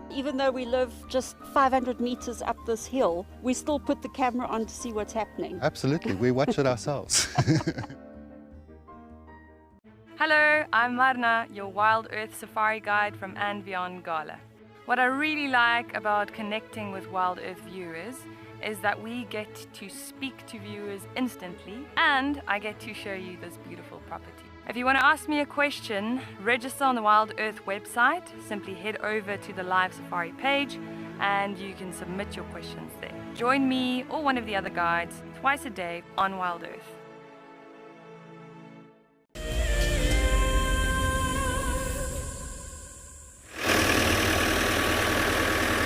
Speaker 16: Even though we live just 500 meters up this hill, we still put the camera on to see what's happening.
Speaker 15: Absolutely, we watch it ourselves.
Speaker 21: Hello, I'm Marna, your WildEarth safari guide from andBeyond Ngala. What I really like about connecting with WildEarth viewers is that we get to speak to viewers instantly and I get to show you this beautiful property. If you want to ask me a question, register on the WildEarth website. Simply head over to the live safari page and you can submit your questions there. Join me or one of the other guides twice a day on WildEarth.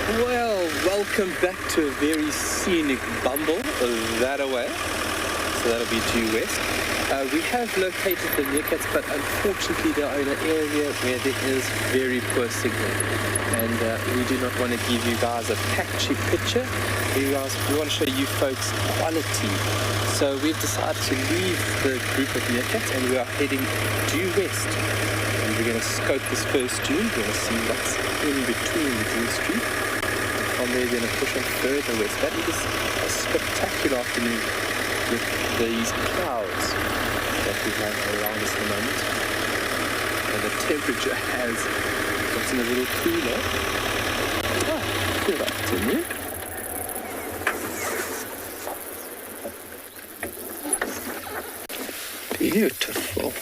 Speaker 6: Well, welcome back to a very scenic bumble that away. So that'll be due west. We have located the meerkats, but unfortunately they are in an area where there is very poor signal. And we do not want to give you guys a patchy picture. We want to show you folks quality. So we've decided to leave the group of meerkats and we are heading due west. And we're going to scope this first dune. We're going to see what's in between the dune street. From there, we're going to push on further west. That is a spectacular afternoon with these clouds that we have around us at the moment. And the temperature has gotten a little cooler. Good afternoon. Beautiful.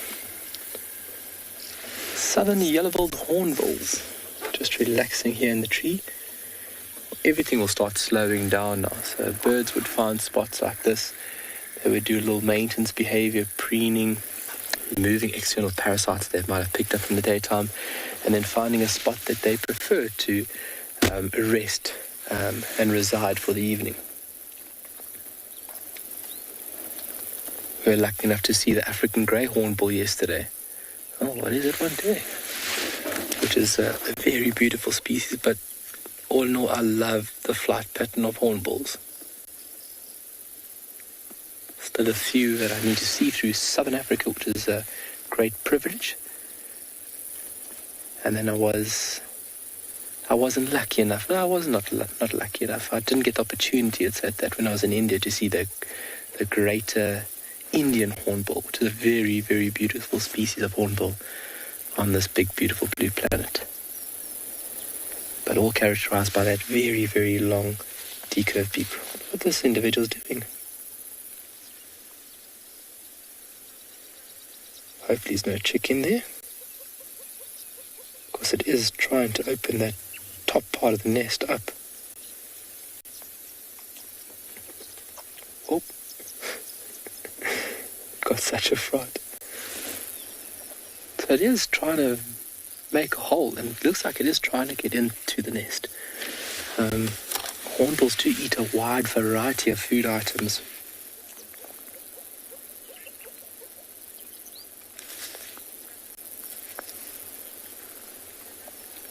Speaker 6: Southern yellow-billed hornbills. Just relaxing here in the tree. Everything will start slowing down now. So birds would find spots like this. They would do a little maintenance behavior, preening, removing external parasites they might have picked up in the daytime, and then finding a spot that they prefer to rest and reside for the evening. We were lucky enough to see the African grey hornbill yesterday. Oh, what is it one day? Which is a very beautiful species, but all in all, I love the flight pattern of hornbills. Still a few that I need to see through Southern Africa, which is a great privilege. And then I wasn't lucky enough. No, I was not lucky enough. I didn't get the opportunity, it's at that, when I was in India to see the greater Indian hornbill, which is a very, very beautiful species of hornbill on this big, beautiful blue planet. But all characterized by that very, very long decurved beak. What this individual's doing. Hopefully there's no chick in there. Of course it is trying to open that top part of the nest up. Oh. Got such a fright. So it is trying to make a hole, and it looks like it is trying to get into the nest. Hornbills do eat a wide variety of food items.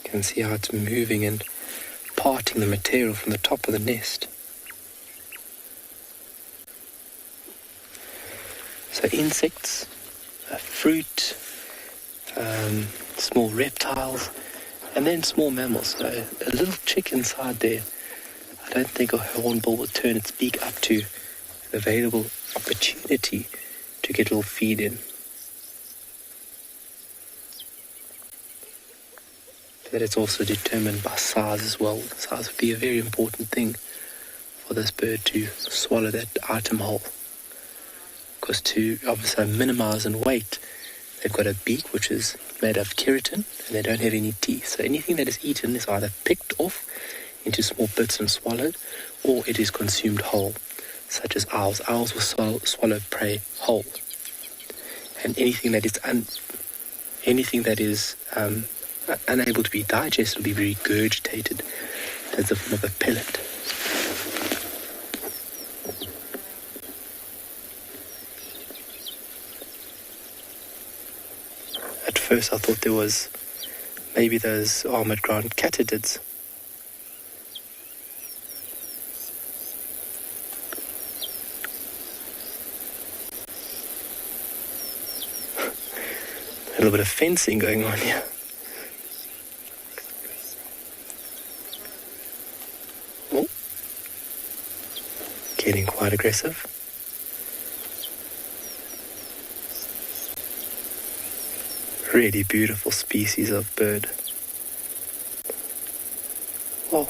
Speaker 6: You can see how it's moving and parting the material from the top of the nest. So insects, fruit, small reptiles, and then small mammals. So a little chick inside there. I don't think a hornbill will turn its beak up to an available opportunity to get a little feed in. that it's also determined by size as well. Size would be a very important thing for this bird to swallow that item whole. Because to obviously minimize in weight, they've got a beak which is made of keratin and they don't have any teeth. So anything that is eaten is either picked off into small bits and swallowed, or it is consumed whole, such as owls. Owls will swallow prey whole. And anything that is unable to be digested will be regurgitated as a form of a pellet. At first I thought there was maybe those armoured ground katydids. A little bit of fencing going on here. Oh, getting quite aggressive. Really beautiful species of bird. Whoa.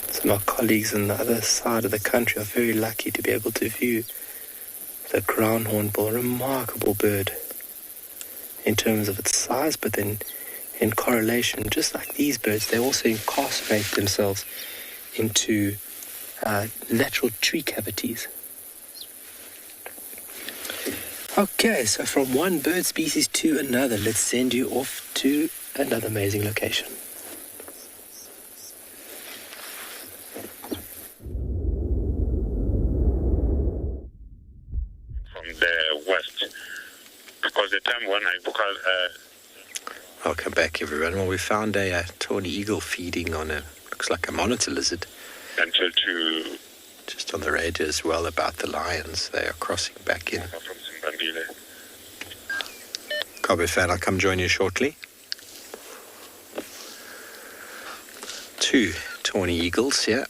Speaker 6: So my colleagues on the other side of the country are very lucky to be able to view the ground hornbill, a remarkable bird in terms of its size, but then in correlation, just like these birds, they also incarcerate themselves into natural tree cavities. Okay, so from one bird species to another, let's send you off to another amazing location.
Speaker 2: From the west, because the time when I book
Speaker 18: Welcome back, everyone. Well, we found a tawny eagle feeding on looks like a monitor lizard.
Speaker 2: until to
Speaker 18: just on the radio as well about the lions. They are crossing back in.
Speaker 2: from Zimbabwe.
Speaker 18: Cobbe fan, I'll come join you shortly. 2 tawny eagles here.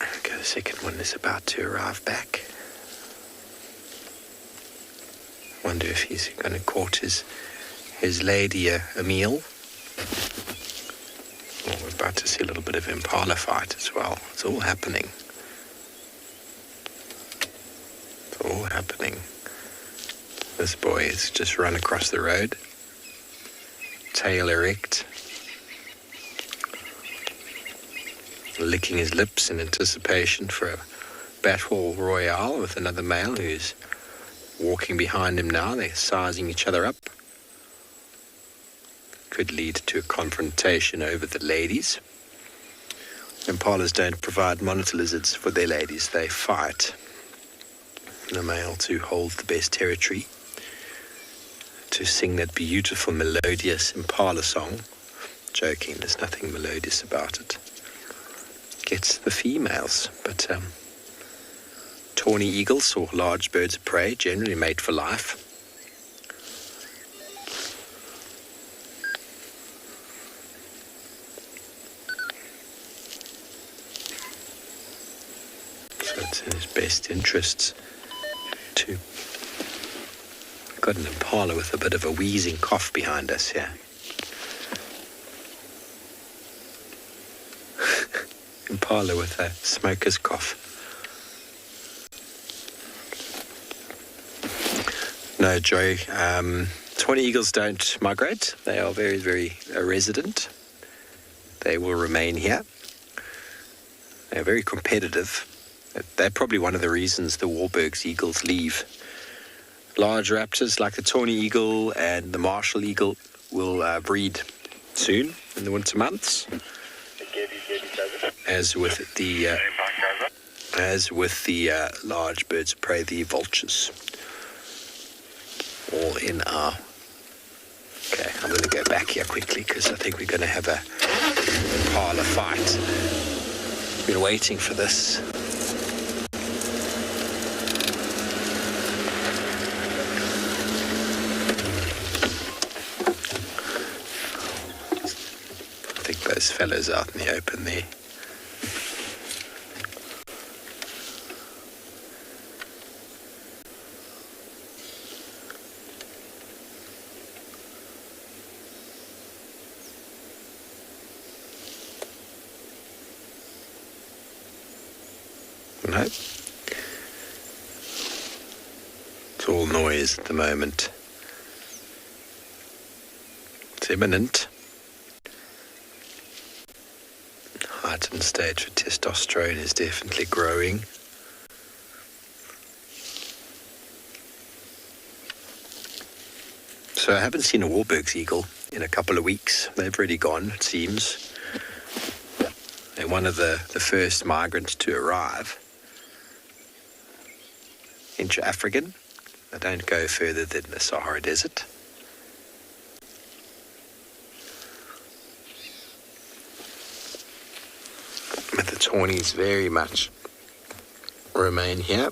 Speaker 18: Okay, the second one is about to arrive back. Wonder if he's going to court his lady a meal. Well, we're about to see a little bit of Impala fight as well. It's all happening. It's all happening. This boy has just run across the road. Tail erect. Licking his lips in anticipation for a battle royale with another male who's walking behind him now. They're sizing each other up. Could lead to a confrontation over the ladies. Impalas don't provide monitor lizards for their ladies. They fight. The male to hold the best territory, to sing that beautiful melodious Impala song. Joking, there's nothing melodious about it. Gets the females, but tawny eagles or large birds of prey generally mate for life. So it's in his best interests to... We've got an impala with a bit of a wheezing cough behind us here. Impala with a smoker's cough. No, Joy. Tawny eagles don't migrate. They are very, very resident. They will remain here. They're very competitive. They're probably one of the reasons the Warburg's eagles leave. Large raptors like the tawny eagle and the martial eagle will breed soon in the winter months. As with the large birds of prey, the vultures. All in our... Okay, I'm going to go back here quickly because I think we're going to have a Impala fight. Been waiting for this.
Speaker 5: fellas out in the open there. No. It's all noise at the moment. It's imminent. Heightened stage for testosterone is definitely growing. So I haven't seen a Warburg's eagle in a couple of weeks. They've already gone, it seems. They're one of the first migrants to arrive. Intra-African. They don't go further than the Sahara Desert. But the tawnies very much remain here.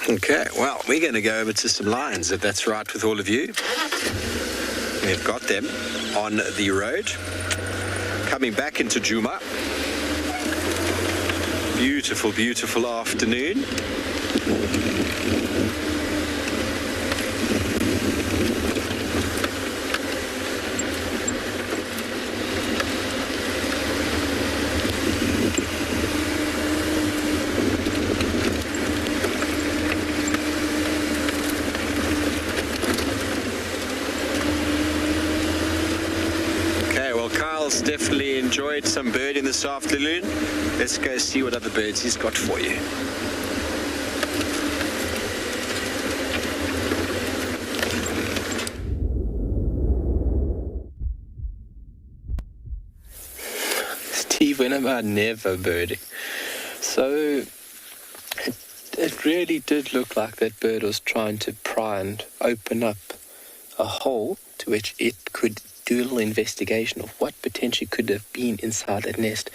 Speaker 5: Okay, well, we're going to go over to some lions, if that's right with all of you. We've got them on the road, coming back into Djuma. Beautiful, beautiful afternoon. Definitely enjoyed some birding this afternoon. Let's go see what other birds he's got for you. Steve, when am I never birding? So it really did look like that bird was trying to pry and open up a hole to which it could do a little investigation of what potentially could have been inside that nest.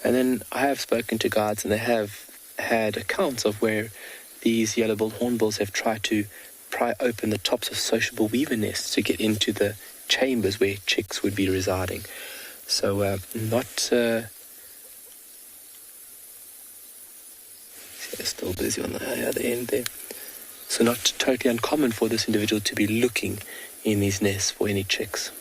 Speaker 5: And then I have spoken to guides, and they have had accounts of where these yellow-billed hornbills have tried to pry open the tops of sociable weaver nests to get into the chambers where chicks would be residing. So they're still busy on the other end there. So not totally uncommon for this individual to be looking in these nests for any chicks.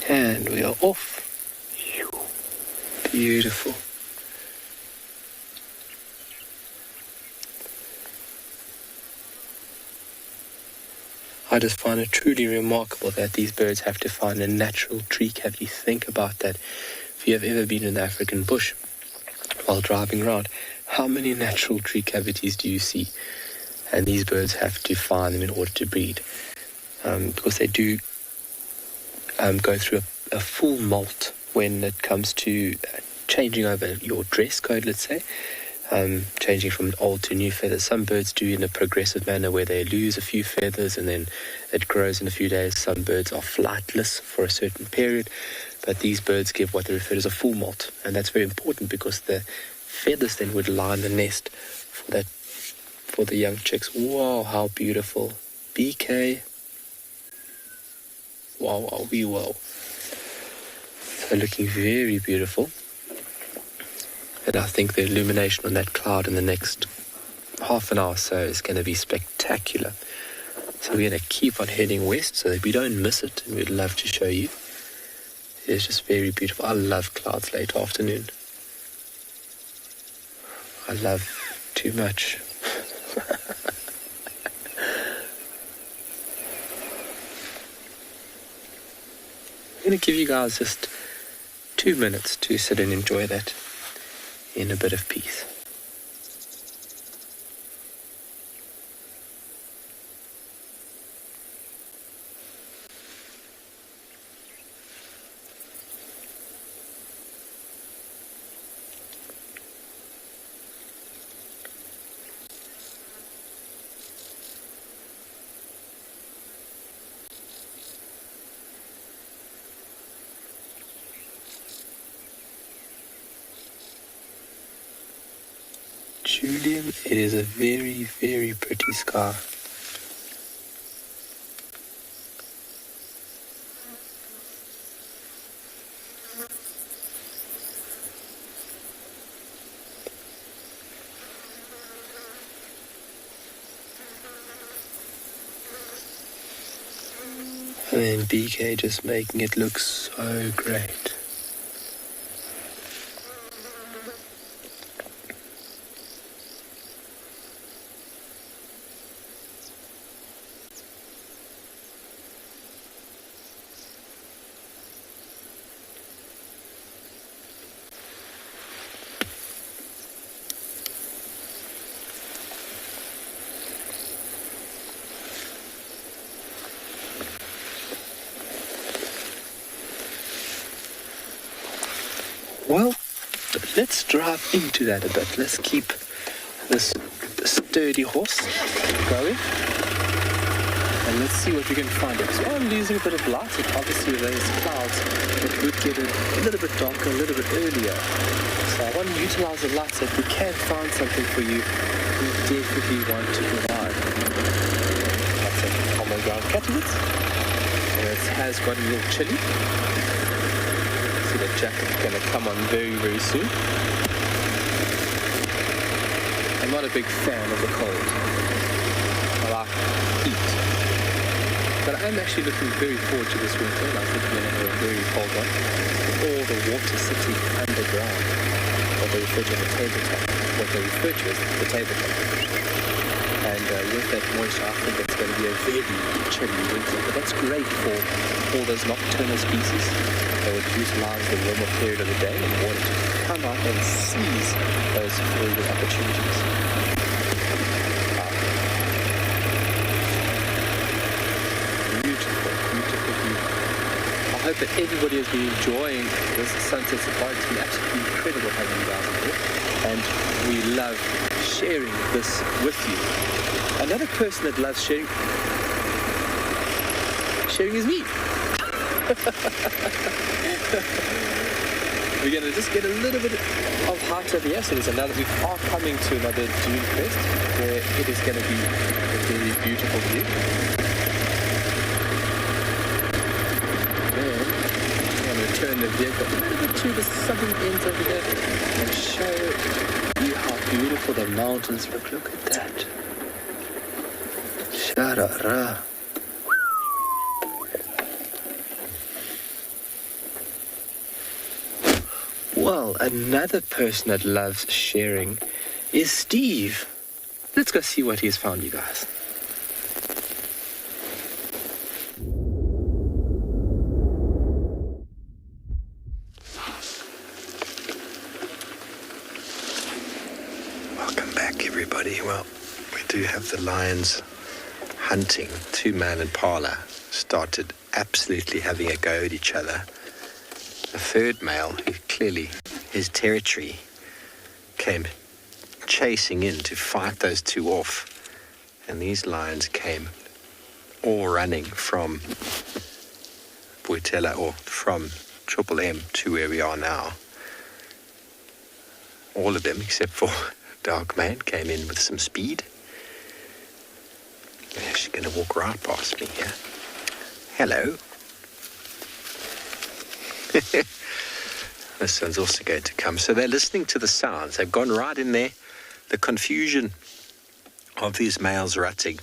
Speaker 5: And we are off. Beautiful. I just find it truly remarkable that these birds have to find a natural tree cavity. Think about that. If you have ever been in the African bush while driving around, how many natural tree cavities do you see? And these birds have to find them in order to breed. Because they do go through a full molt when it comes to changing over your dress code, let's say, changing from old to new feathers. Some birds do in a progressive manner where they lose a few feathers and then it grows in a few days. Some birds are flightless for a certain period, but these birds give what they refer to as a full molt, and that's very important because the feathers then would line the nest for the young chicks. Wow, how beautiful. BK. Wow, wow, wee wow. So looking very beautiful. And I think the illumination on that cloud in the next half an hour or so is going to be spectacular. So we're going to keep on heading west so that we don't miss it, and we'd love to show you. It's just very beautiful. I love clouds late afternoon. I love too much. I'm going to give you guys just 2 minutes to sit and enjoy that in a bit of peace.
Speaker 6: Julian, it is a very, very pretty sky. And then BK just making it look so great. Well, let's drive into that a bit. Let's keep this sturdy horse going. And let's see what we can find. So I'm losing a bit of light, and obviously those clouds, it would get a little bit darker a little bit earlier. So I want to utilize the light, so if we can find something for you, we definitely want to provide. That's a common ground category. And it has got a little chilly. The jacket's going to come on very, very soon. I'm not a big fan of the cold. I like heat. But I'm actually looking very forward to this winter, and I think we're going to have a very cold one. With all the water sitting underground, what they refer to as the tabletop, what they refer to as the tabletop. And with that moisture, I think it's going to be a very chilly winter. But that's great for all those nocturnal species. They would utilize the warmer period of the day in order to come out and seize those very good opportunities. Beautiful, beautiful view. I hope that everybody has been enjoying this sunset safari. It's been absolutely incredible having you guys here. And we love sharing this with you. Another person that loves sharing is me. We're going to just get a little bit of height over here. So we are coming to another dune crest where it is going to be a very beautiful view. Then I'm going to turn the vehicle a little bit to the southern ends over there and show you how beautiful the mountains look. Look at that. Sharara. Well, another person that loves sharing is Steve. Let's go see what he's found, you guys. Welcome back, everybody. Well, we do have the lions hunting. Two male Impala started absolutely having a go at each other. The third male, who clearly his territory, came chasing in to fight those two off. And these lions came all running from Boitela, or from Triple M to where we are now. All of them, except for Dark Man, came in with some speed. They're actually going to walk right past me here. Hello. This one's also going to come. So they're listening to the sounds. They've gone right in there. The confusion of these males rutting,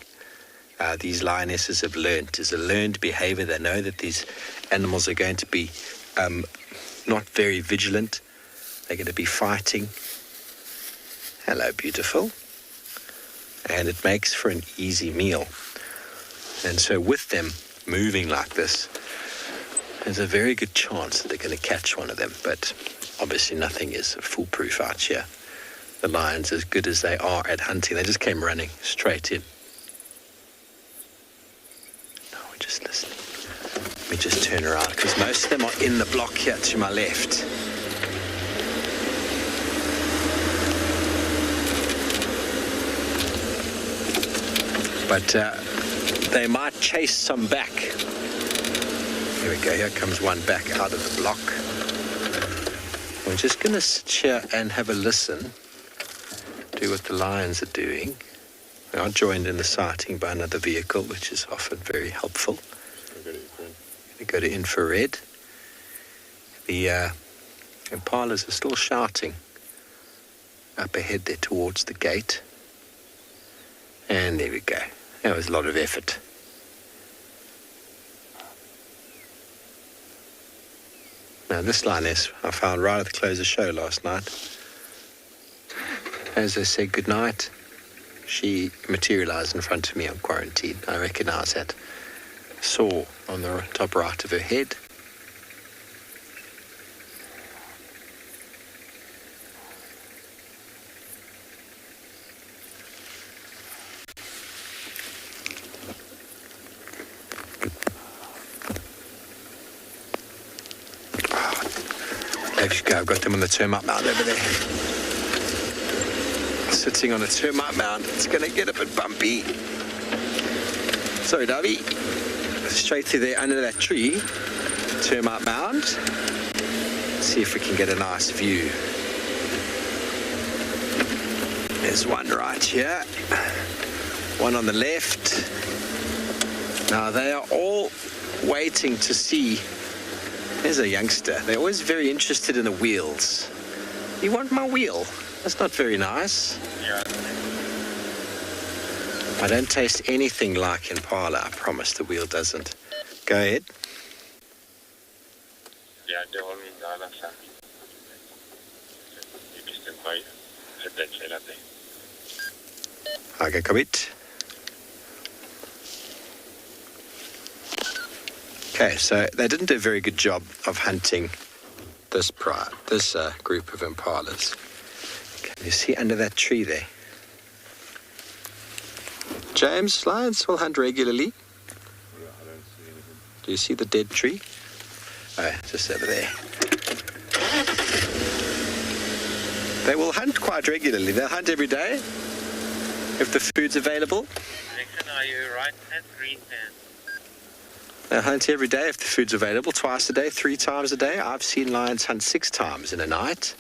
Speaker 6: these lionesses have learned, is a learned behavior. They know that these animals are going to be not very vigilant. They're going to be fighting. Hello, beautiful. And it makes for an easy meal. And so with them moving like this, there's a very good chance that they're going to catch one of them, but obviously nothing is foolproof out here. The lions, as good as they are at hunting, they just came running straight in. No, we're just listening. Let me just turn around, because most of them are in the block here to my left. But they might chase some back. Here we go, here comes one back out of the block. We're just going to sit here and have a listen
Speaker 5: do what the lions are doing. We are joined in the sighting by another vehicle, which is often very helpful. We go to infrared. The impalas are still shouting up ahead there towards the gate. And there we go. That was a lot of effort. Now this lioness I found right at the close of the show last night. As I said goodnight, she materialised in front of me on quarantine. I recognise that sore on the top right of her head. There you go, I've got them on the termite mound over there. Sitting on a termite mound, it's going to get a bit bumpy. Sorry, Davy. Straight through there under that tree, termite mound. See if we can get a nice view. There's one right here, one on the left. Now they are all waiting to see. There's a youngster. They're always very interested in the wheels. You want my wheel? That's not very nice.
Speaker 2: Yeah.
Speaker 5: I don't taste anything like Impala, I promise. The wheel doesn't. Go ahead.
Speaker 2: Yeah, the only Ngala Sabi.
Speaker 5: Okay, come it. Okay, so they didn't do a very good job of hunting this group of impalas. Can you see under that tree there? James, lions will hunt regularly. Do you see the dead tree? Oh, just over there. They will hunt quite regularly. They'll hunt every day if the food's available.
Speaker 2: Are you right at green hand?
Speaker 5: They hunt every day if the food's available, twice a day, 3 times a day. I've seen lions hunt 6 times in a night.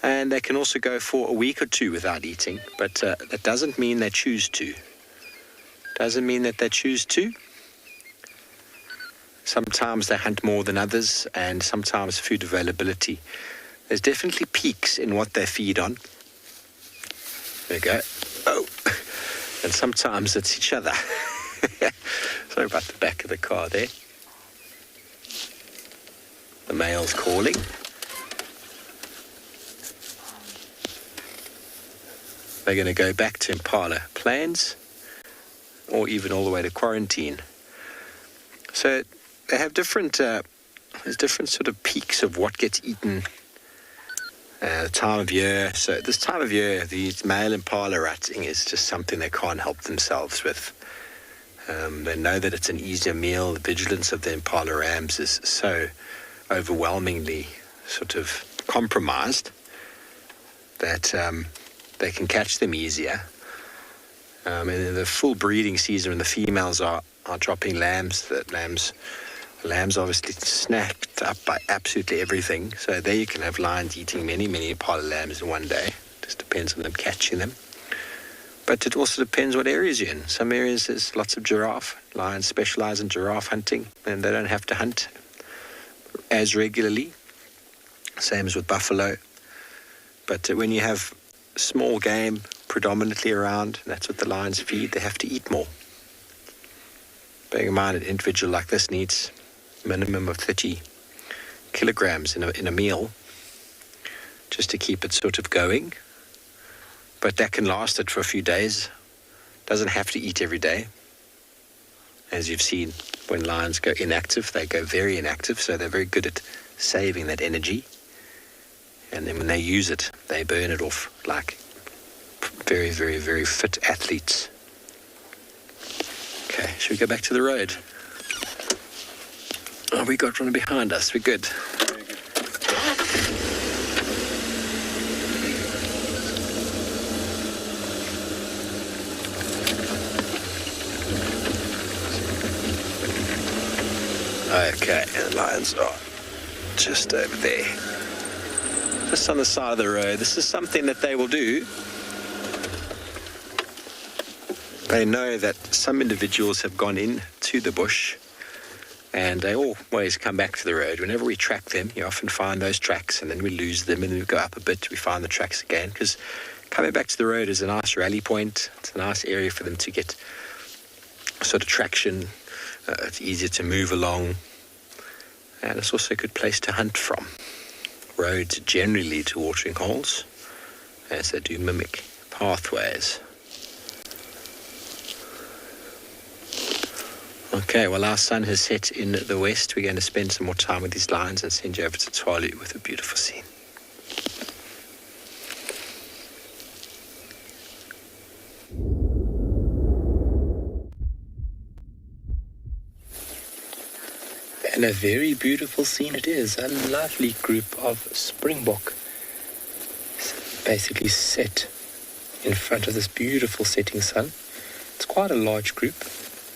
Speaker 5: And they can also go for a week or 2 without eating. But that doesn't mean they choose to. Doesn't mean that they choose to. Sometimes they hunt more than others, and sometimes food availability. There's definitely peaks in what they feed on. There you go. Oh! And sometimes it's each other. Sorry about the back of the car there. The male's calling. They're going to go back to Impala Plains, or even all the way to quarantine. So they have different, there's different sort of peaks of what gets eaten. The time of year. So this time of year, the male Impala ratting is just something they can't help themselves with. They know that it's an easier meal. The vigilance of the Impala rams is so overwhelmingly sort of compromised that they can catch them easier. And in the full breeding season, when the females are dropping lambs, the lambs obviously snapped up by absolutely everything. So there you can have lions eating many, many Impala lambs in one day. Just depends on them catching them. But it also depends what areas you're in. Some areas there's lots of giraffe. Lions specialize in giraffe hunting, and they don't have to hunt as regularly. Same as with buffalo. But when you have small game predominantly around, and that's what the lions feed, they have to eat more. Bearing in mind, an individual like this needs a minimum of 30 kilograms in a meal just to keep it sort of going. But that can last it for a few days. Doesn't have to eat every day. As you've seen, when lions go inactive, they go very inactive, so they're very good at saving that energy. And then when they use it, they burn it off like very, very, very fit athletes. Okay, should we go back to the road? Oh, we got one behind us. We're good. Okay, and the lions are just over there. Just on the side of the road. This is something that they will do They know that some individuals have gone into the bush and they always come back to the road. Whenever we track them, you often find those tracks and then we lose them and then we go up a bit, we find the tracks again, because coming back to the road is a nice rally point. It's a nice area for them to get sort of traction. It's easier to move along. And it's also a good place to hunt from. Roads generally lead to watering holes, as they do mimic pathways. Okay, well, our sun has set in the west. We're going to spend some more time with these lions and send you over to Tswalu with a beautiful scene. And a very beautiful scene it is. A lovely group of Springbok basically set in front of this beautiful setting sun. It's quite a large group,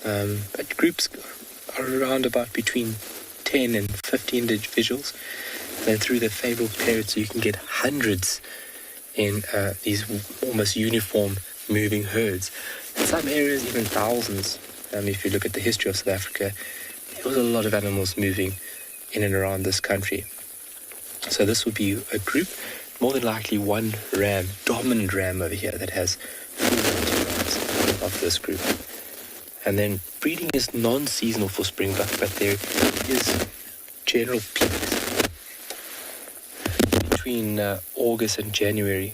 Speaker 5: but groups are around about between 10 and 15 individuals. And then through the favourable periods, you can get hundreds in these almost uniform moving herds. In some areas, even thousands. If you look at the history of South Africa, there was a lot of animals moving in and around this country. So this would be a group, more than likely one ram, dominant ram over here that has 2 rams of this group. And then breeding is non-seasonal for Springbok, but there is general peaks between August and January.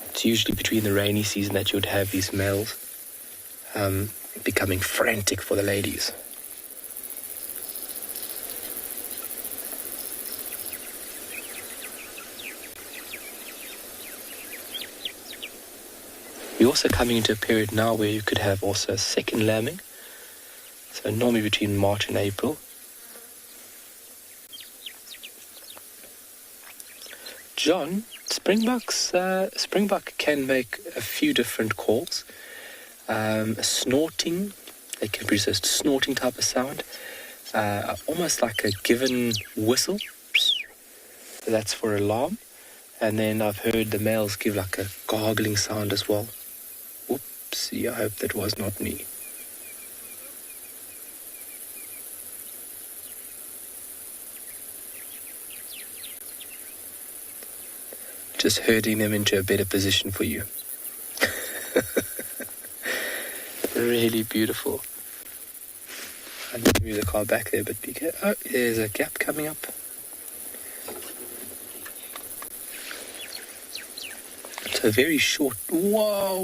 Speaker 5: It's usually between the rainy season that you would have these males becoming frantic for the ladies. We're also coming into a period now where you could have also second lambing. So normally between March and April. John, Springbok can make a few different calls. Snorting, they can produce a snorting type of sound. Almost like a given whistle. That's for alarm. And then I've heard the males give like a gargling sound as well. Oopsie, I hope that was not me. Just herding them into a better position for you. Really beautiful. I need to move the car back there, but be careful. Oh, there's a gap coming up. It's a very short. Whoa.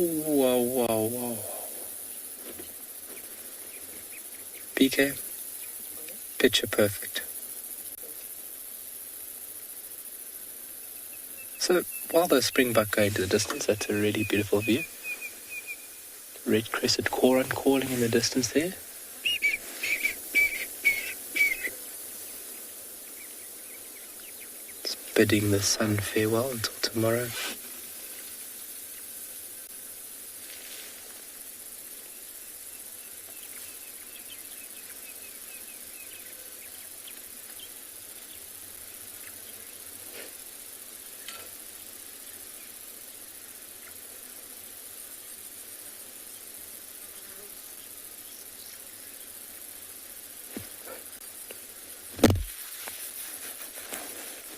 Speaker 5: PK, picture perfect. So while the Springbok go into the distance, that's a really beautiful view. Red-crested coran calling in the distance there. It's bidding the sun farewell until tomorrow.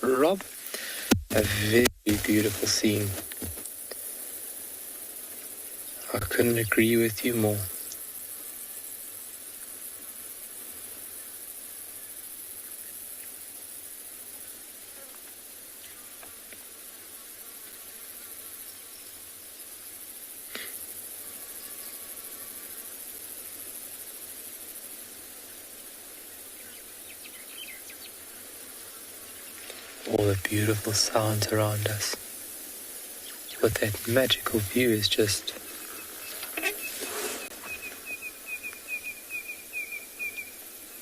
Speaker 5: Rob, a very beautiful scene. I couldn't agree with you more. All the beautiful sounds around us. But that magical view is just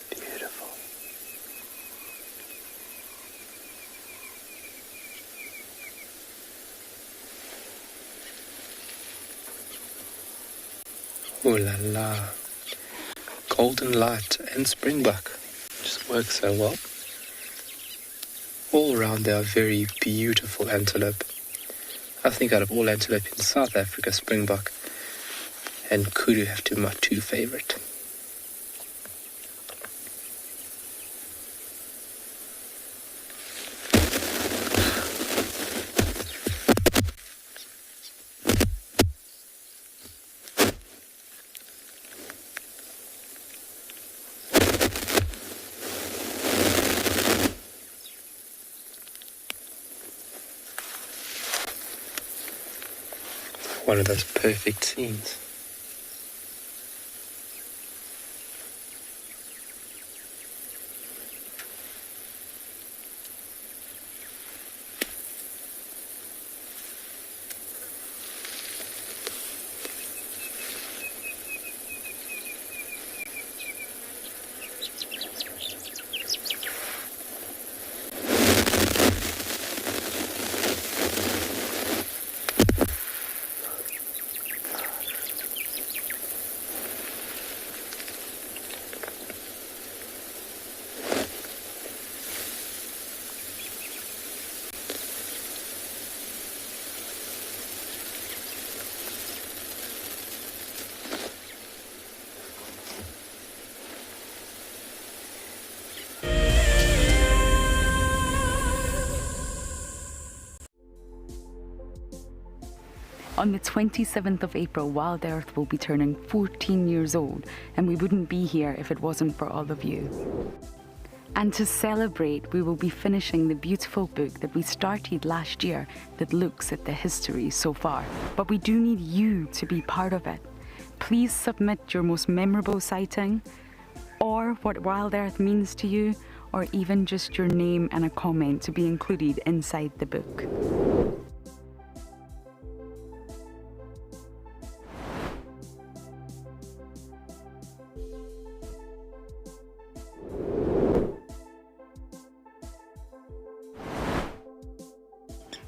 Speaker 5: beautiful. Ooh la la. Golden light and Springbok just work so well. All around there are very beautiful antelope. I think out of all antelope in South Africa, Springbok
Speaker 6: and kudu have to be my two favorite. One of those perfect scenes.
Speaker 7: On the 27th of April, WildEarth will be turning 14 years old, and we wouldn't be here if it wasn't for all of you. And to celebrate, we will be finishing the beautiful book that we started last year that looks at the history so far. But we do need you to be part of it. Please submit your most memorable sighting, or what WildEarth means to you, or even just your name and a comment to be included inside the book.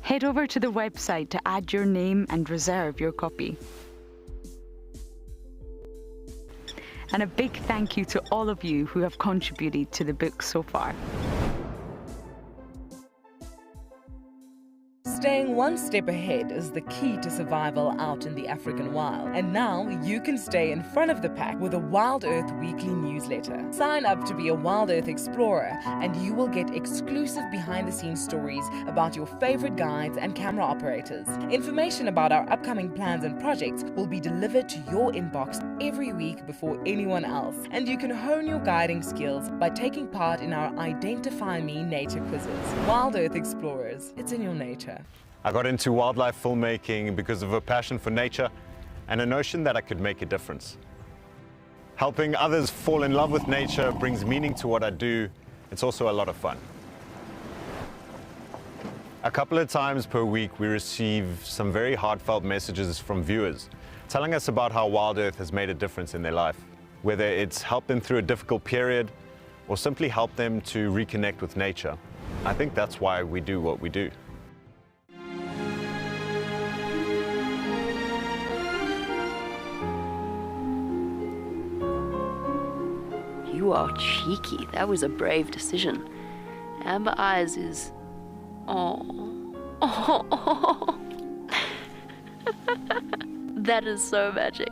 Speaker 7: Head over to the website to add your name and reserve your copy. And a big thank you to all of you who have contributed to the book so far.
Speaker 1: Staying one step ahead is the key to survival out in the African wild. And now you can stay in front of the pack with a WildEarth weekly newsletter. Sign up to be a WildEarth explorer and you will get exclusive behind-the-scenes stories about your favorite guides and camera operators. Information about our upcoming plans and projects will be delivered to your inbox every week before anyone else. And you can hone your guiding skills by taking part in our Identify Me nature quizzes. WildEarth Explorers, it's in your nature.
Speaker 3: I got into wildlife filmmaking because of a passion for nature and a notion that I could make a difference. Helping others fall in love with nature brings meaning to what I do. It's also a lot of fun. A couple of times per week we receive some very heartfelt messages from viewers telling us about how WildEarth has made a difference in their life, whether it's helped them through a difficult period or simply helped them to reconnect with nature. I think that's why we do what we do.
Speaker 22: You are cheeky. That was a brave decision. Amber Eyes is... Oh. That is so magic.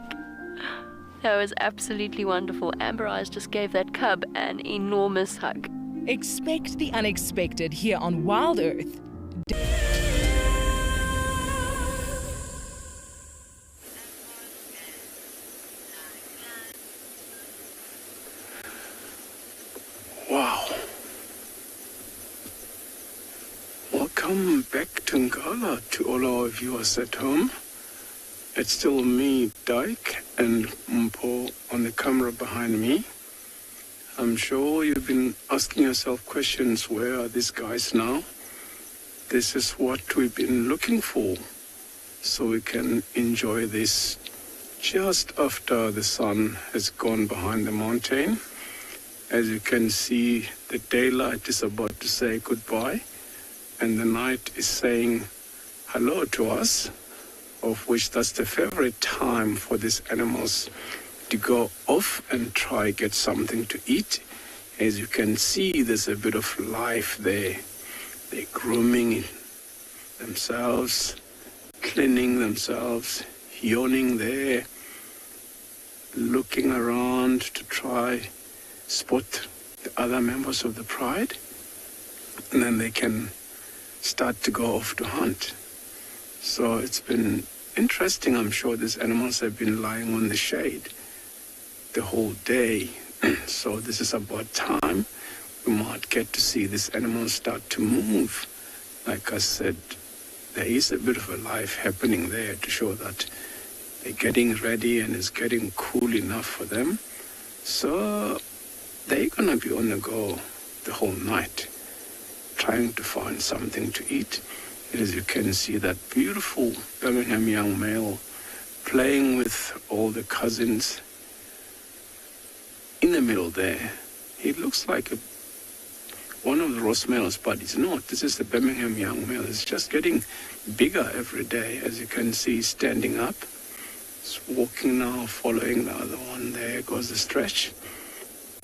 Speaker 22: That was absolutely wonderful. Amber Eyes just gave that cub an enormous hug.
Speaker 1: Expect the unexpected here on WildEarth.
Speaker 12: Wow. Welcome back to Ngala to all our viewers at home. It's still me, Dyke, and Mpo on the camera behind me. I'm sure you've been asking yourself questions, where are these guys now? This is what we've been looking for, so we can enjoy this just after the sun has gone behind the mountain. As you can see, the daylight is about to say goodbye, and the night is saying hello to us, of which that's the favorite time for these animals to go off and try get something to eat. As you can see, there's a bit of life there. They're grooming themselves, cleaning themselves, yawning there, looking around to try spot the other members of the pride, and then they can start to go off to hunt. So it's been interesting. I'm sure these animals have been lying on the shade the whole day. So this is about time we might get to see these animals start to move. Like I said, there is a bit of a life happening there to show that they're getting ready and it's getting cool enough for them. So they're going to be on the go the whole night, trying to find something to eat. As you can see, that beautiful Birmingham young male playing with all the cousins in the middle there. He looks like one of the Ross males, but he's not. This is the Birmingham young male. It's just getting bigger every day. As you can see, standing up. It's walking now, following the other one. There goes the stretch.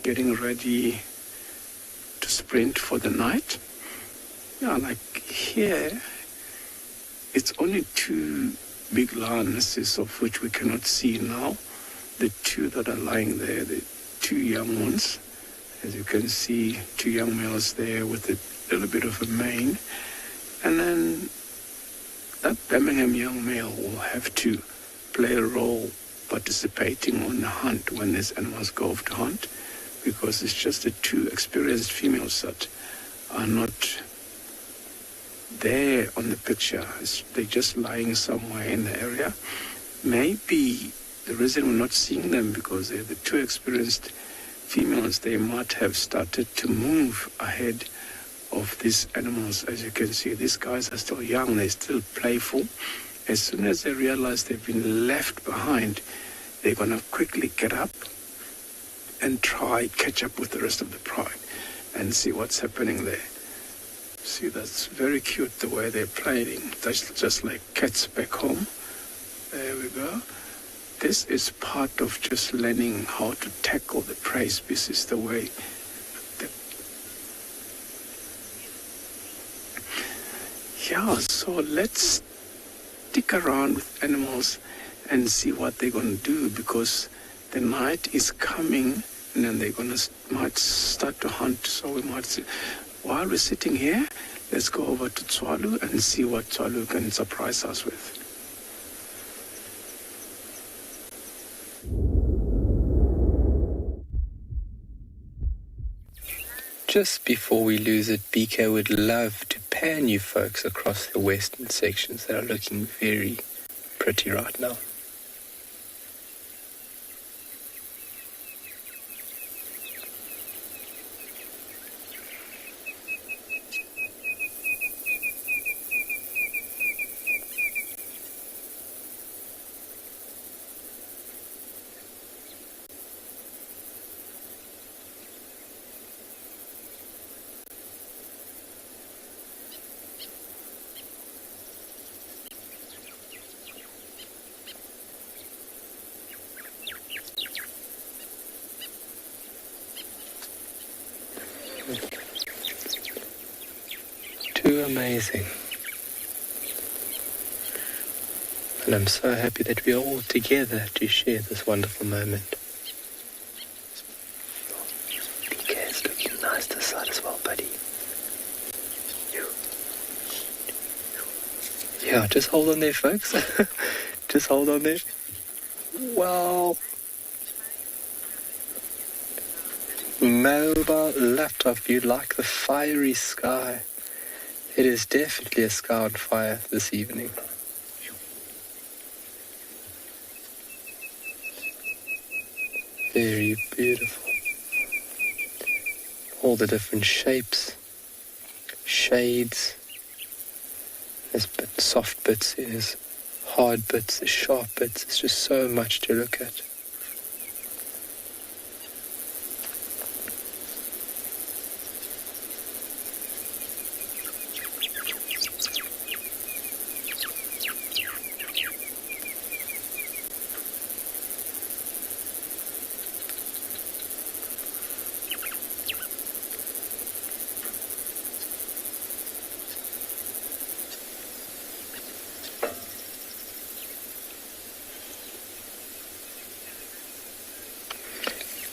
Speaker 12: Getting ready to sprint for the night. Yeah, like here, it's only two big lionesses, of which we cannot see now. The two that are lying there, the two young ones. As you can see, two young males there with a little bit of a mane. And then that Birmingham young male will have to play a role participating on the hunt when these animals go off to hunt, because it's just the two experienced females that are not there on the picture. They're just lying somewhere in the area. Maybe the reason we're not seeing them because they're the two experienced females, they might have started to move ahead of these animals. As you can see, these guys are still young, they're still playful. As soon as they realize they've been left behind, they're going to quickly get up and try catch up with the rest of the pride and see what's happening there. See, that's very cute the way they're playing. That's just like cats back home. There we go. This is part of just learning how to tackle the prey species the way. Yeah, so let's stick around with animals and see what they're going to do, because the night is coming and then they're going to might start to hunt. So we might see. While we're sitting here, let's go over to Tswalu and see what Tswalu can surprise us with.
Speaker 6: Just before we lose it, BK would love to pan you folks across the western sections that are looking very pretty right now. Too amazing. And I'm so happy that we are all together to share this wonderful moment. BK's looking nice this side as well, buddy. Yeah, just hold on there, folks. Just hold on there. Wow. Mobile laptop view like the fiery sky. It is definitely a sky on fire this evening. Very beautiful. All the different shapes, shades. There's soft bits, there's hard bits, there's sharp bits. It's just so much to look at.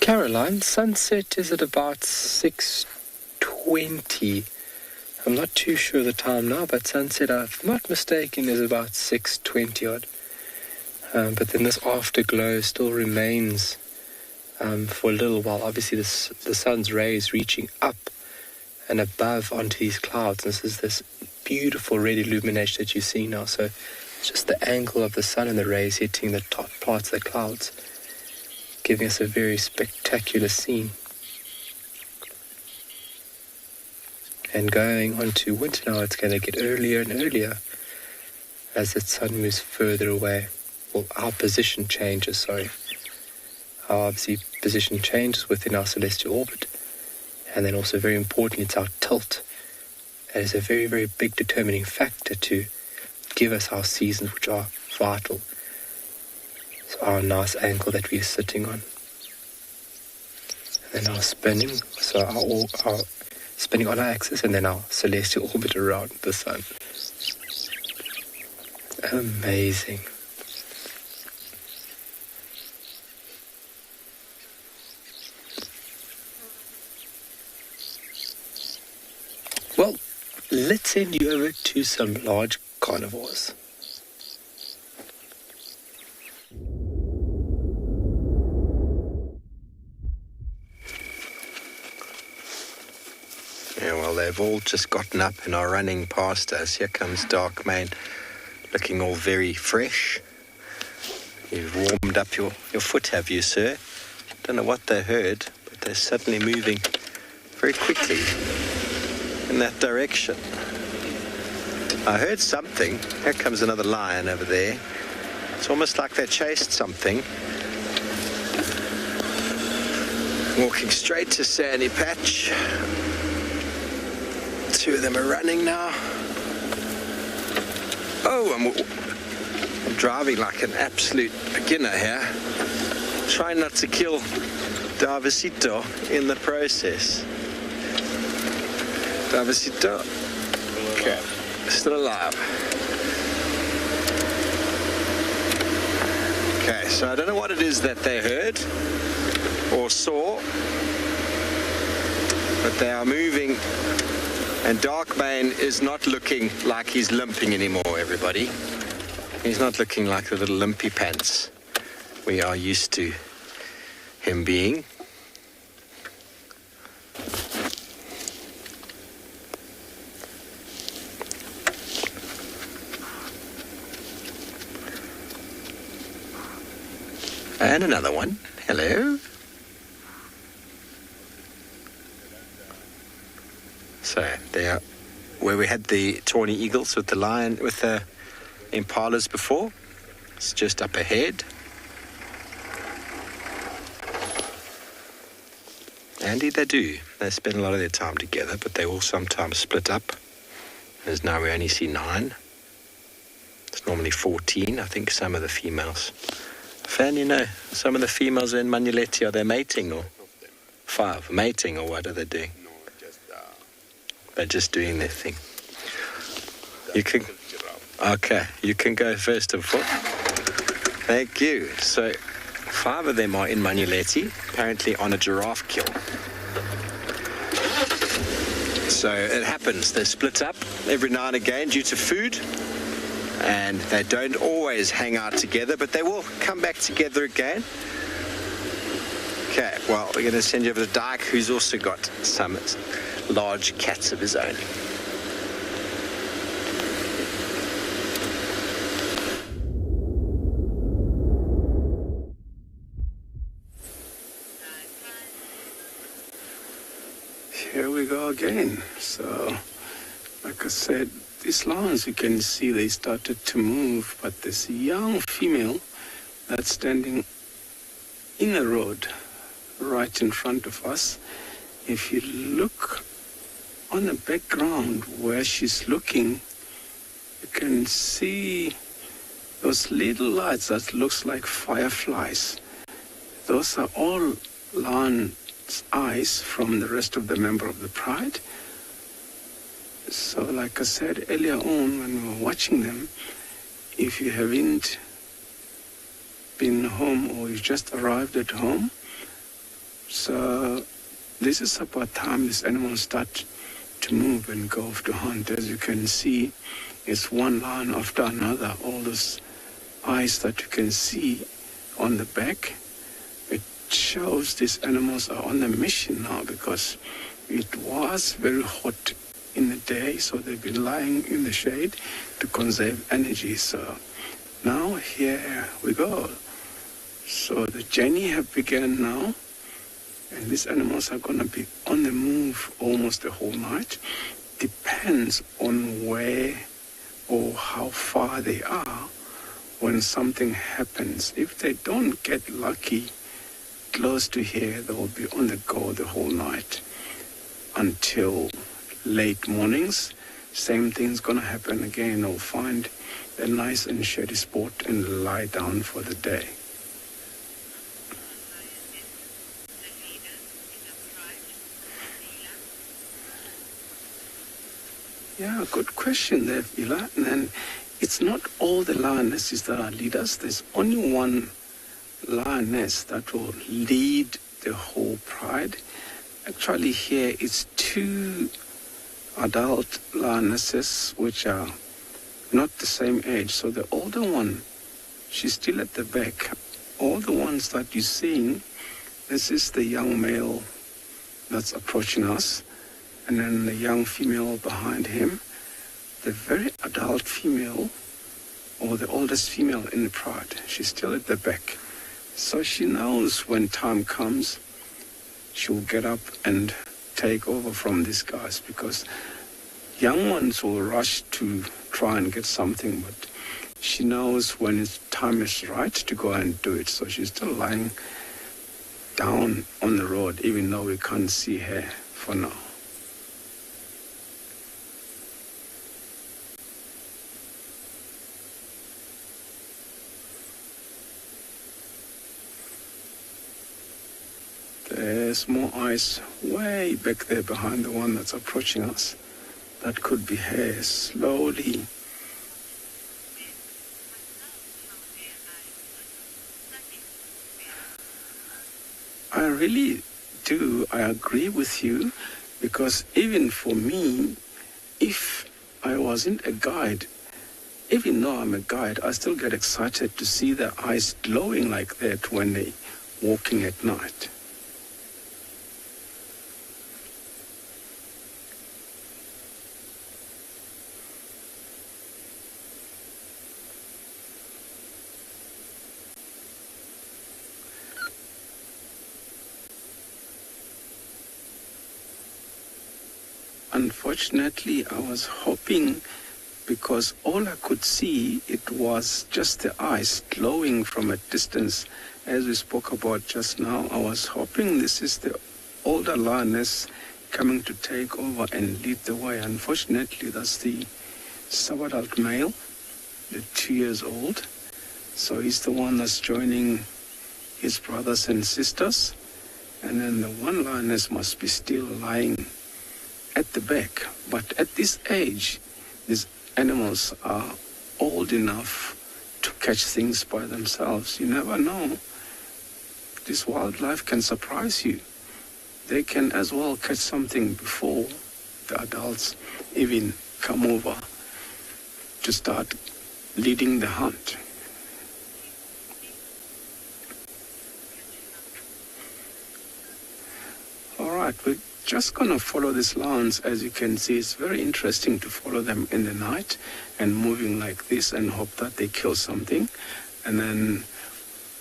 Speaker 6: Caroline, sunset is at about 6:20. I'm not too sure the time now, but sunset, if I'm not mistaken, is about 6:20 odd. But then this afterglow still remains for a little while. Obviously, the sun's rays reaching up and above onto these clouds. This is this beautiful red illumination that you see now. So it's just the angle of the sun and the rays hitting the top parts of the clouds, giving us a very spectacular scene. And going on to winter now, it's going to get earlier and earlier as the sun moves further away. Well, our position changes, sorry. Our obviously position changes within our celestial orbit. And then also very importantly, it's our tilt. That is a very, very big determining factor to give us our seasons, which are vital. So our nice angle that we are sitting on. And then our spinning, so our spinning on our axis, and then our celestial orbit around the sun. Amazing. Well, let's send you over to some large carnivores.
Speaker 5: Yeah, well, they've all just gotten up and are running past us. Here comes Dark Mane, looking all very fresh. You've warmed up your foot, have you, sir? Don't know what they heard, but they're suddenly moving very quickly in that direction. I heard something. Here comes another lion over there. It's almost like they chased something. Walking straight to Sandy Patch. Two of them are running now. Oh, I'm driving like an absolute beginner here. Trying not to kill Davisito in the process. Davisito. Okay, still alive. Okay, so I don't know what it is that they heard or saw, but they are moving. And Darkmane is not looking like he's limping anymore, everybody. He's not looking like the little limpy pants we are used to him being. And another one. Hello. So there, where we had the tawny eagles with the lion, with the impalas before, it's just up ahead. Indeed they do. They spend a lot of their time together, but they will sometimes split up. As now we only see 9. It's normally 14, I think, some of the females. Fan, you know, some of the females are in Manuleti, are they mating or 5? Mating or what are they doing? They're just doing their thing. You can, okay, you can go first and foot. Thank you. So 5 of them are in Manuleti, apparently on a giraffe kill. So it happens, they split up every now and again due to food, and they don't always hang out together, but they will come back together again. Okay, well, we're going to send you over to Dyke, who's also got some large cats of his own.
Speaker 12: Here we go again. So, like I said, these lions, you can see they started to move, but this young female that's standing in the road right in front of us, if you look on the background where she's looking, you can see those little lights that looks like fireflies. Those are all lion's eyes from the rest of the member of the pride. So like I said earlier on when we were watching them, if you haven't been home or you just arrived at home, So this is about time these animals start to move and go off to hunt. As you can see, it's one lion after another. All those eyes that you can see on the back, it shows these animals are on a mission now, because it was very hot in the day, so they've been lying in the shade to conserve energy. So now here we go. So the journey have begun now, and these animals are going to be on the move almost the whole night. Depends on where or how far they are when something happens. If they don't get lucky close to here, they will be on the go the whole night until late mornings. Same thing's going to happen again. They'll find a nice and shady spot and lie down for the day. Yeah, good question there, Vila. And it's not all the lionesses that are leaders. There's only one lioness that will lead the whole pride. Actually here it's two adult lionesses which are not the same age. So the older one, she's still at the back. All the ones that you're seeing, this is the young male that's approaching us, and then the young female behind him. The very adult female, or the oldest female in the pride, she's still at the back. So she knows when time comes, she'll get up and take over from these guys, because young ones will rush to try and get something, but she knows when it's time is right to go and do it. So she's still lying down on the road, even though we can't see her for now. There's more ice way back there behind the one that's approaching us. That could be her slowly. I really do. I agree with you, because even for me, if I wasn't a guide, even though I'm a guide, I still get excited to see the eyes glowing like that when they're walking at night. Unfortunately, I was hoping, because all I could see, it was just the eyes glowing from a distance, as we spoke about just now. I was hoping this is the older lioness coming to take over and lead the way. Unfortunately, that's the sub-adult male, the 2 years old. So he's the one that's joining his brothers and sisters. And then the one lioness must be still lying at the back. But at this age, these animals are old enough to catch things by themselves. You never know. This wildlife can surprise you. They can as well catch something before the adults even come over to start leading the hunt. All right, we're just going to follow these lions. As you can see, it's very interesting to follow them in the night and moving like this and hope that they kill something. And then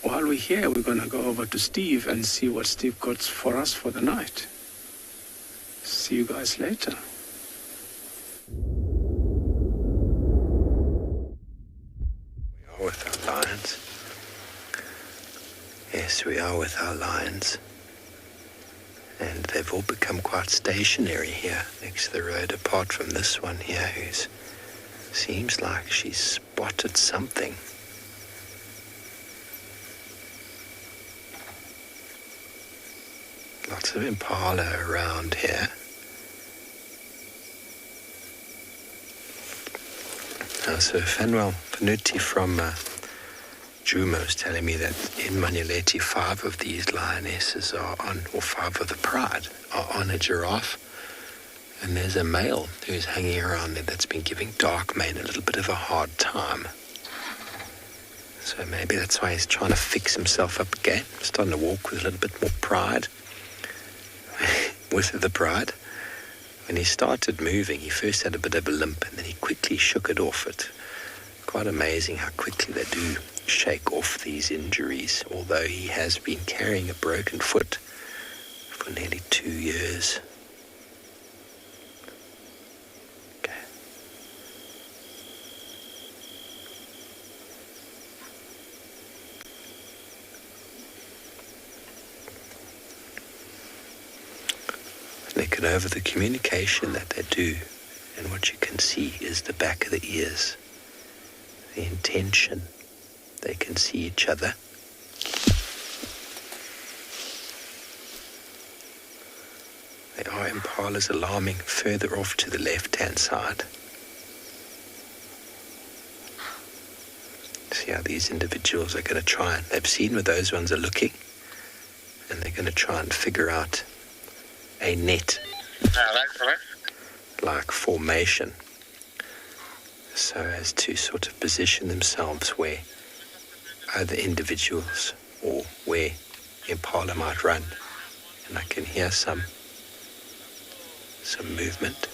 Speaker 12: while we're here, we're going to go over to Steve and see what Steve got for us for the night. See you guys later.
Speaker 5: We are with our lions. Yes, we are with our lions. And they've all become quite stationary here next to the road, apart from this one here, who seems like she's spotted something. Lots of Impala around here. So Fanuel Panuti from Djuma was telling me that in Manuleti, 5 of these lionesses are on, or 5 of the pride, are on a giraffe. And there's a male who's hanging around there that's been giving dark mane a little bit of a hard time. So maybe that's why he's trying to fix himself up again, starting to walk with a little bit more pride. With the pride. When he started moving, he first had a bit of a limp and then he quickly shook it off. It's quite amazing how quickly they do shake off these injuries, although he has been carrying a broken foot for nearly 2 years. Looking over the communication that they do, and what you can see is the back of the ears, the intention. They can see each other. There are impalas alarming further off to the left-hand side. See how these individuals are going to try and, they've seen where those ones are looking, and they're going to try and figure out a net like formation so as to sort of position themselves where other individuals or where impala might run. And I can hear some movement.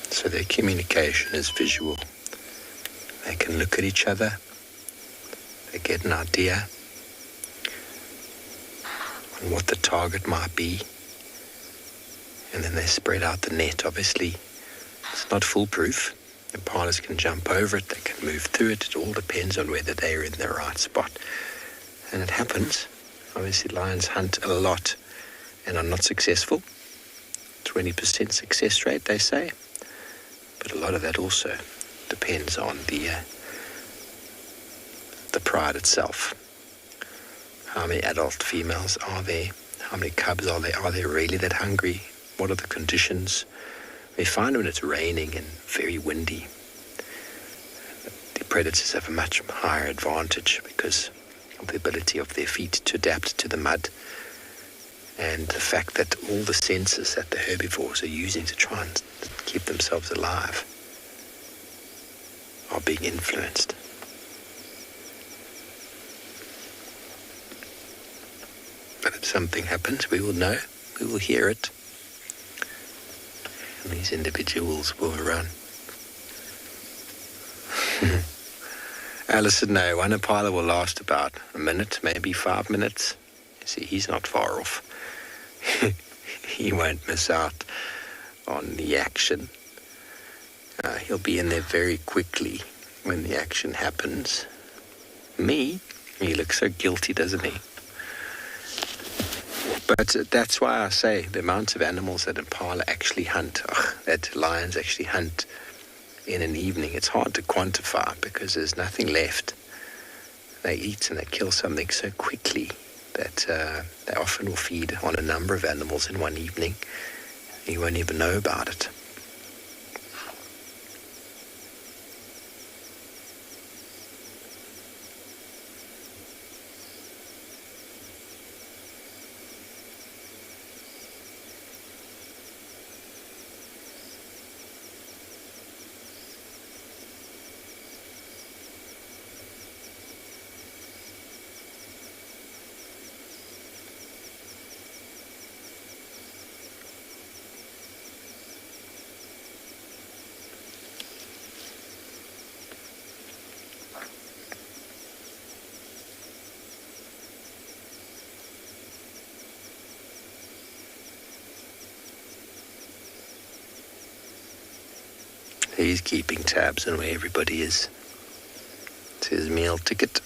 Speaker 5: So their communication is visual. They can look at each other. They get an idea on what the target might be. And then they spread out the net. Obviously, it's not foolproof. Impalas can jump over it. They can move through it. It all depends on whether they're in the right spot. And it happens. Obviously, lions hunt a lot and are not successful. 20% success rate, they say. But a lot of that also depends on the pride itself. How many adult females are there? How many cubs are there? Are they really that hungry? What are the conditions? We find when it's raining and very windy, the predators have a much higher advantage because of the ability of their feet to adapt to the mud and the fact that all the senses that the herbivores are using to try and keep themselves alive are being influenced. But if something happens, we will know, we will hear it, and these individuals will run. Alison, no, one impala will last about a minute, maybe 5 minutes. You see, he's not far off. He won't miss out on the action. He'll be in there very quickly when the action happens. Me? He looks so guilty, doesn't he? But that's why I say the amount of animals that impala actually hunt, that lions actually hunt in an evening, it's hard to quantify because there's nothing left. They eat and they kill something so quickly that they often will feed on a number of animals in one evening. You won't even know about it. He's keeping tabs on where everybody is. It's his meal ticket.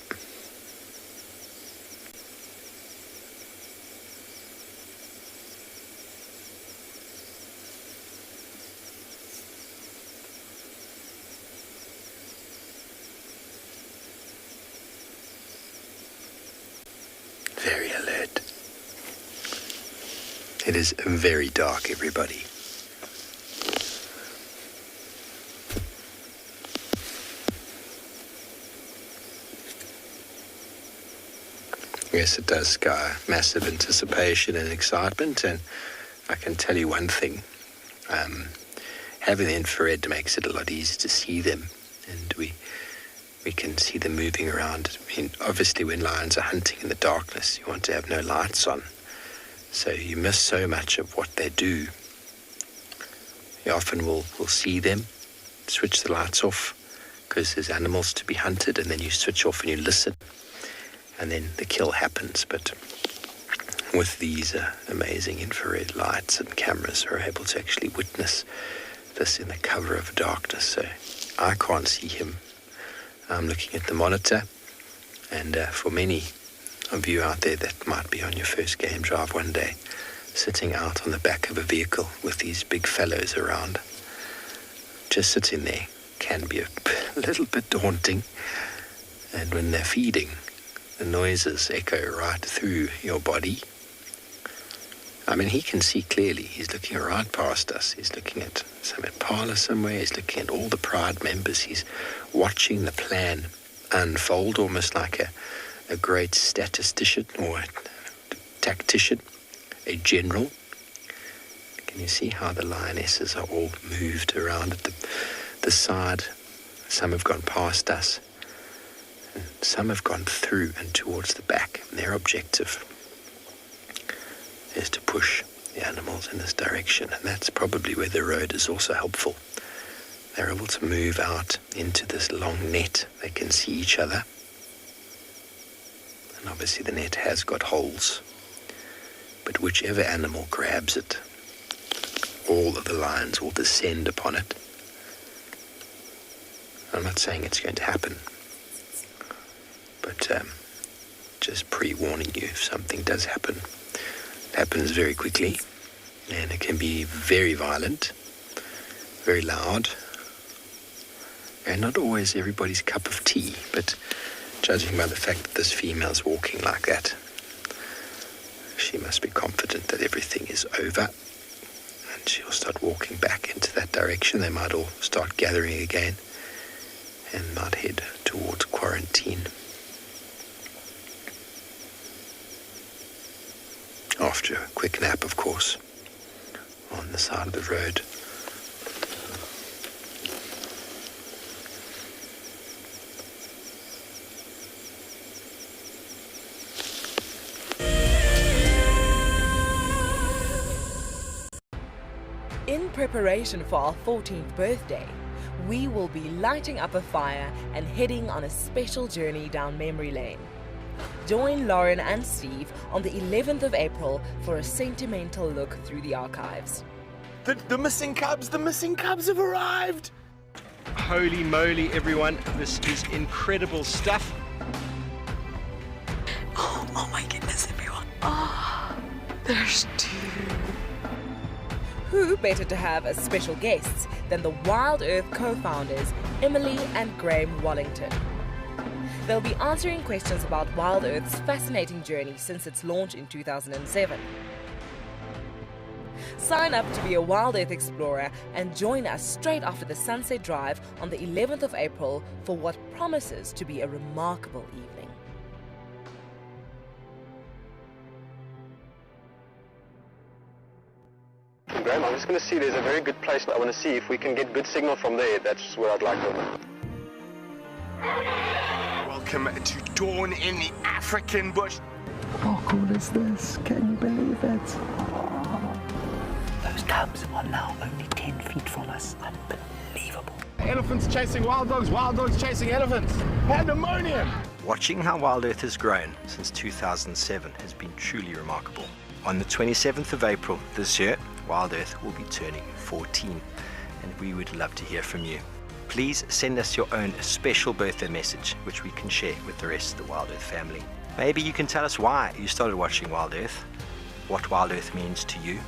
Speaker 5: It is very dark, everybody. Yes, it does sky massive anticipation and excitement, and I can tell you one thing. Having the infrared makes it a lot easier to see them, and we can see them moving around. I mean, obviously when lions are hunting in the darkness, you want to have no lights on, so you miss so much of what they do. You often will see them, switch the lights off, because there's animals to be hunted, and then you switch off and you listen, and then the kill happens. But with these amazing infrared lights and cameras, we're able to actually witness this in the cover of darkness. So I can't see him. I'm looking at the monitor, and for many of you out there that might be on your first game drive one day, sitting out on the back of a vehicle with these big fellows around, just sitting there can be a little bit daunting. And when they're feeding, the noises echo right through your body. I mean, he can see clearly. He's looking right past us. He's looking at some Impala somewhere. He's looking at all the Pride members. He's watching the plan unfold, almost like a great statistician or a tactician, a general. Can you see how the lionesses are all moved around at the side? Some have gone past us, and some have gone through and towards the back. And their objective is to push the animals in this direction, and that's probably where the road is also helpful. They're able to move out into this long net. They can see each other, and obviously the net has got holes, but whichever animal grabs it, all of the lions will descend upon it. I'm not saying it's going to happen, but just pre-warning you if something does happen. It happens very quickly, and it can be very violent, very loud, and not always everybody's cup of tea. But judging by the fact that this female's walking like that, she must be confident that everything is over, and she'll start walking back into that direction. They might all start gathering again and might head towards quarantine. After a quick nap, of course, on the side of the road.
Speaker 1: In preparation for our 14th birthday, we will be lighting up a fire and heading on a special journey down memory lane. Join Lauren and Steve on the 11th of April for a sentimental look through the archives.
Speaker 8: The missing cubs have arrived! Holy moly, everyone, this is incredible stuff.
Speaker 22: Oh my goodness, everyone. Oh, there's two.
Speaker 1: Who better to have as special guests than the WildEarth co-founders Emily and Graham Wallington. They'll be answering questions about WildEarth's fascinating journey since its launch in 2007. Sign up to be a WildEarth explorer and join us straight after the Sunset Drive on the 11th of April for what promises to be a remarkable evening.
Speaker 9: Graham, I'm just going to see, there's a very good place I want to see if we can get good signal from there. That's where I'd like to.
Speaker 8: Welcome to dawn in the African bush.
Speaker 10: How cool is this? Can you believe it?
Speaker 11: Those cubs are now only 10 feet from us. Unbelievable.
Speaker 8: Elephants chasing wild dogs chasing elephants. Pandemonium!
Speaker 18: Watching how WildEarth has grown since 2007 has been truly remarkable. On the 27th of April this year, WildEarth will be turning 14, and we would love to hear from you. Please send us your own special birthday message, which we can share with the rest of the WildEarth family. Maybe you can tell us why you started watching WildEarth, what WildEarth means to you,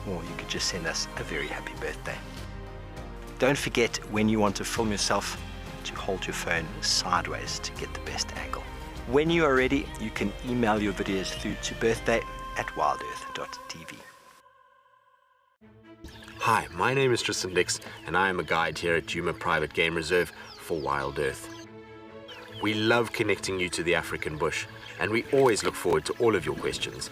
Speaker 18: or you could just send us a very happy birthday. Don't forget, when you want to film yourself, to hold your phone sideways to get the best angle. When you are ready, you can email your videos through to birthday@wildearth.tv. Hi, my name is Tristan Dix, and I am a guide here at Djuma Private Game Reserve for WildEarth. We love connecting you to the African bush, and we always look forward to all of your questions.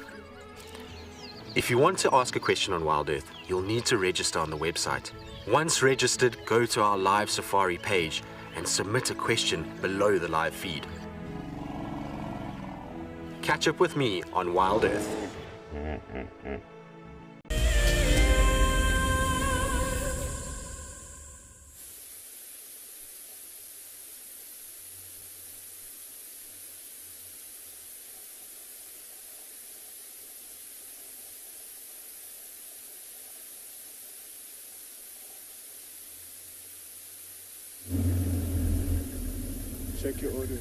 Speaker 18: If you want to ask a question on WildEarth, you'll need to register on the website. Once registered, go to our live safari page and submit a question below the live feed. Catch up with me on WildEarth.
Speaker 12: Check your order.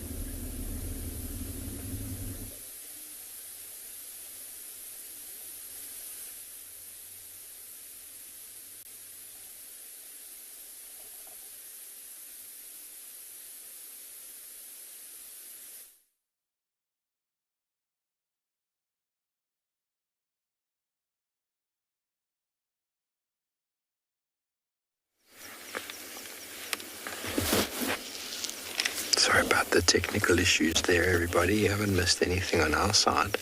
Speaker 5: Sorry about the technical issues there, everybody. You haven't missed anything on our side.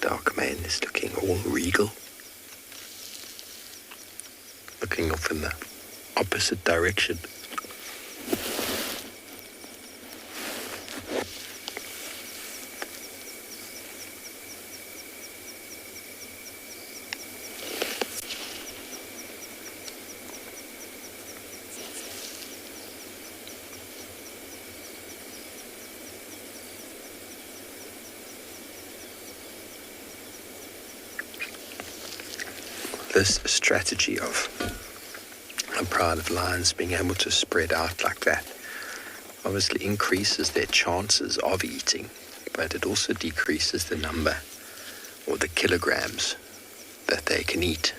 Speaker 5: Dark man is looking all regal. Looking off in the opposite direction. This strategy of a pride of lions being able to spread out like that obviously increases their chances of eating, but it also decreases the number or the kilograms that they can eat.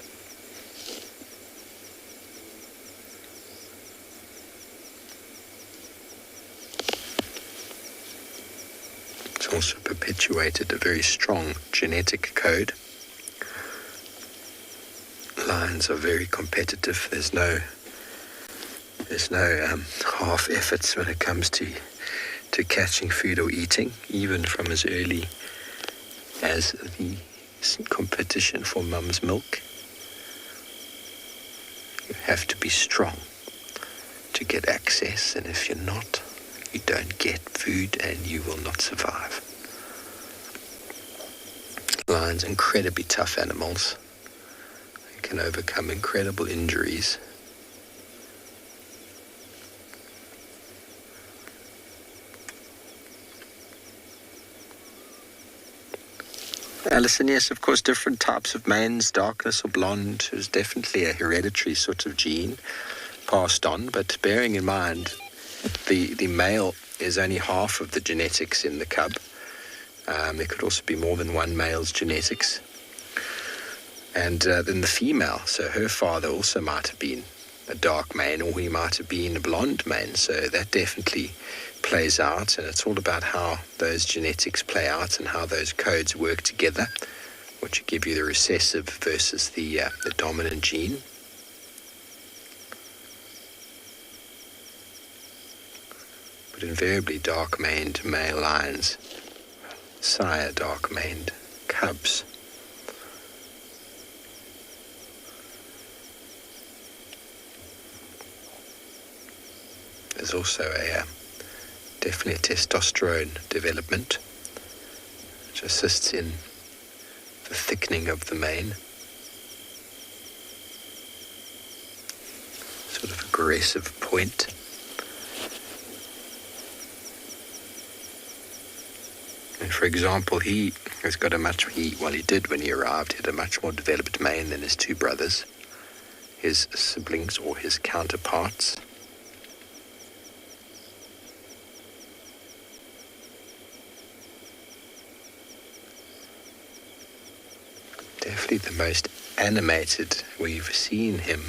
Speaker 5: It's also perpetuated a very strong genetic code. Lions are very competitive. There's no half efforts when it comes to catching food or eating, even from as early as the competition for mum's milk. You have to be strong to get access, and if you're not, you don't get food and you will not survive. Lions are incredibly tough animals. Can overcome incredible injuries. Alison, yes, of course, different types of manes, darkness or blonde, is definitely a hereditary sort of gene passed on, but bearing in mind the male is only half of the genetics in the cub. There could also be more than one male's genetics. And then the female, so her father also might have been a dark mane, or he might have been a blonde mane. So that definitely plays out, and it's all about how those genetics play out and how those codes work together, which give you the recessive versus the dominant gene. But invariably dark-maned male lions sire dark-maned cubs. There's also definitely a testosterone development, which assists in the thickening of the mane. Sort of aggressive point. And for example, he did when he arrived, he had a much more developed mane than his two brothers, his siblings or his counterparts. Definitely the most animated we've seen him.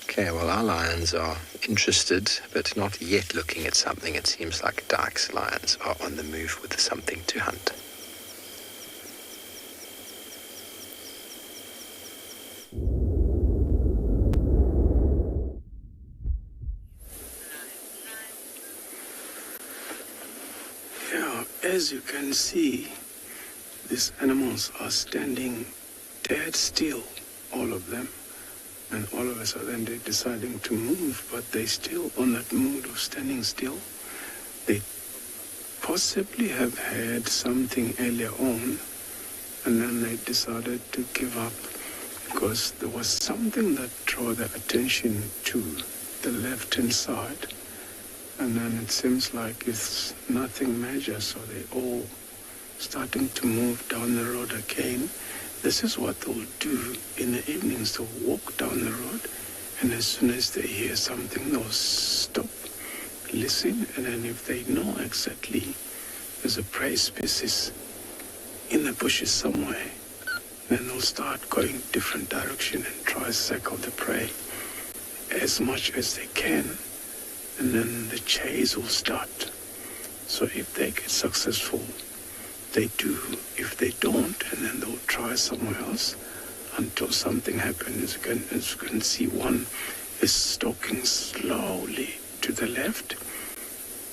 Speaker 5: Okay, well, our lions are interested, but not yet looking at something. It seems like Dyke's lions are on the move with something to hunt.
Speaker 12: as you can see, these animals are standing dead still, all of them. And all of a sudden they're deciding to move, but they're still on that mood of standing still. They possibly have had something earlier on, and then they decided to give up because there was something that drew their attention to the left-hand side. And then it seems like it's nothing major, so they're all starting to move down the road again. This is what they'll do in the evenings. They'll walk down the road, and as soon as they hear something, they'll stop, listen, and then if they know exactly there's a prey species in the bushes somewhere, then they'll start going different direction and try to circle the prey as much as they can, and then the chase will start. So if they get successful, they do. If they don't, and then they'll try somewhere else until something happens. As you can see, one is stalking slowly to the left.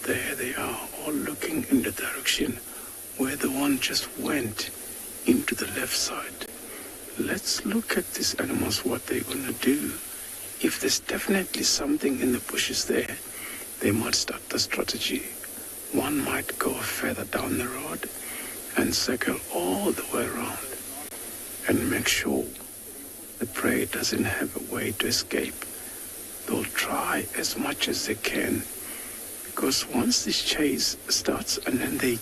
Speaker 12: There they are, all looking in the direction where the one just went, into the left side. Let's look at these animals, what they're going to do. If there's definitely something in the bushes there, they might start the strategy. One might go further down the road and circle all the way around and make sure the prey doesn't have a way to escape. They'll try as much as they can, because once this chase starts and then they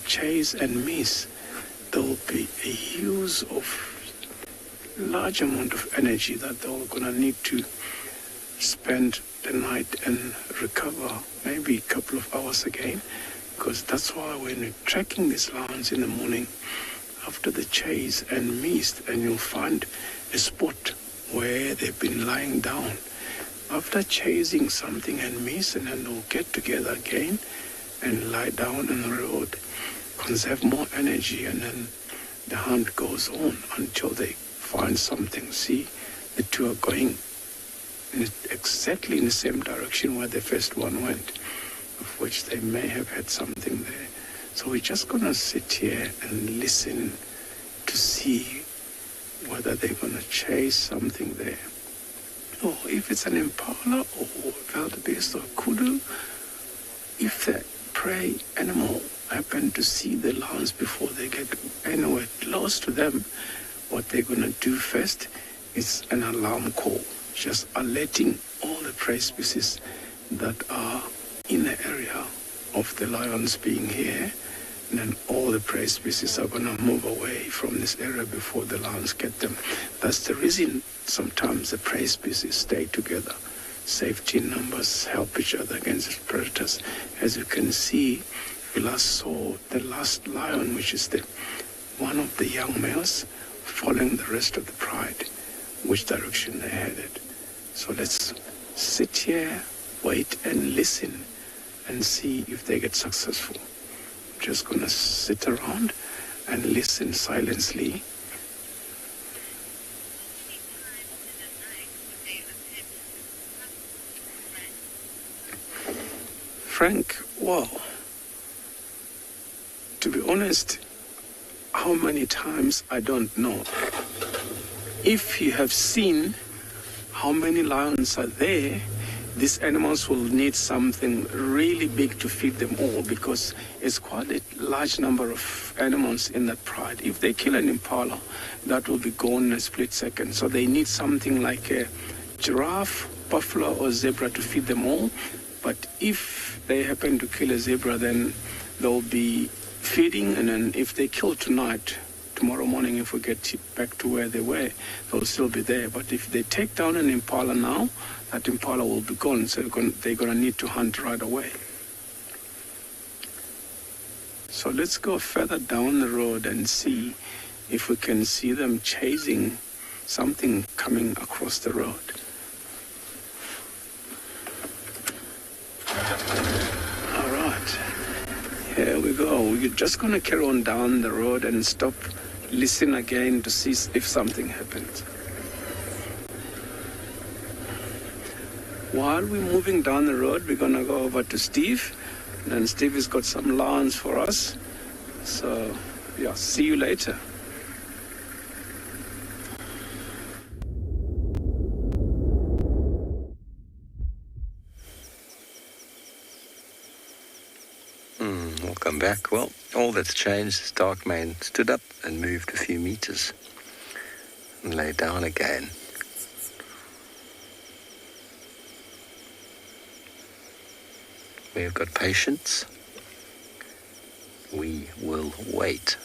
Speaker 12: chase and miss, there will be a use of large amount of energy that they're going to need to spend the night and recover maybe a couple of hours again. Because that's why when you're tracking these lions in the morning after the chase and missed, and you'll find a spot where they've been lying down. After chasing something and miss, and then they'll get together again and lie down on the road, conserve more energy, and then the hunt goes on until they find something. See, the two are going exactly in the same direction where the first one went, of which they may have had something there. So we're just going to sit here and listen to see whether they're going to chase something there. Or if it's an impala or wildebeest or kudu, if the prey animal happen to see the lions before they get anywhere close to them, what they're going to do first is an alarm call, just alerting all the prey species that are in the area of the lions being here, and then all the prey species are going to move away from this area before the lions get them. That's the reason sometimes the prey species stay together. Safety in numbers, help each other against predators. As you can see, we last saw the last lion, which is one of the young males, following the rest of the pride, which direction they headed. So let's sit here, wait and listen and see if they get successful. I'm just going to sit around and listen silently. Frank, wow. To be honest, how many times I don't know. If you have seen how many lions are there, these animals will need something really big to feed them all, because it's quite a large number of animals in that pride. If they kill an impala, that will be gone in a split second. So they need something like a giraffe, buffalo, or zebra to feed them all. But if they happen to kill a zebra, then they'll be feeding, and then if they kill tonight, tomorrow morning, if we get back to where they were, they'll still be there. But if they take down an impala now, that impala will be gone, so they're going to need to hunt right away. So let's go further down the road and see if we can see them chasing something coming across the road. All right, here we go. We're just going to carry on down the road and stop, listen again to see if something happens. While we're moving down the road, we're going to go over to Steve. And then Steve has got some lions for us. So, yeah, see you later.
Speaker 5: Welcome back. Well, all that's changed is Darkmane stood up and moved a few meters and lay down again. We've got patience. We will wait.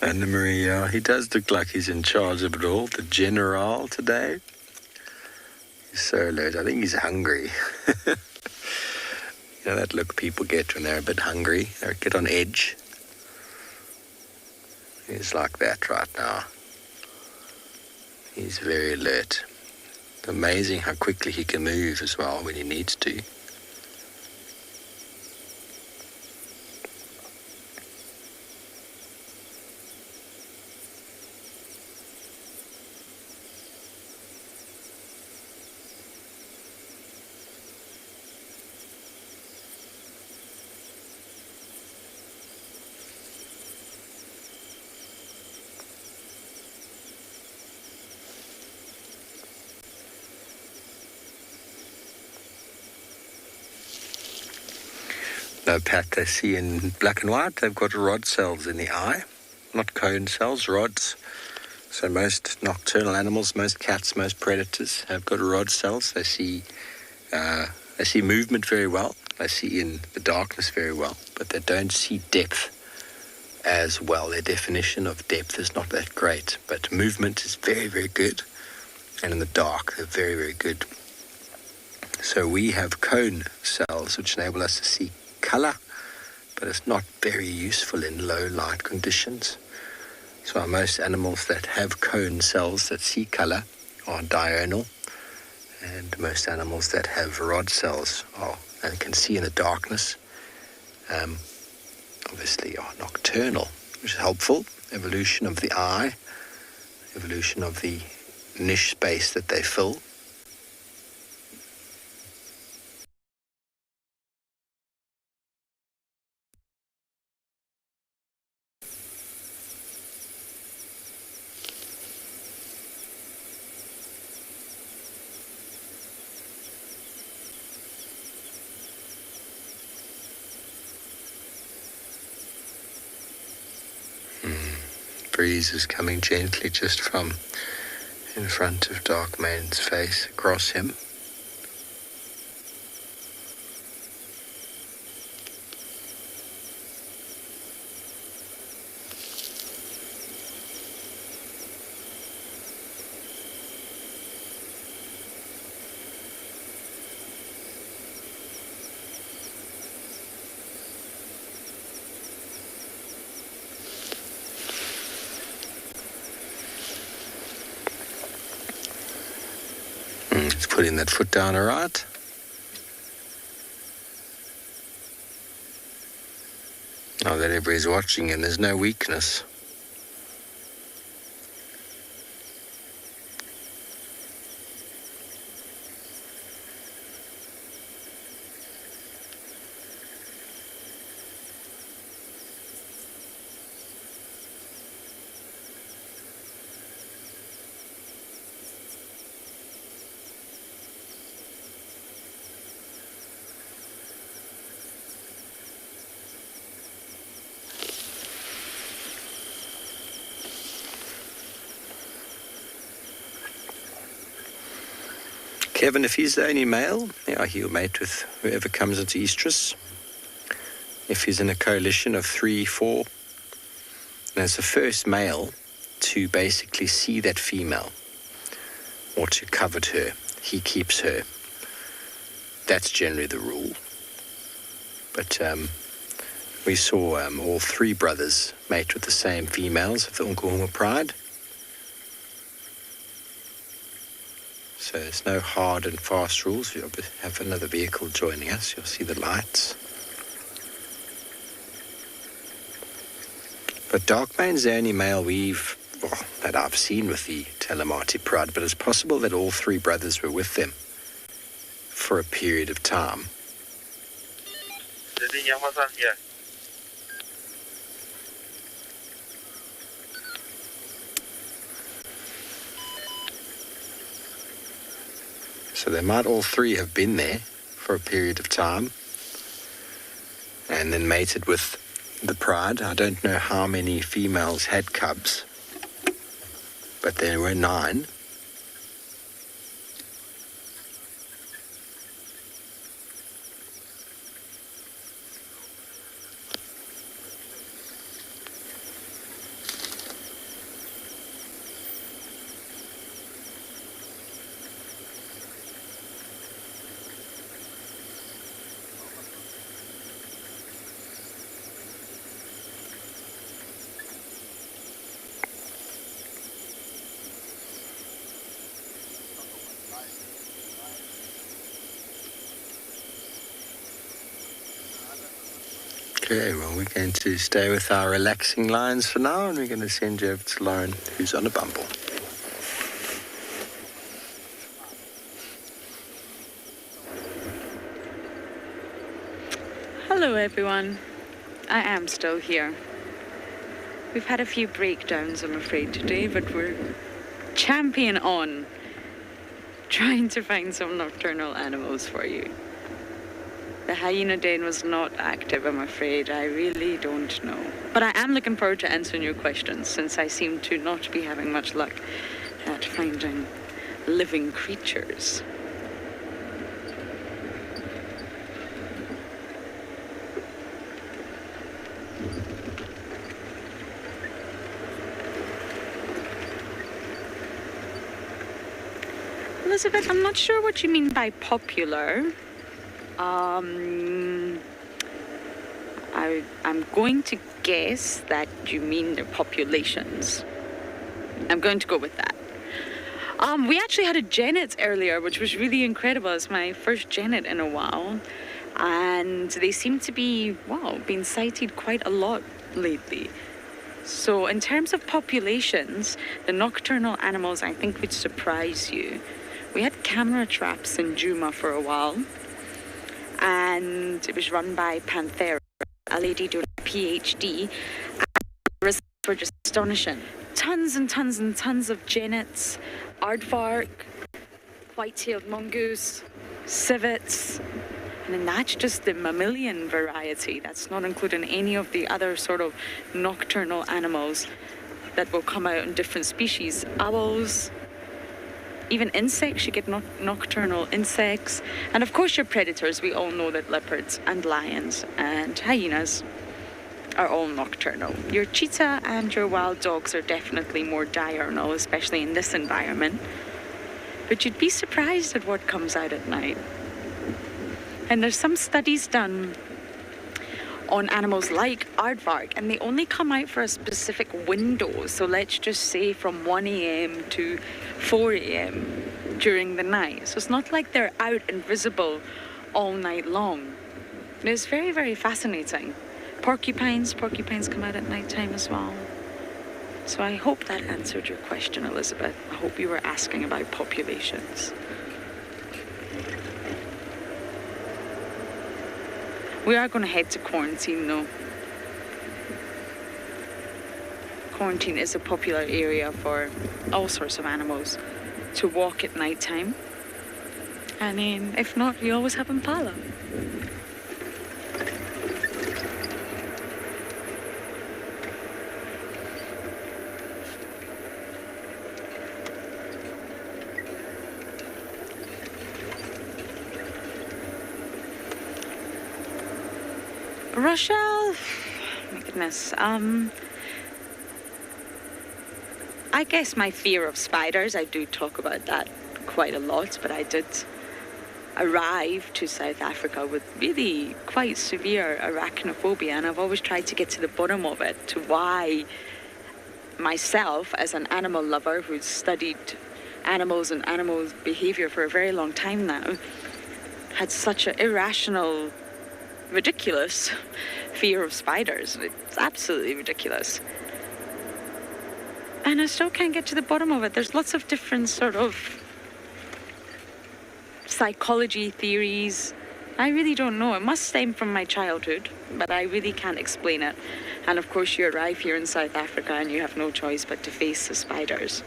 Speaker 5: Anna-Marie, he does look like he's in charge of it all. The general today. He's so alert. I think he's hungry. You know that look people get when they're a bit hungry. They get on edge. He's like that right now. He's very alert. It's amazing how quickly he can move as well when he needs to. No, Pat, they see in black and white, they've got rod cells in the eye, not cone cells, rods. So most nocturnal animals, most cats, most predators have got rod cells. They see movement very well. They see in the darkness very well, but they don't see depth as well. Their definition of depth is not that great, but movement is very, very good. And in the dark, they're very, very good. So we have cone cells, which enable us to see color, but it's not very useful in low light conditions. So most animals that have cone cells that see color are diurnal, and most animals that have rod cells and can see in the darkness obviously are nocturnal, which is helpful. Evolution of the eye, evolution of the niche space that they fill. Breeze is coming gently just from in front of Darkmane's face, across him. Putting that foot down all right. Now that everybody's watching him, there's no weakness. Kevin, if he's the only male, he'll mate with whoever comes into estrus. If he's in a coalition of 3, 4, as the first male to basically see that female or to covet her, he keeps her. That's generally the rule. But we saw all 3 brothers mate with the same females of the Djuma Pride. So there's no hard and fast rules. We'll have another vehicle joining us. You'll see the lights. But Darkmane's the only male that I've seen with the Talamati Pride, but it's possible that all three brothers were with them for a period of time. So they might all three have been there for a period of time and then mated with the Pride. I don't know how many females had cubs, but there were 9. Okay, well, we're going to stay with our relaxing lines for now, and we're going to send you over to Lauren, who's on a bumble.
Speaker 7: Hello everyone, I am still here. We've had a few breakdowns, I'm afraid, today, but we're champion on trying to find some nocturnal animals for you. The hyena den was not active, I'm afraid. I really don't know. But I am looking forward to answering your questions, since I seem to not be having much luck at finding living creatures. Elizabeth, I'm not sure what you mean by popular. I'm going to guess that you mean their populations. I'm going to go with that. We actually had a genet earlier, which was really incredible. It's my first genet in a while. And they seem to be, being sighted quite a lot lately. So in terms of populations, the nocturnal animals I think would surprise you. We had camera traps in Djuma for a while. And it was run by Panthera, a lady doing a PhD. And the results were just astonishing. Tons and tons and tons of genets, aardvark, white-tailed mongoose, civets, and then that's just the mammalian variety. That's not including any of the other sort of nocturnal animals that will come out in different species. Owls, even insects, you get nocturnal insects. And of course your predators, we all know that leopards and lions and hyenas are all nocturnal. Your cheetah and your wild dogs are definitely more diurnal, especially in this environment. But you'd be surprised at what comes out at night. And there's some studies done on animals like aardvark, and they only come out for a specific window. So let's just say from 1 a.m. to 4 a.m. during the night. So it's not like they're out and visible all night long. And it's very, very fascinating. Porcupines come out at night time as well. So I hope that answered your question, Elizabeth. I hope you were asking about populations. We are going to head to quarantine though. Quarantine is a popular area for all sorts of animals to walk at night time. And if not, you always have Impala. Rochelle, my goodness, I guess my fear of spiders, I do talk about that quite a lot, but I did arrive to South Africa with really quite severe arachnophobia, and I've always tried to get to the bottom of it, to why myself, as an animal lover who's studied animals and animals' behavior for a very long time now, had such an irrational, ridiculous fear of spiders. It's absolutely ridiculous. And I still can't get to the bottom of it. There's lots of different sort of psychology theories. I really don't know. It must stem from my childhood, but I really can't explain it. And of course you arrive here in South Africa and you have no choice but to face the spiders.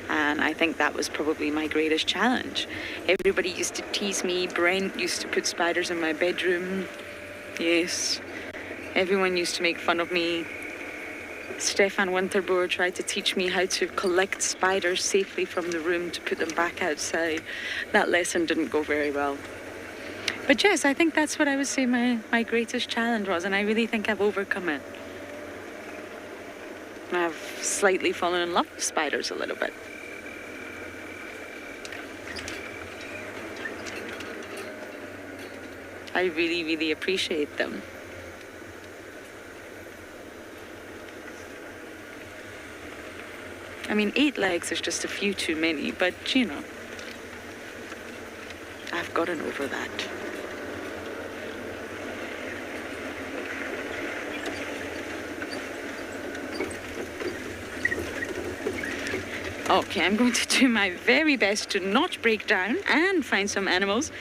Speaker 7: And I think that was probably my greatest challenge. Everybody used to tease me. Brent used to put spiders in my bedroom. Yes. Everyone used to make fun of me. Stefan Winterboer tried to teach me how to collect spiders safely from the room to put them back outside. That lesson didn't go very well. But yes, I think that's what I would say my greatest challenge was, and I really think I've overcome it. I've slightly fallen in love with spiders a little bit. I really, really appreciate them. I mean, 8 legs is just a few too many, but you know, I've gotten over that. Okay, I'm going to do my very best to not break down and find some animals.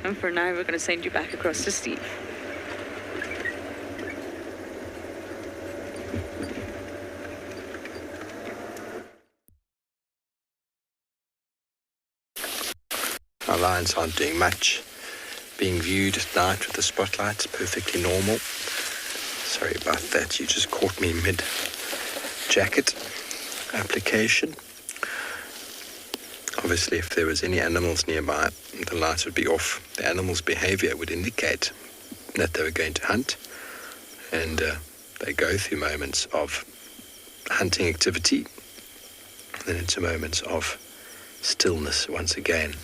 Speaker 7: And for now, we're going to send you back across to Steve.
Speaker 5: Our lions aren't doing much. Being viewed at night with the spotlight, perfectly normal. Sorry about that, you just caught me mid-jacket application. Obviously, if there was any animals nearby, the lights would be off. The animal's behavior would indicate that they were going to hunt. And they go through moments of hunting activity, then into moments of stillness once again.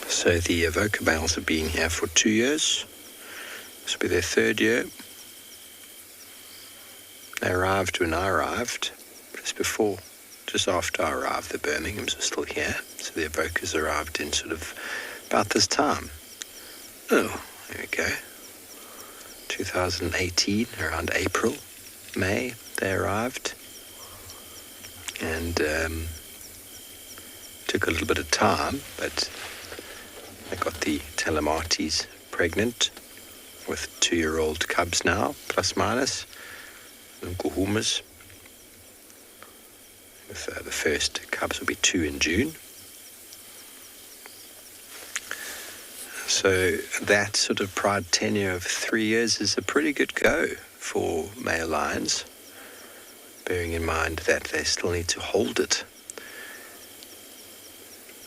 Speaker 5: So the Avoca males have been here for 2 years. This will be their 3rd year. They arrived when I arrived, just after I arrived. The Birminghams were still here, so the Avocas arrived in sort of about this time. Oh, there we go. 2018, around April, May, they arrived. And took a little bit of time, but I got the Telemates pregnant with 2-year-old cubs now, plus minus, and Kuhumas. With the first cubs will be 2 in June. So that sort of pride tenure of 3 years is a pretty good go for male lions, bearing in mind that they still need to hold it.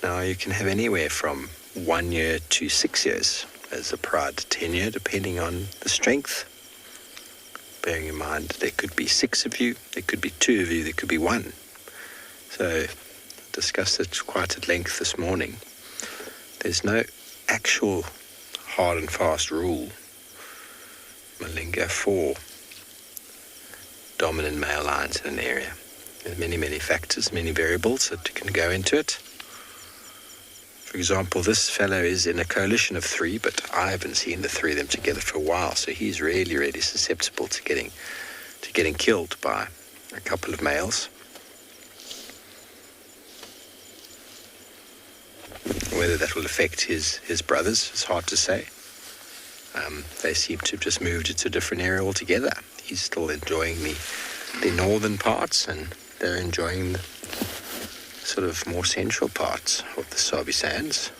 Speaker 5: Now you can have anywhere from 1 year to 6 years as a pride tenure, depending on the strength. Bearing in mind there could be 6 of you, there could be 2 of you, there could be 1. So I discussed it quite at length this morning. There's no actual hard and fast rule, Malinga, for dominant male lions in an area. There's many, many factors, many variables that can go into it. For example, this fellow is in a coalition of 3, but I haven't seen the 3 of them together for a while, so he's really, really susceptible to getting killed by a couple of males. Whether that will affect his brothers is hard to say. They seem to have just moved to a different area altogether. He's still enjoying the northern parts, and they're enjoying the sort of more central parts of the Sabi Sands.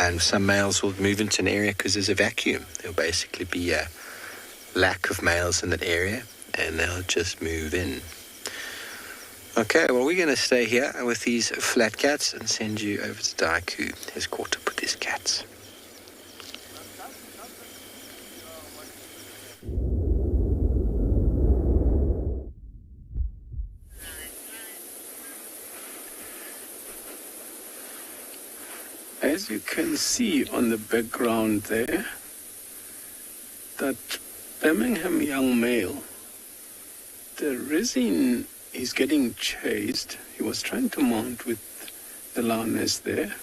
Speaker 5: And some males will move into an area because there's a vacuum. There'll basically be a lack of males in that area, and they'll just move in. Okay, well, we're going to stay here with these flat cats and send you over to Daiku. He's caught up with these cats.
Speaker 12: As you can see on the background there, that Birmingham young male, the resin is getting chased. He was trying to mount with the lioness there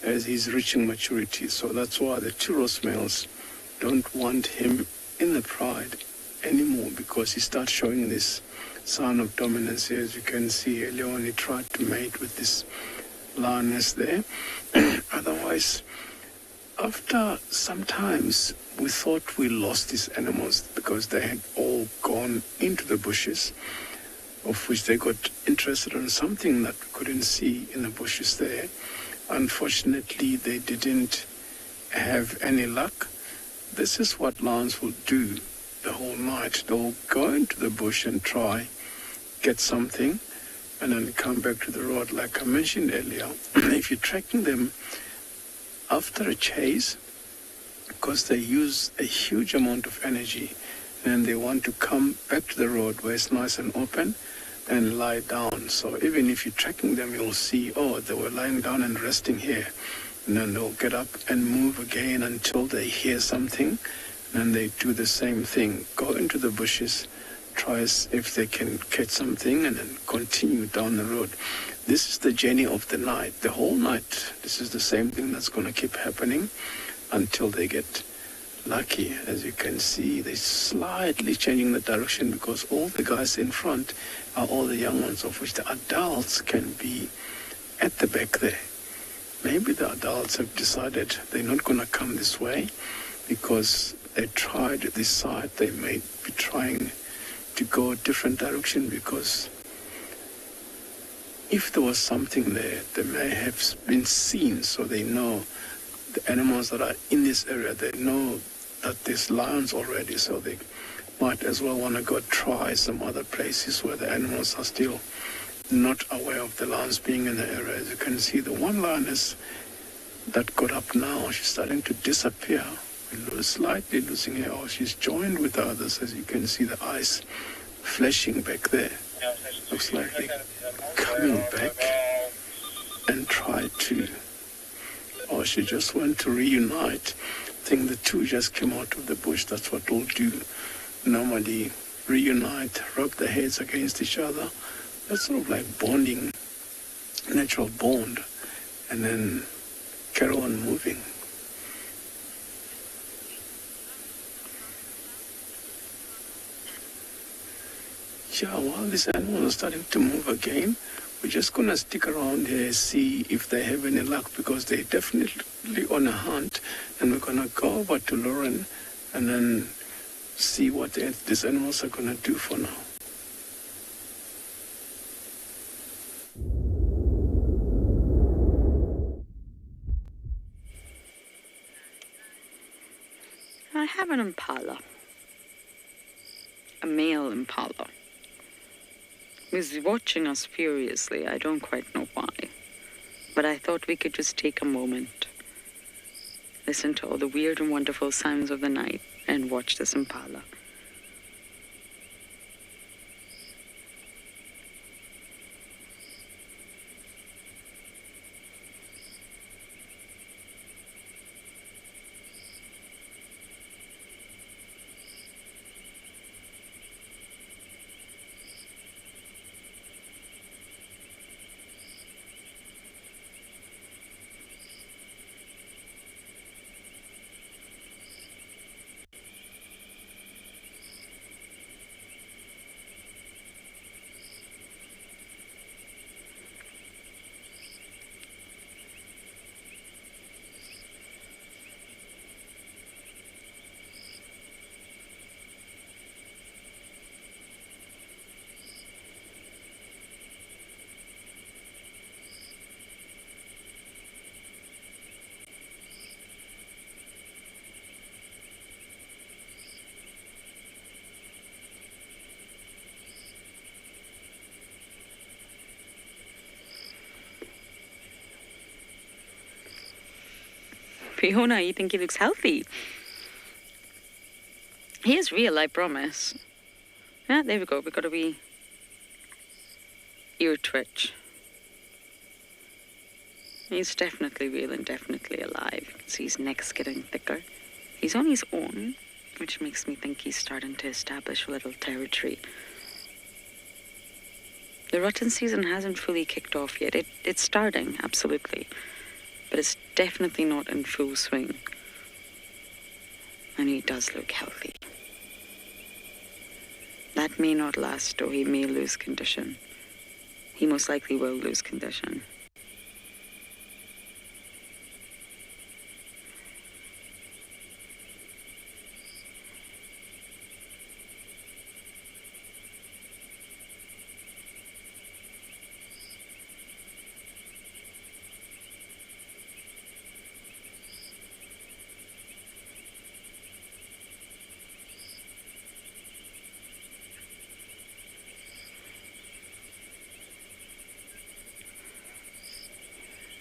Speaker 12: as he's reaching maturity. So that's why the two Ross males don't want him in the pride anymore, because he starts showing this sign of dominance here. As you can see, earlier on he tried to mate with this lioness there. Otherwise, after some times, we thought we lost these animals because they had all gone into the bushes, of which they got interested in something that we couldn't see in the bushes there. Unfortunately, they didn't have any luck. This is what lions will do the whole night. They'll go into the bush and try, get something, and then come back to the road. Like I mentioned earlier, if you're tracking them after a chase, because they use a huge amount of energy, and they want to come back to the road where it's nice and open and lie down. So even if you're tracking them, you'll see, oh, they were lying down and resting here. And then they'll get up and move again until they hear something. And they do the same thing, go into the bushes, try if they can catch something, and then continue down the road. This is the journey of the night. The whole night, this is the same thing that's going to keep happening until they get lucky. As you can see, they're slightly changing the direction because all the guys in front are all the young ones, of which the adults can be at the back there. Maybe the adults have decided they're not going to come this way because they tried this side. They may be trying to go a different direction, because if there was something there, they may have been seen, so they know the animals that are in this area, they know that there's lions already, so they might as well want to go try some other places where the animals are still not aware of the lions being in the area. As you can see, the one lioness that got up now, she's starting to disappear. Slightly losing her, or she's joined with the others. As you can see, the eyes flashing back there. Looks like they're coming back and try to, or she just went to reunite. I think the two just came out of the bush. That's what they'll do. Normally reunite, rub their heads against each other. That's sort of like bonding, natural bond, and then carry on moving. Yeah, while these animals are starting to move again, we're just going to stick around here, see if they have any luck, because they're definitely on a hunt, and we're going to go over to Lauren and then see what these animals are going to do for now.
Speaker 7: I have an impala, a male impala. He's watching us furiously. I don't quite know why. But I thought we could just take a moment, listen to all the weird and wonderful sounds of the night, and watch this impala. Fiona, you think he looks healthy? He is real, I promise. Yeah, there we go. We've got a wee ear twitch. He's definitely real and definitely alive. You can see his neck's getting thicker. He's on his own, which makes me think he's starting to establish a little territory. The rutting season hasn't fully kicked off yet. It's starting, absolutely. But it's definitely not in full swing. And he does look healthy. That may not last, or he may lose condition. He most likely will lose condition.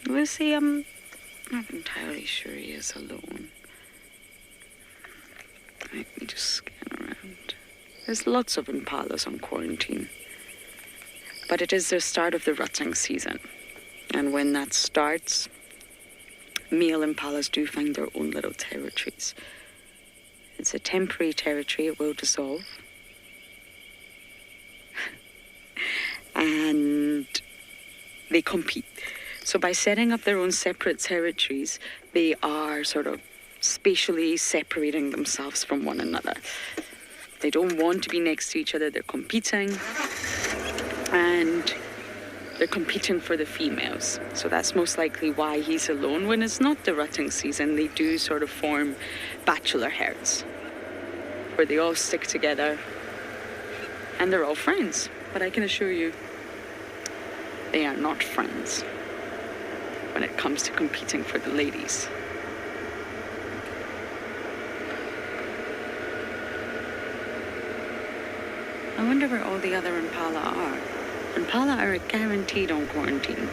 Speaker 7: Lucy, I'm not entirely sure he is alone. Let me just scan around. There's lots of impalas on quarantine. But it is the start of the rutting season. And when that starts, male impalas do find their own little territories. It's a temporary territory, it will dissolve. And they compete. So by setting up their own separate territories, they are sort of spatially separating themselves from one another. They don't want to be next to each other, they're competing. And they're competing for the females. So that's most likely why he's alone. When it's not the rutting season, they do sort of form bachelor herds, where they all stick together and they're all friends. But I can assure you, they are not friends when it comes to competing for the ladies. I wonder where all the other impala are. Impala are guaranteed on quarantine.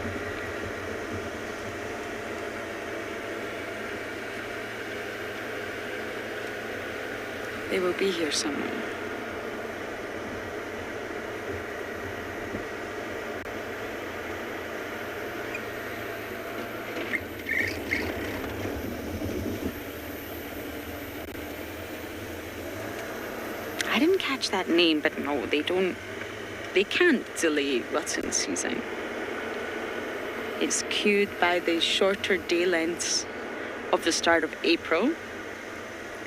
Speaker 7: They will be here somewhere. I didn't catch that name, but no, they can't delay rutting season. It's cued by the shorter day lengths of the start of April,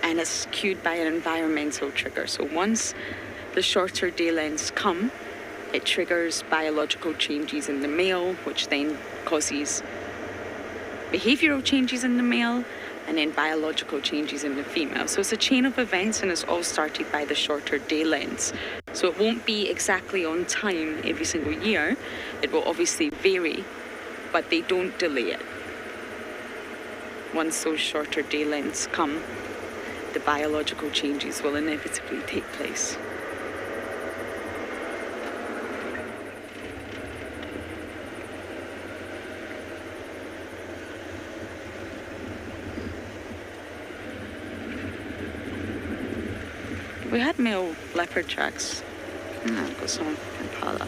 Speaker 7: and it's cued by an environmental trigger. So once the shorter day lengths come, it triggers biological changes in the male, which then causes behavioral changes in the male, and then biological changes in the female. So it's a chain of events, and it's all started by the shorter day lengths. So it won't be exactly on time every single year. It will obviously vary, but they don't delay it. Once those shorter day lengths come, the biological changes will inevitably take place. We had male leopard tracks, got some impala,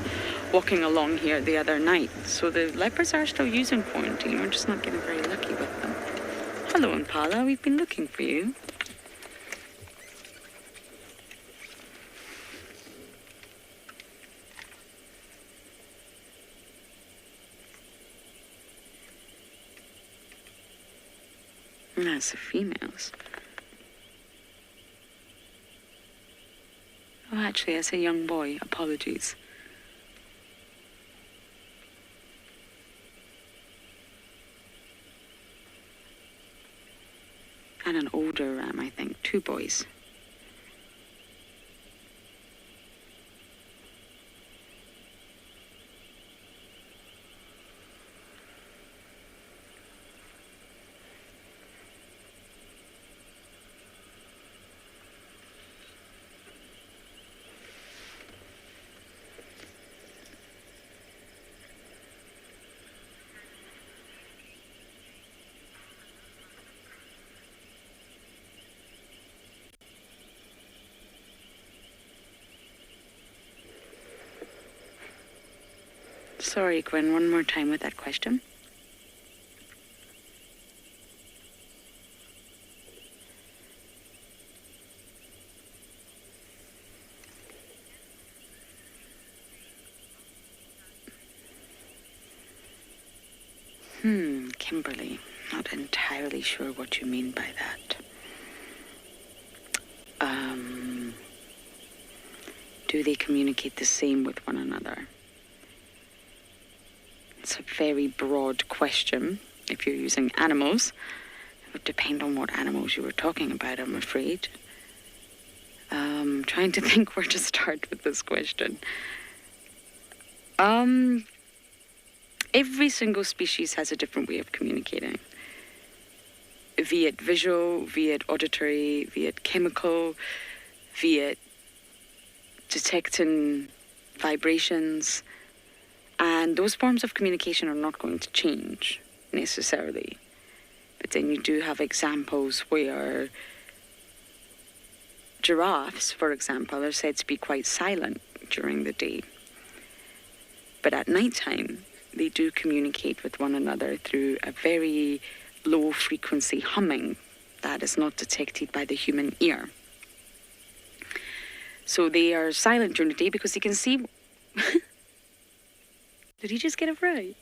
Speaker 7: walking along here the other night. So the leopards are still using quarantine. We're just not getting very lucky with them. Hello, impala. We've been looking for you. That's the females. Oh, actually, that's a young boy. Apologies. And an older ram, I think. 2 boys. Sorry, Gwen, one more time with that question. Kimberly, not entirely sure what you mean by that. Do they communicate the same with one another? It's a very broad question. If you're using animals, it would depend on what animals you were talking about, I'm afraid. Trying to think where to start with this question. Every single species has a different way of communicating. Be it visual, be it auditory, be it chemical, be it detecting vibrations. And those forms of communication are not going to change necessarily. But then you do have examples where giraffes, for example, are said to be quite silent during the day. But at nighttime, they do communicate with one another through a very low frequency humming that is not detected by the human ear. So they are silent during the day because they can see. Did he just get it right?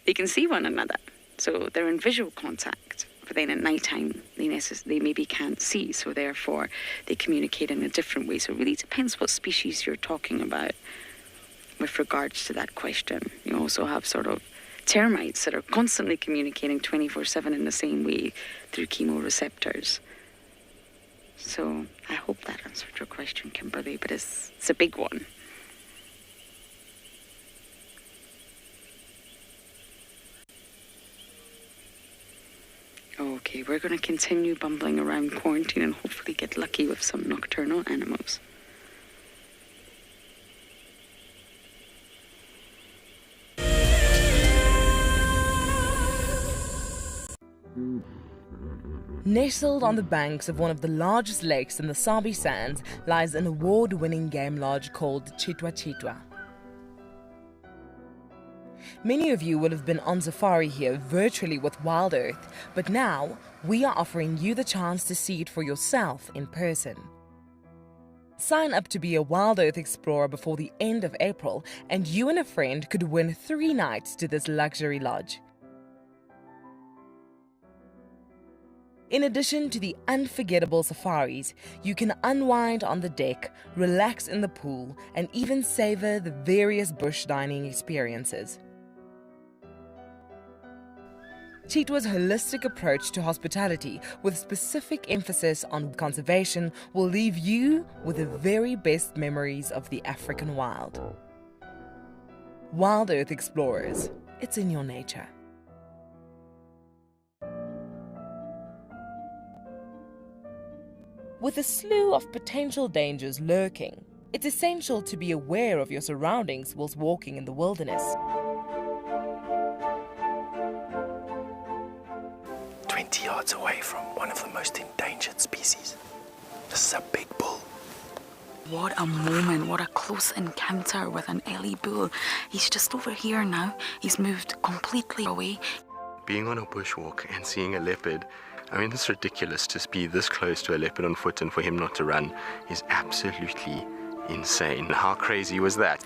Speaker 7: They can see one another, so they're in visual contact. But then at nighttime, they maybe can't see, so therefore they communicate in a different way. So it really depends what species you're talking about with regards to that question. You also have sort of termites that are constantly communicating 24/7 in the same way through chemoreceptors. So I hope that answered your question, Kimberly, but it's a big one. Okay, we're going to continue bumbling around quarantine and hopefully get lucky with some nocturnal animals.
Speaker 1: Nestled on the banks of one of the largest lakes in the Sabi Sands lies an award-winning game lodge called Chitwa. Many of you will have been on safari here virtually with WildEarth, but now we are offering you the chance to see it for yourself in person. Sign up to be a WildEarth explorer before the end of April, and you and a friend could win 3 nights to this luxury lodge. In addition to the unforgettable safaris, you can unwind on the deck, relax in the pool, and even savor the various bush dining experiences. Chitwa's holistic approach to hospitality, with specific emphasis on conservation, will leave you with the very best memories of the African wild. WildEarth Explorers, it's in your nature. With a slew of potential dangers lurking, it's essential to be aware of your surroundings whilst walking in the wilderness.
Speaker 18: 20 yards away from one of the most endangered species. This is a big bull.
Speaker 7: What a moment, what a close encounter with an early bull. He's just over here now. He's moved completely away.
Speaker 4: Being on a bushwalk and seeing a leopard, I mean, it's ridiculous to be this close to a leopard on foot and for him not to run is absolutely insane. How crazy was that?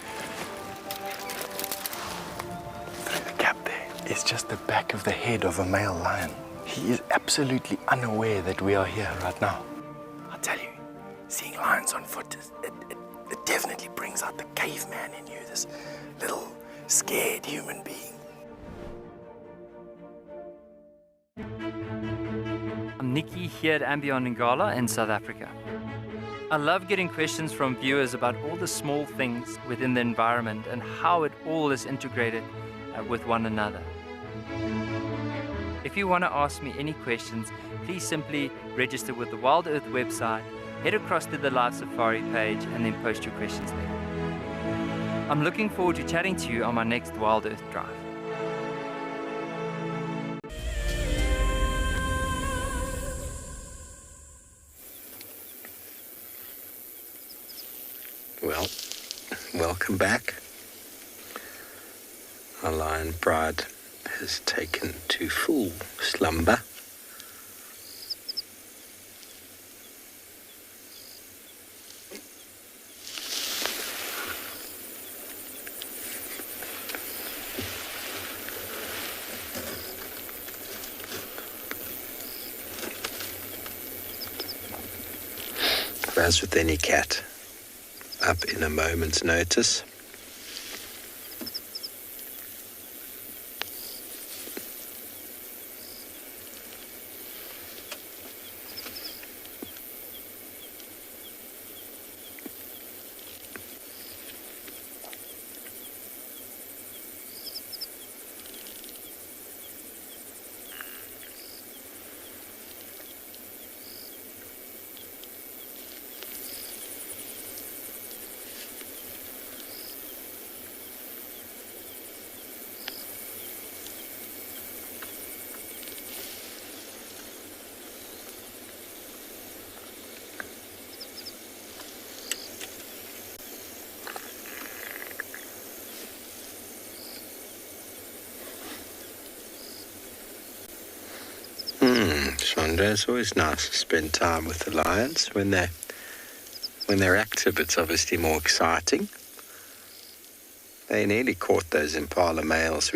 Speaker 18: Through the gap there is just the back of the head of a male lion. He is absolutely unaware that we are here right now. I tell you, seeing lions on foot, it definitely brings out the caveman in you, this little scared human being.
Speaker 17: I'm Nikki here at andBeyond in Ngala in South Africa. I love getting questions from viewers about all the small things within the environment and how it all is integrated with one another. If you want to ask me any questions, please simply register with the WildEarth website, head across to the Live Safari page, and then post your questions there. I'm looking forward to chatting to you on my next WildEarth drive.
Speaker 5: Well, welcome back. Our lion bride has taken to full slumber. As with any cat, up in a moment's notice. Chandra, it's always nice to spend time with the lions. When they're active, it's obviously more exciting. They nearly caught those Impala males.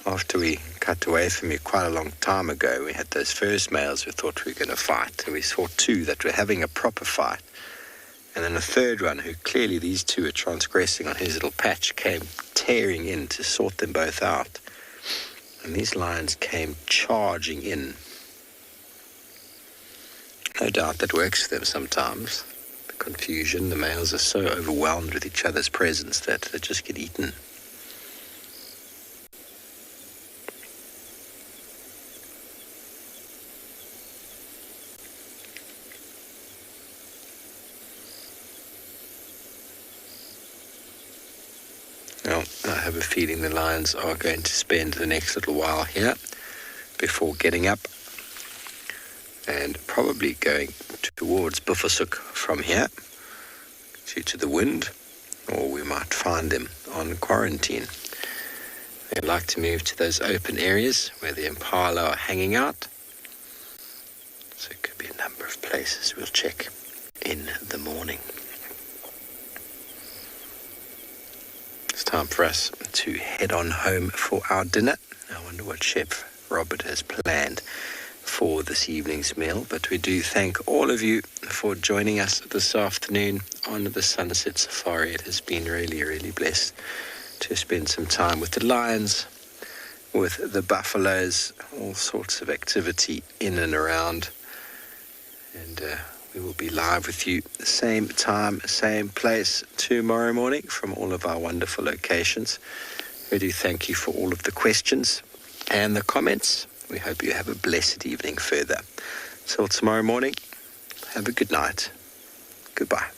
Speaker 5: After we cut away from you quite a long time ago, we had those first males we thought we were going to fight, and we saw two that were having a proper fight. And then a third one, who clearly these two were transgressing on his little patch, came tearing in to sort them both out. And these lions came charging in. No doubt that works for them sometimes. The confusion, the males are so overwhelmed with each other's presence that they just get eaten. Well, I have a feeling the lions are going to spend the next little while here before getting up and probably going towards Buffersuk from here due to the wind, or we might find them on quarantine. They'd like to move to those open areas where the Impala are hanging out. So it could be a number of places. We'll check in the morning. It's time for us to head on home for our dinner. I wonder what Chef Robert has planned for this evening's meal, but we do thank all of you for joining us this afternoon on the Sunset Safari. It has been really, really blessed to spend some time with the lions, with the buffaloes, all sorts of activity in and around. And we will be live with you same time, same place tomorrow morning from all of our wonderful locations. We do thank you for all of the questions and the comments. We hope you have a blessed evening further. Till tomorrow morning, have a good night. Goodbye.